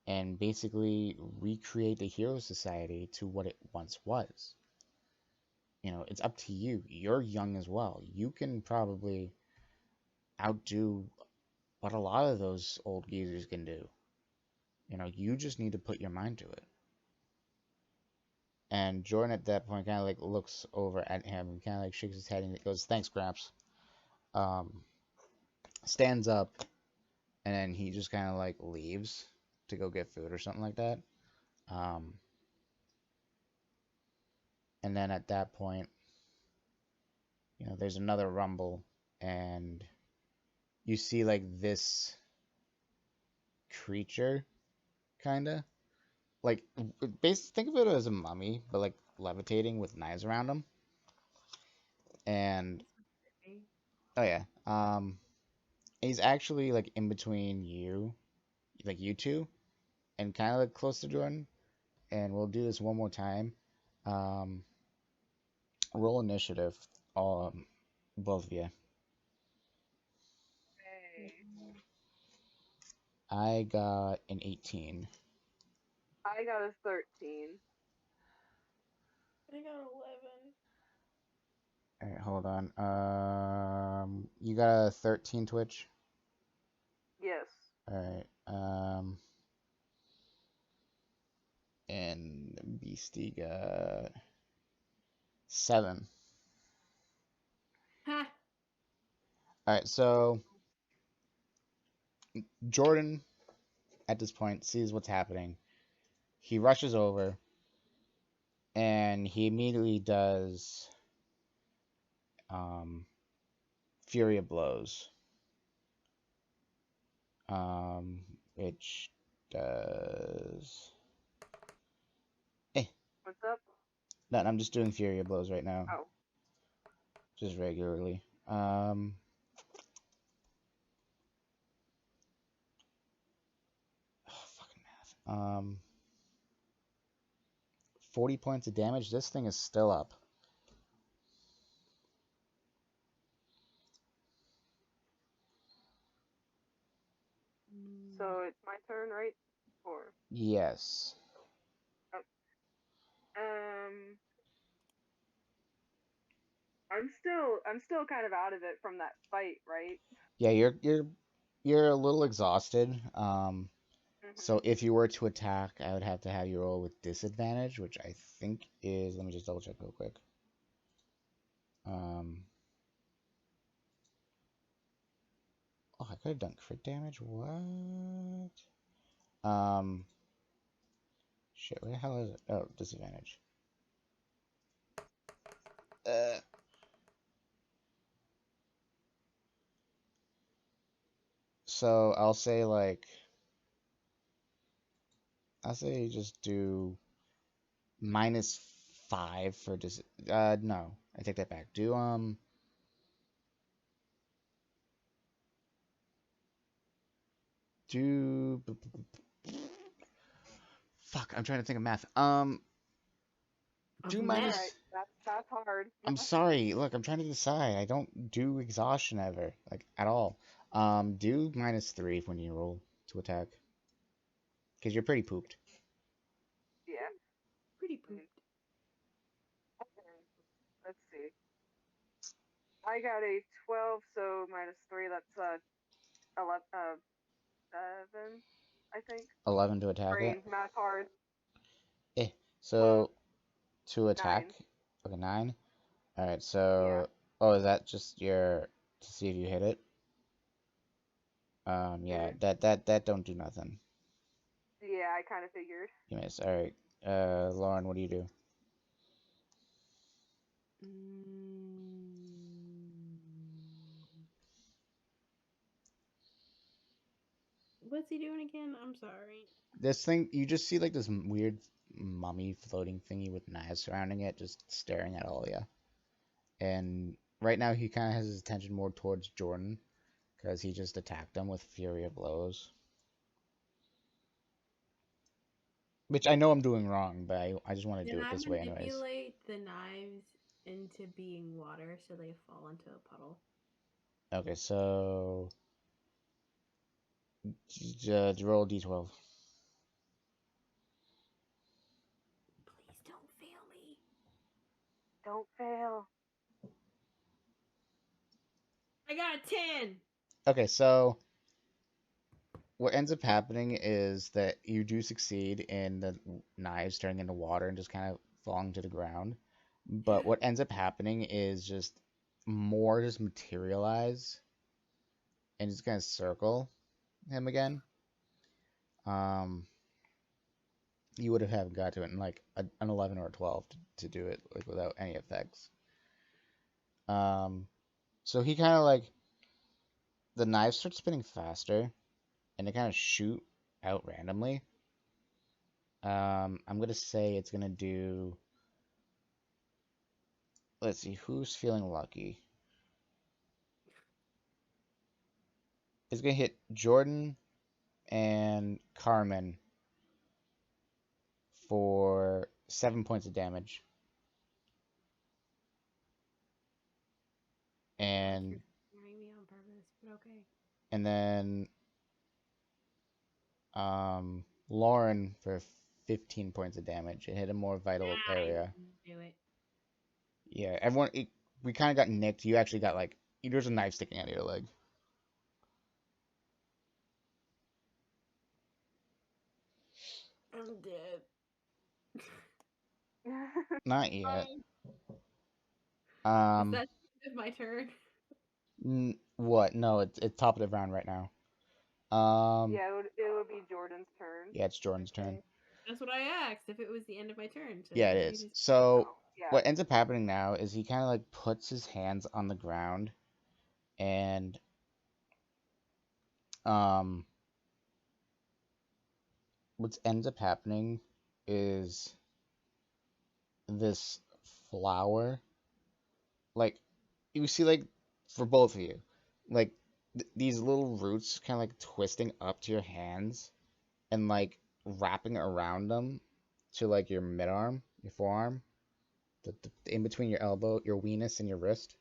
And basically recreate the hero society to what it once was. It's up to you. You're young as well. You can probably outdo what a lot of those old geezers can do. You just need to put your mind to it. And Jordan at that point kind of like looks over at him and kind of like shakes his head and goes, "Thanks, Gramps." Stands up, and then he just kind of like leaves to go get food or something like that. And then at that point, there's another rumble, and you see like this creature, kind of like, think of it as a mummy, but like levitating with knives around him. And oh yeah, he's actually like in between you two, and kind of like close to Jordan. And we'll do this one more time. Um, Roll initiative, both of you. Hey. I got an 18. I got a 13. I got 11. All right, hold on. You got a 13, Twitch. Yes. All right. And Beastie got 7. Ha! All right, so Jordan at this point sees what's happening. He rushes over, and he immediately does Fury of Blows, which does. What's up? No, I'm just doing Fury of Blows right now. Oh. Just regularly. Fucking math. 40 points of damage. This thing is still up. So it's my turn, right? Or Yes. um, I'm still kind of out of it from that fight, right? Yeah, you're a little exhausted. So Mhm. if you were to attack, I would have to have you roll with disadvantage, which I think is. Let me just double check real quick. Oh, I could have done crit damage. What? Shit. Where the hell is it? Oh, disadvantage. Uh. So I'll say just do -5 for dis. No, I take that back. Do fuck. I'm trying to think of math. Do Of All minus. right, math. that's hard. I'm sorry. Look, I'm trying to decide. I don't do exhaustion ever, like at all. Do -3 when you roll to attack, because you're pretty pooped. Yeah. Pretty pooped. Okay. Let's see. I got a 12, so -3. That's 11, 7, I think. 11 to attack it. Brain math hard. Eh. 12, So to attack, 9. okay, 9. All right. Yeah. So, oh, is that just your to see if you hit it? Yeah. Mhm. That don't do nothing. Yeah, I kind of figured. You miss. All right. Lauren, what do you do? What's he doing again? I'm sorry. This thing, you just see like this weird mummy floating thingy with knives surrounding it, just staring at all of you. And right now he kind of has his attention more towards Jordan because he just attacked him with Fury of Blows. Which I know I'm doing wrong, but I just want to Can do it I this way anyways. manipulate the knives into being water so they fall into a puddle? Okay, so roll d12. Please don't fail me. Don't fail. I got a 10. Okay, so what ends up happening is that you do succeed in the knives turning into water and just kind of falling to the ground. But what ends up happening is just more just materialize and just kind of circle him again. You would have got to it in like an 11 or a 12 to do it like without any effects. So he kind of like the knives start spinning faster and they kind of shoot out randomly. I'm gonna say it's gonna do. Let's see who's feeling lucky. It's gonna hit Jordan and Carmen for 7 points of damage. And Scaring me on purpose, but okay. and then Lauren for 15 points of damage. It hit a more vital area. Do it. Yeah, everyone. We kind of got nicked. You actually got like there's a knife sticking out of your leg. I'm dead. Not yet. Is that my turn? What? No, it's top of the round right now. Yeah, it would be Jordan's turn. Yeah, it's Jordan's turn. That's what I asked. If it was the end of my turn. So Yeah, it maybe is. just- So yeah. what ends up happening now is he kind of like puts his hands on the ground, and what ends up happening is this flower, like you see, like for both of you, like these little roots kind of like twisting up to your hands and like wrapping around them to like your mid arm, your forearm, in between your elbow, your weenus, and your wrist.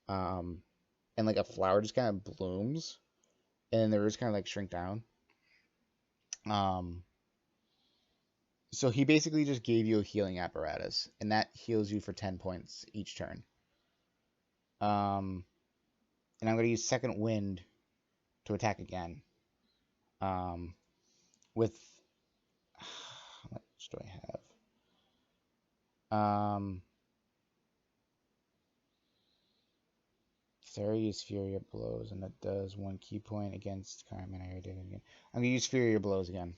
And like a flower just kind of blooms, and then the roots kind of like shrink down. Um, so he basically just gave you a healing apparatus, and that heals you for 10 points each turn. And I'm going to use Second Wind to attack again. With how much do I have? Theri is Fury of Blows, and that does 1 key point against Carmen. I already did it again. I'm going to use Fury of Blows again.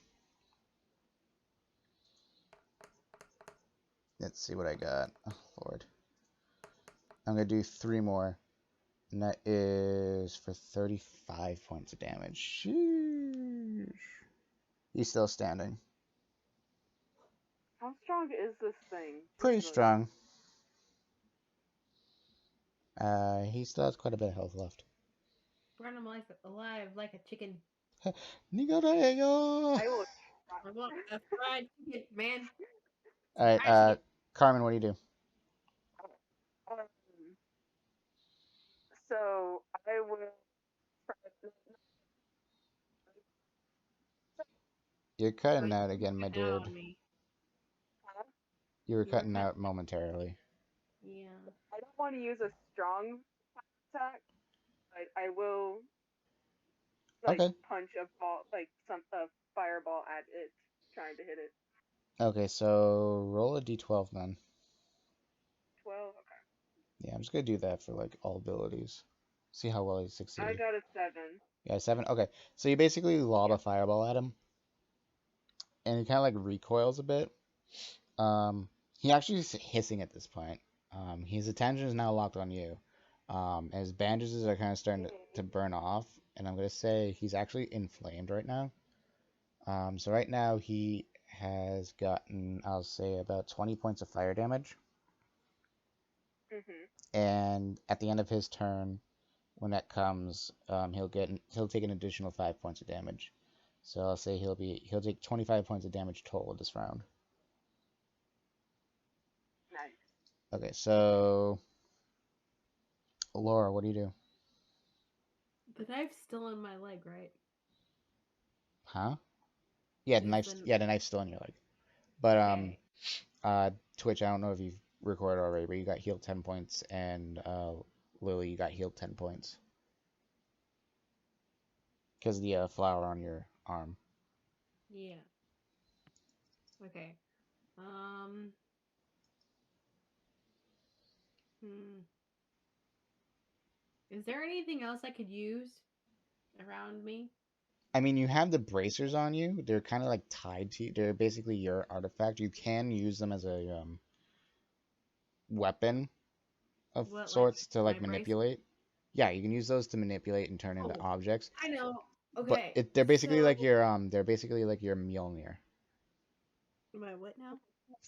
Let's see what I got. Oh, Lord. I'm going to do 3 more. And that is for 35 points of damage. Sheesh. He's still standing. How strong is this thing? Pretty strong. He still has quite a bit of health left. Run him alive like a chicken. Nigareo! I will. I want a fried chicken, man. Alright, Carmen, what do you do? Um, so I will. You're cutting out again, my dude. You were You were cutting out momentarily. Yeah. I don't want to use a strong attack, but I will like Okay. punch a ball, like a fireball at it, trying to hit it. Okay, so roll a d12 then. 12. Okay. Yeah, I'm just gonna do that for like all abilities. See how well he succeeded. I got a 7. Yeah, 7. Okay, so you basically lob a fireball at him, and he kind of like recoils a bit. He actually is hissing at this point. His attention is now locked on you. His bandages are kind of starting to burn off, and I'm gonna say he's actually inflamed right now. So right now he has gotten, I'll say, about 20 points of fire damage, Mhm. and at the end of his turn, when that comes, he'll take an additional 5 points of damage. So I'll say he'll take 25 points of damage total this round. Nice. Okay, so Laura, what do you do? The knife's still in my leg, right? Huh? Yeah, Is the the knife's still in your leg. But okay? Twitch, I don't know if you've recorded already, but you got healed 10 points, and Lily, you got healed 10 points because of the flower on your arm. Yeah. Okay. Um. Hmm. Is there anything else I could use around me? I mean, you have the bracers on you. They're kind of like tied to you. They're basically your artifact. You can use them as a weapon of What, like sorts to my like brace? manipulate. Yeah, you can use those to manipulate and turn into Oh, objects. I know. But Okay. they're basically So like they're basically like your Mjolnir, am I what now?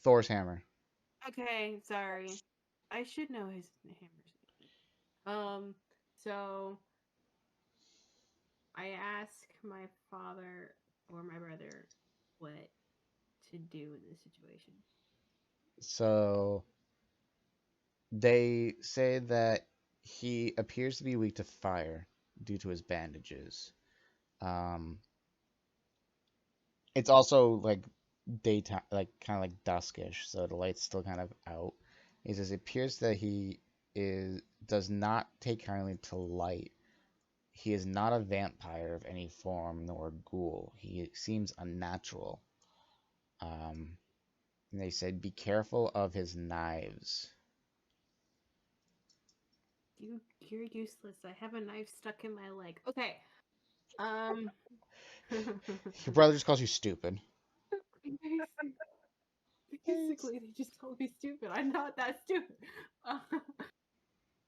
Thor's hammer. Okay, sorry. I should know his hammer's name. So I ask my father or my brother what to do in this situation. So they say that he appears to be weak to fire due to his bandages. Um, it's also like daytime, like kind of like duskish, so the light's still kind of out. He says it appears that he is does not take kindly to light. He is not a vampire of any form nor a ghoul. He seems unnatural. Um, and they said be careful of his knives. You're useless. I have a knife stuck in my leg. Okay. Um. Your brother just calls you stupid. Thanks. Basically, they just told me stupid. I'm not that stupid. Uh,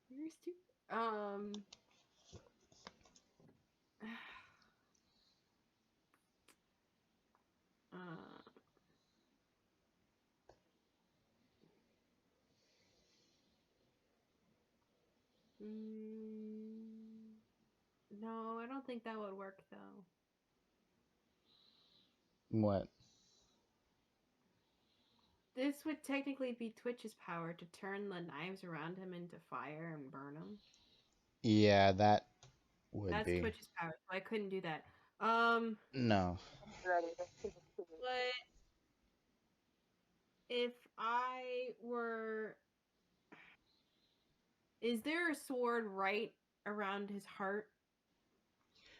you're stupid. Uh, mm, no, I don't think that would work though. What? This would technically be Twitch's power to turn the knives around him into fire and burn them. Yeah, that would That's be. Twitch's power, so I couldn't do that. Um, No. Ready. but if I were, is there a sword right around his heart,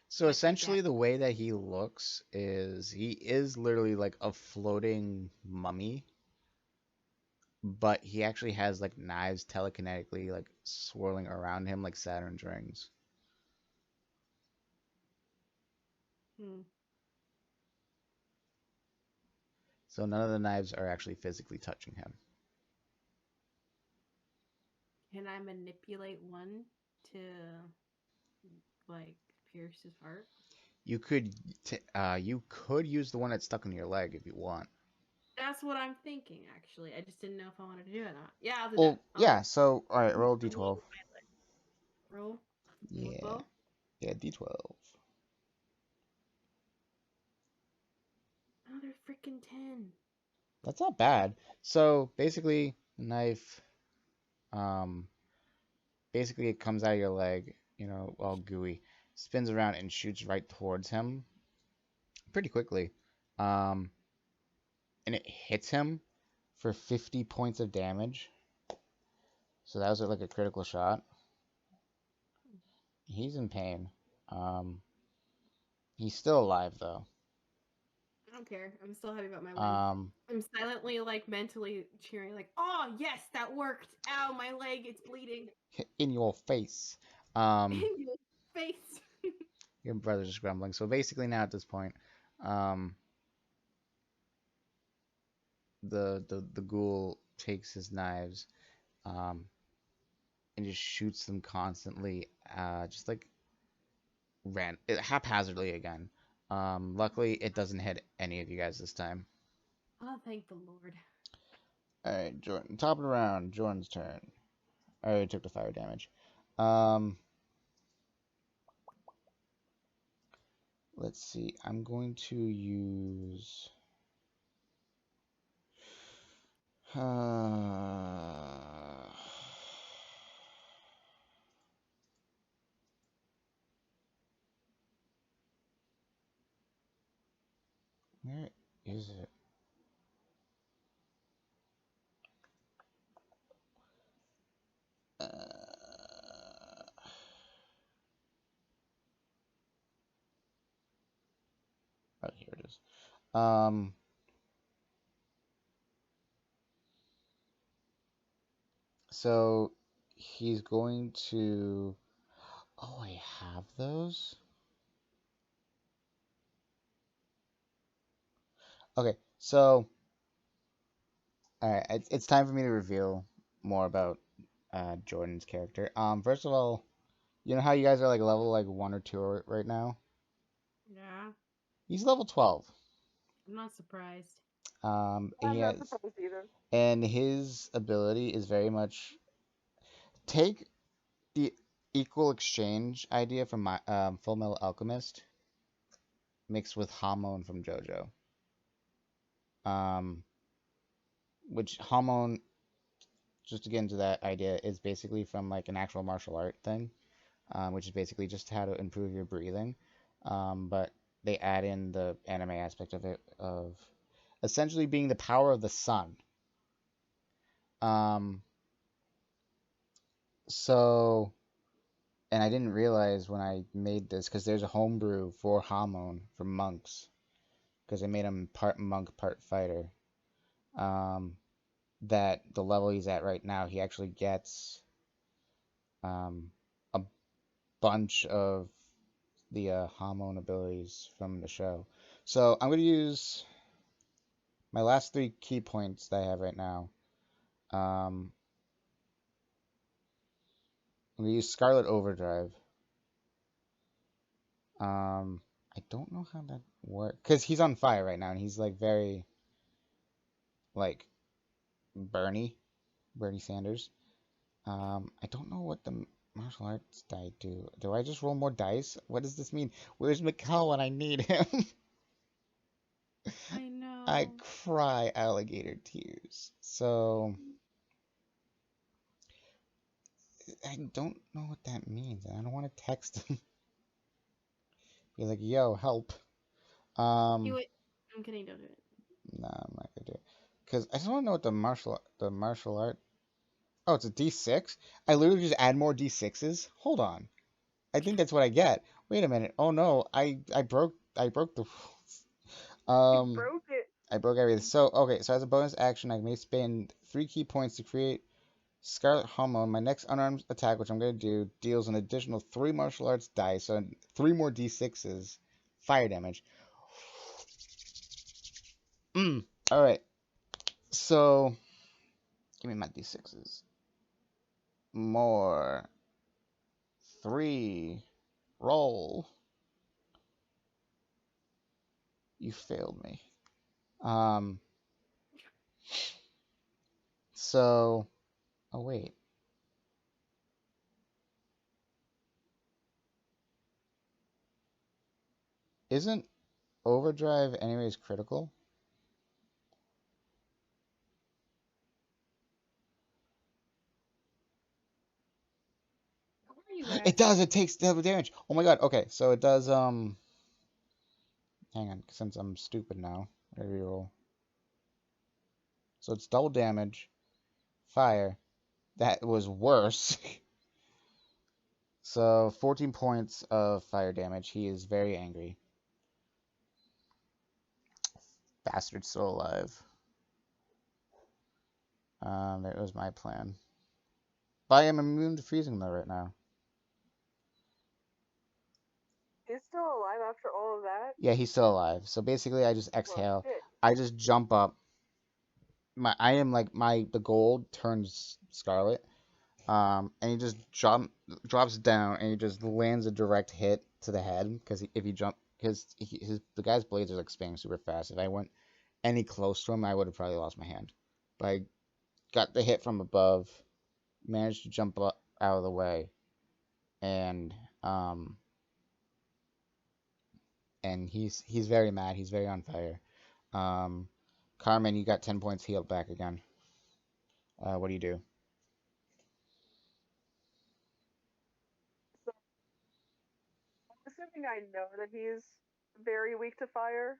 So like a dagger? essentially, the way that he looks is he is literally like a floating mummy, but he actually has like knives telekinetically like swirling around him like Saturn's rings. Hmm. So none of the knives are actually physically touching him. Can I manipulate one to like pierce his heart? You could use the one that's stuck in your leg if you want. That's what I'm thinking. Actually, I just didn't know if I wanted to do it or not. Yeah, I'll do that. Well, yeah. So all right, roll d12. Roll. Roll Yeah, 12. yeah, d12. Oh, they're freaking 10. That's not bad. So basically, knife. Um, basically it comes out of your leg, all gooey, spins around and shoots right towards him pretty quickly. Um, and it hits him for 50 points of damage. So that was like a critical shot. He's in pain. Um, he's still alive though. I don't care. I'm still happy about my win. Um, I'm silently, like, mentally cheering, like, oh, yes, that worked. Ow, my leg, it's bleeding. in your face. In Um, your face. your brother's just grumbling. So basically now at this point, um, the ghoul takes his knives. um, and just shoots them constantly, just like haphazardly again. Luckily, it doesn't hit any of you guys this time. Oh, thank the Lord. All right, Jordan. Top of the round. Jordan's turn. I already took the fire damage. Um, let's see. I'm going to use. Where is it? Oh, here it is. So he's going to. Oh, I have those. Okay, so all right, it's time for me to reveal more about Jordan's character. First of all, you know how you guys are like level like 1 or 2 right now? Yeah, He's level 12. I'm not surprised. And I'm he not has, surprised either. and his ability is very much take the equal exchange idea from my Full Metal Alchemist mixed with Hamon from JoJo. Um, which Hamon, just to get into that idea, is basically from like an actual martial art thing, which is basically just how to improve your breathing. But they add in the anime aspect of it of essentially being the power of the sun. Um, so, and I didn't realize when I made this because there's a homebrew for Hamon for monks because I made him part monk, part fighter. Um, that the level he's at right now, he actually gets a bunch of the Hamon abilities from the show. So I'm going to use my last 3 key points that I have right now. Um, I'm going to use Scarlet Overdrive. I don't know how that works because he's on fire right now and he's like very like Bernie Sanders. I don't know what the martial arts die do. Do I just roll more dice? What does this mean? Where's Mikkel when I need him? I I know. cry alligator tears. So I don't know what that means, and I don't want to text him. Be like, "Yo, help." Do Um, it. I'm kidding. Don't do it. nah, I'm not gonna do it. Cause I just want to know what the martial art. Oh, it's a D6. I literally just add more D6s. Hold on. I think that's what I get. Wait a minute. Oh no, I broke the rules. You Um, broke it. I broke everything. So okay, so as a bonus action, I may spend 3 key points to create Scarlet Hormone. My next unarmed attack, which I'm gonna do, deals an additional 3 martial arts dice, so 3 more D6s, fire damage. All right. So give me my D6s. More. 3. Roll. You failed me. Um. So. Oh wait. Isn't overdrive anyways critical? Where are you It at? does. It takes double damage. Oh my god. Okay, so it does. Hang on, since I'm stupid now. I reroll. So it's double damage. Fire. That was worse. So 14 points of fire damage. He is very angry. Bastard's still alive. That was my plan. But I am immune to freezing though right now. He's still alive after all of that? Yeah, he's still alive. So basically, I just Well, exhale. shit. I just jump up. my I am like my the gold turns scarlet. And he just drops down and he just lands a direct hit to the head because if he jump because the guy's blades are like spinning super fast. If I went any close to him, I would have probably lost my hand. But I got the hit from above, managed to jump up out of the way, and um he's very mad. He's very on fire. Um, Carmen, you got 10 points healed back again. What do you do? So I'm assuming I know that he's very weak to fire,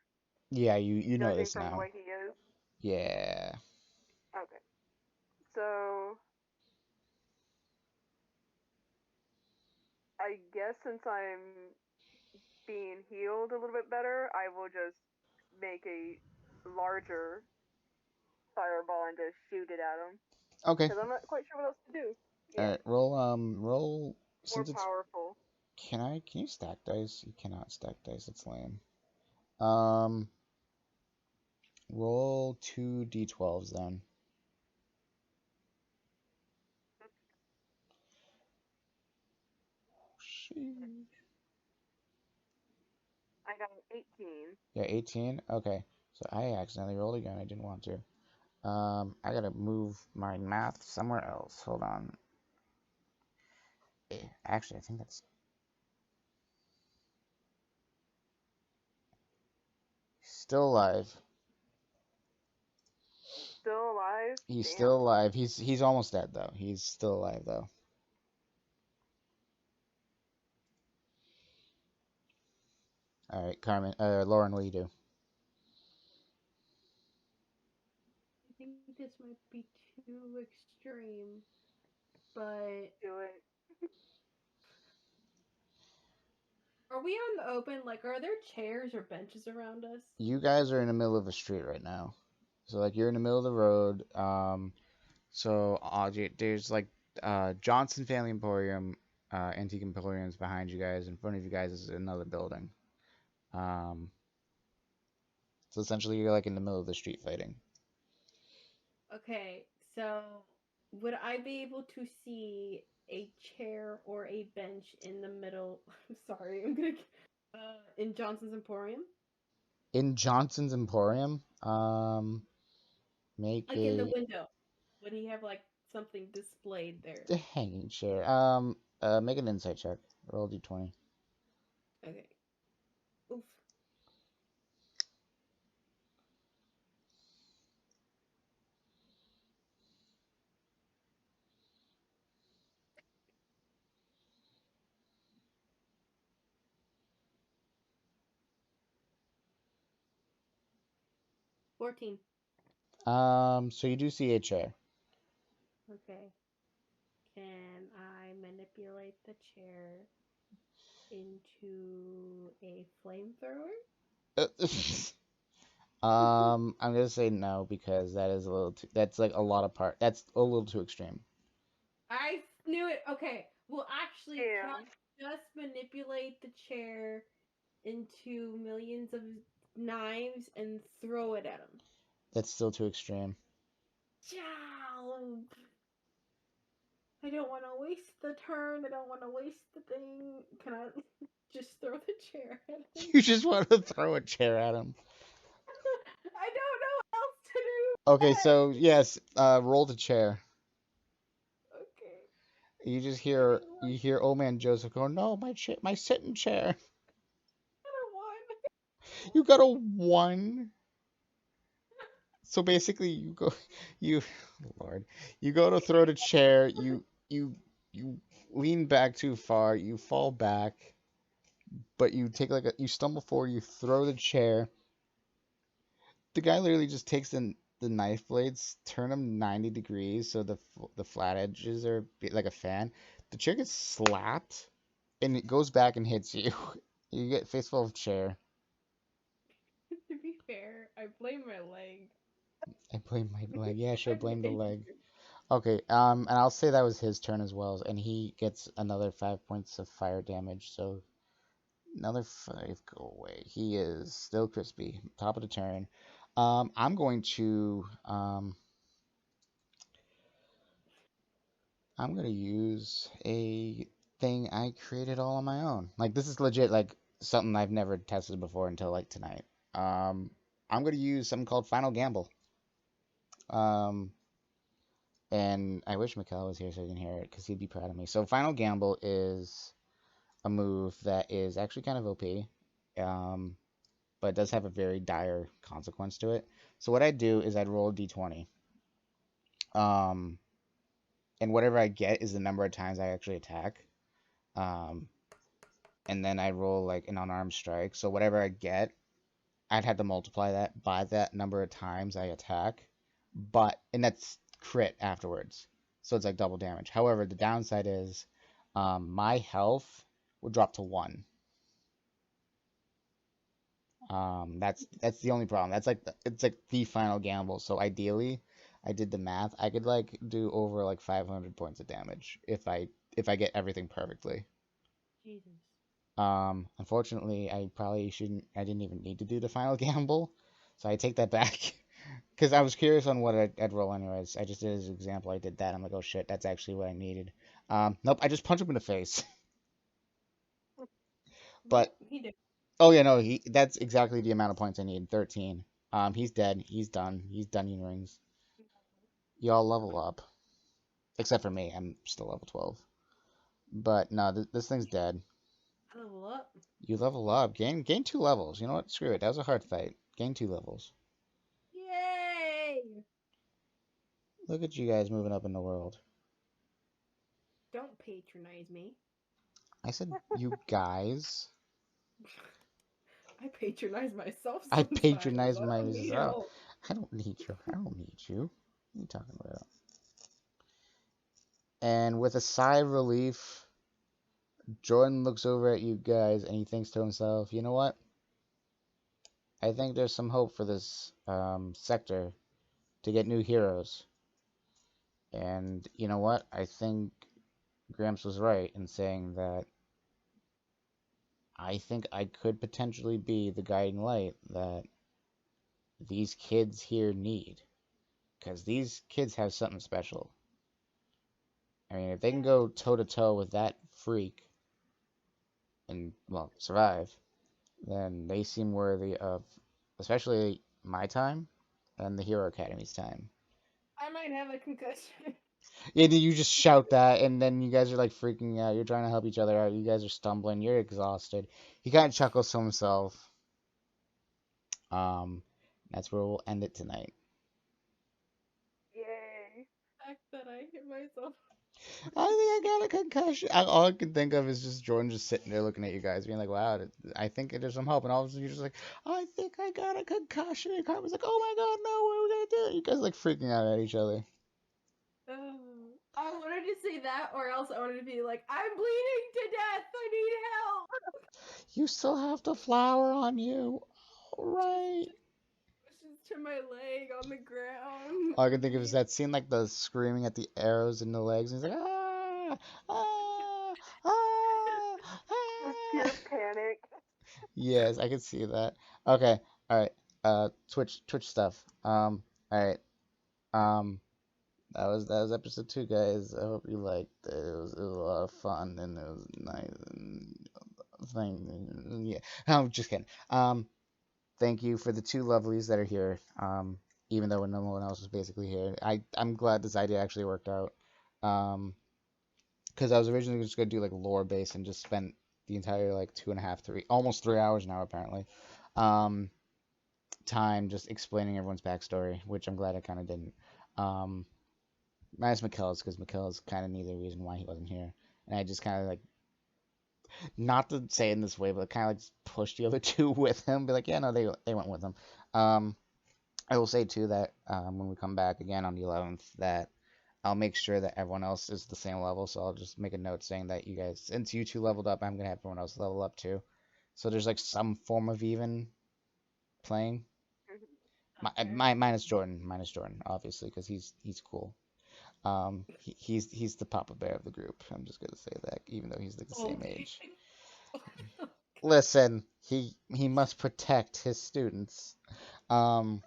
Yeah, you know judging this from the now. way he is. Yeah. Okay. So I guess since I'm being healed a little bit better, I will just make a larger fireball and just shoot it at him. Okay. Because I'm not quite sure what else to do. All Yeah, right. Roll more since it's powerful. can you stack dice? You cannot stack dice. That's lame. Um, roll two d12s then. Sheesh. I got an 18. Yeah, 18. Okay. So I accidentally rolled again. I didn't want to. I gotta move my math somewhere else. Hold on. Actually, I think that's still alive. Still alive? He's still Damn. alive. He's almost dead though. He's still alive though. All right, Carmen. Lauren, what do you do? I think this might be too extreme, but Do it. are we on the open? Like, are there chairs or benches around us? You guys are in the middle of a street right now. So like you're in the middle of the road. So there's like Johnson Family Emporium, Antique Emporium's behind you guys. In front of you guys is another building. Um, so essentially you're like in the middle of the street fighting. Okay, so would I be able to see a chair or a bench in the middle? Sorry, I'm gonna. In Johnson's Emporium, In Johnson's Emporium, make like in the a window, would he have like something displayed there? the hanging chair. Make an insight check. Roll d20. Okay. Oof. 14. So you do see a chair. Okay. Can I manipulate the chair into a flamethrower? I'm gonna say no because that is a little too. That's like a lot of part. That's a little too extreme. I knew it. Okay. Well, actually, can I Damn. just manipulate the chair into millions of knives and throw it at him? That's still too extreme. Chow! I don't want to waste the turn. I don't want to waste the thing. Can I just throw the chair at him? You just want to throw a chair at him. I don't know what else to do. Okay, so yes, roll the chair. Okay. You just I hear didn't want you hear old man Joseph go, "No, my chair, my sitting chair." one. You got a one. So basically, you go, you, Lord, you go to throw the chair. You lean back too far. You fall back, but you take like you stumble forward. You throw the chair. The guy literally just takes the knife blades, turn them 90 degrees so the flat edges are like a fan. The chair gets slapped, and it goes back and hits you. You get face full of chair. To be fair, I blame my leg. I blame my leg. Yeah, sure, I blame the blame leg. you. Okay, and I'll say that was his turn as well, and he gets another 5 points of fire damage, so another five go away. He is still crispy, top of the turn. I'm going to I'm gonna use a thing I created all on my own. Like this is legit like something I've never tested before until like tonight. Um, I'm gonna use something called Final Gamble. Um, and I wish Mikkel was here so he can hear it because he'd be proud of me. So Final Gamble is a move that is actually kind of OP, um, but it does have a very dire consequence to it. So what I'd do is I'd roll a d20, um, and whatever I get is the number of times I actually attack. Um, and then I roll like an unarmed strike. So whatever I get, I'd have to multiply that by that number of times I attack. And that's crit afterwards. So it's like double damage. However, the downside is my health will drop to one. That's the only problem. It's like the final gamble. So ideally, I did the math. I could like do over like 500 points of damage if I get everything perfectly. Jesus. Unfortunately, I probably shouldn't. I didn't even need to do the final gamble, so I take that back. Because I was curious on what I'd roll anyways. I just did as an example. I did that. I'm like, oh shit, that's actually what I needed. Nope, I just punch him in the face. Well, But he did. oh yeah, no, that's exactly the amount of points I need. 13. He's dead. He's done. He's done in rings. Y'all level up, except for me. I'm still level 12. But no, this thing's dead. Level up. You level up. Gain 2 levels. You know what? Screw it. That was a hard fight. Gain 2 levels. Yay! Look at you guys moving up in the world. Don't patronize me. I said, you guys. I patronize myself I sometimes. patronize I don't need myself. help. I don't need you. I don't need you. What are you talking about? And with a sigh of relief, Jordan looks over at you guys and he thinks to himself, you know what? I think there's some hope for this sector to get new heroes. And you know what? I think Gramps was right in saying that I think I could potentially be the guiding light that these kids here need. Because these kids have something special. I mean, if they can go toe to toe with that freak and, well, survive, then they seem worthy of, especially my time and the Hero Academy's time. I might have a concussion. Yeah, you just shout that, and then you guys are like freaking out. You're trying to help each other out. You guys are stumbling. You're exhausted. He kind of chuckles to himself. Um, that's where we'll end it tonight. Yay. The fact that I hit myself. I think I got a concussion. All I can think of is just Jordan just sitting there looking at you guys, being like, "Wow, I think there's some hope." And all of a sudden, you're just like, "I think I got a concussion." And Carmen's like, "Oh my God, no! What are we gonna do?" You guys like freaking out at each other. I wanted to say that, or else I wanted to be like, I'm bleeding to death. I need help. You still have the flower on you. All right. Pushes to my leg on the ground. All I can think of is that scene, like the screaming at the arrows in the legs, and he's like, ah, ah, ah, Just pure ah. panic. Yes, I can see that. Okay, all right. Twitch stuff. All right. Um, that was episode 2, guys. I hope you liked it. It was a lot of fun and it was nice and thing. Yeah, I'm just kidding. Thank you for the 2 lovelies that are here. Even though no one else was basically here, I'm glad this idea actually worked out. Because I was originally just gonna do like lore base and just spend the entire like 2.5, almost 3 hours now apparently. Um, time just explaining everyone's backstory, which I'm glad I kind of didn't. Um, Minus Mikkel's, because Mikkel's kind of knew the reason why he wasn't here, and I just kind of like, not to say it in this way, but kind of like just push the other two with him, be like, yeah, no, they went with him. Um, I will say too that when we come back again on the 11th, that I'll make sure that everyone else is the same level. So I'll just make a note saying that you guys, since you two leveled up, I'm gonna have everyone else level up too. So there's like some form of even playing. Minus Jordan, obviously, because he's cool. He's the Papa Bear of the group. I'm just gonna say that, even though he's like the same age. Listen, he must protect his students. Um,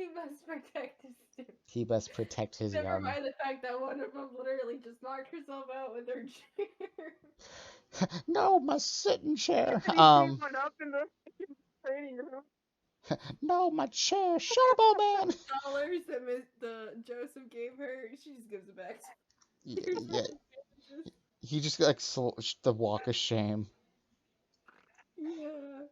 He must protect his students. He must protect his Never young. mind the fact that one of them literally just knocked herself out with her chair. No, my sitting chair. And he beat one up in the training room. No, my chair. Shut up, old man. Dollars that the Joseph gave her, she just gives it back. Yeah, Here's yeah. all the damages. He just like the walk of shame. Yeah.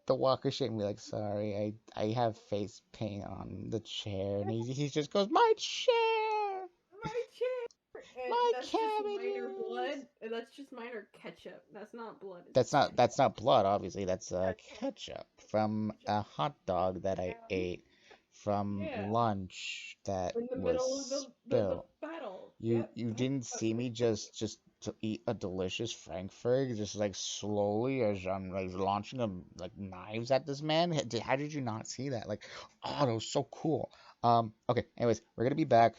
The walk of shame. Be like, sorry, I have face paint on the chair, and he just goes, my chair, My chair! And my that's just minor cabbages. blood. And that's just minor ketchup. That's not blood. It's That's just not ketchup. that's not blood, obviously. That's Ketchup. ketchup from a hot dog that I ate from Yeah. lunch that In the was middle of the spilled. battle. You Yep. you didn't see me just to eat a delicious Frankfurt, just like slowly as I'm like launching like knives at this man. How did you not see that? Like, oh, that was so cool. Okay. Anyways, we're gonna be back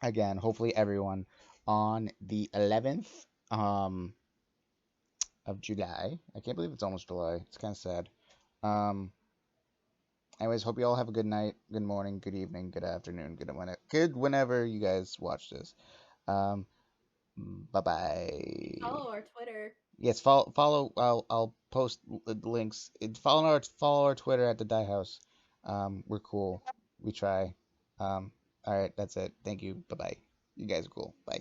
again. Hopefully, everyone on the 11th of July. I can't believe it's almost July. It's kind of sad. Um. Anyways, hope you all have a good night, good morning, good evening, good afternoon, good whenever you guys watch this. Um. Bye bye. Follow our Twitter. Yes, follow. I'll post links. Follow our Twitter at the Die House. We're cool. We try. All right, that's it. Thank you. Bye bye. You guys are cool. Bye.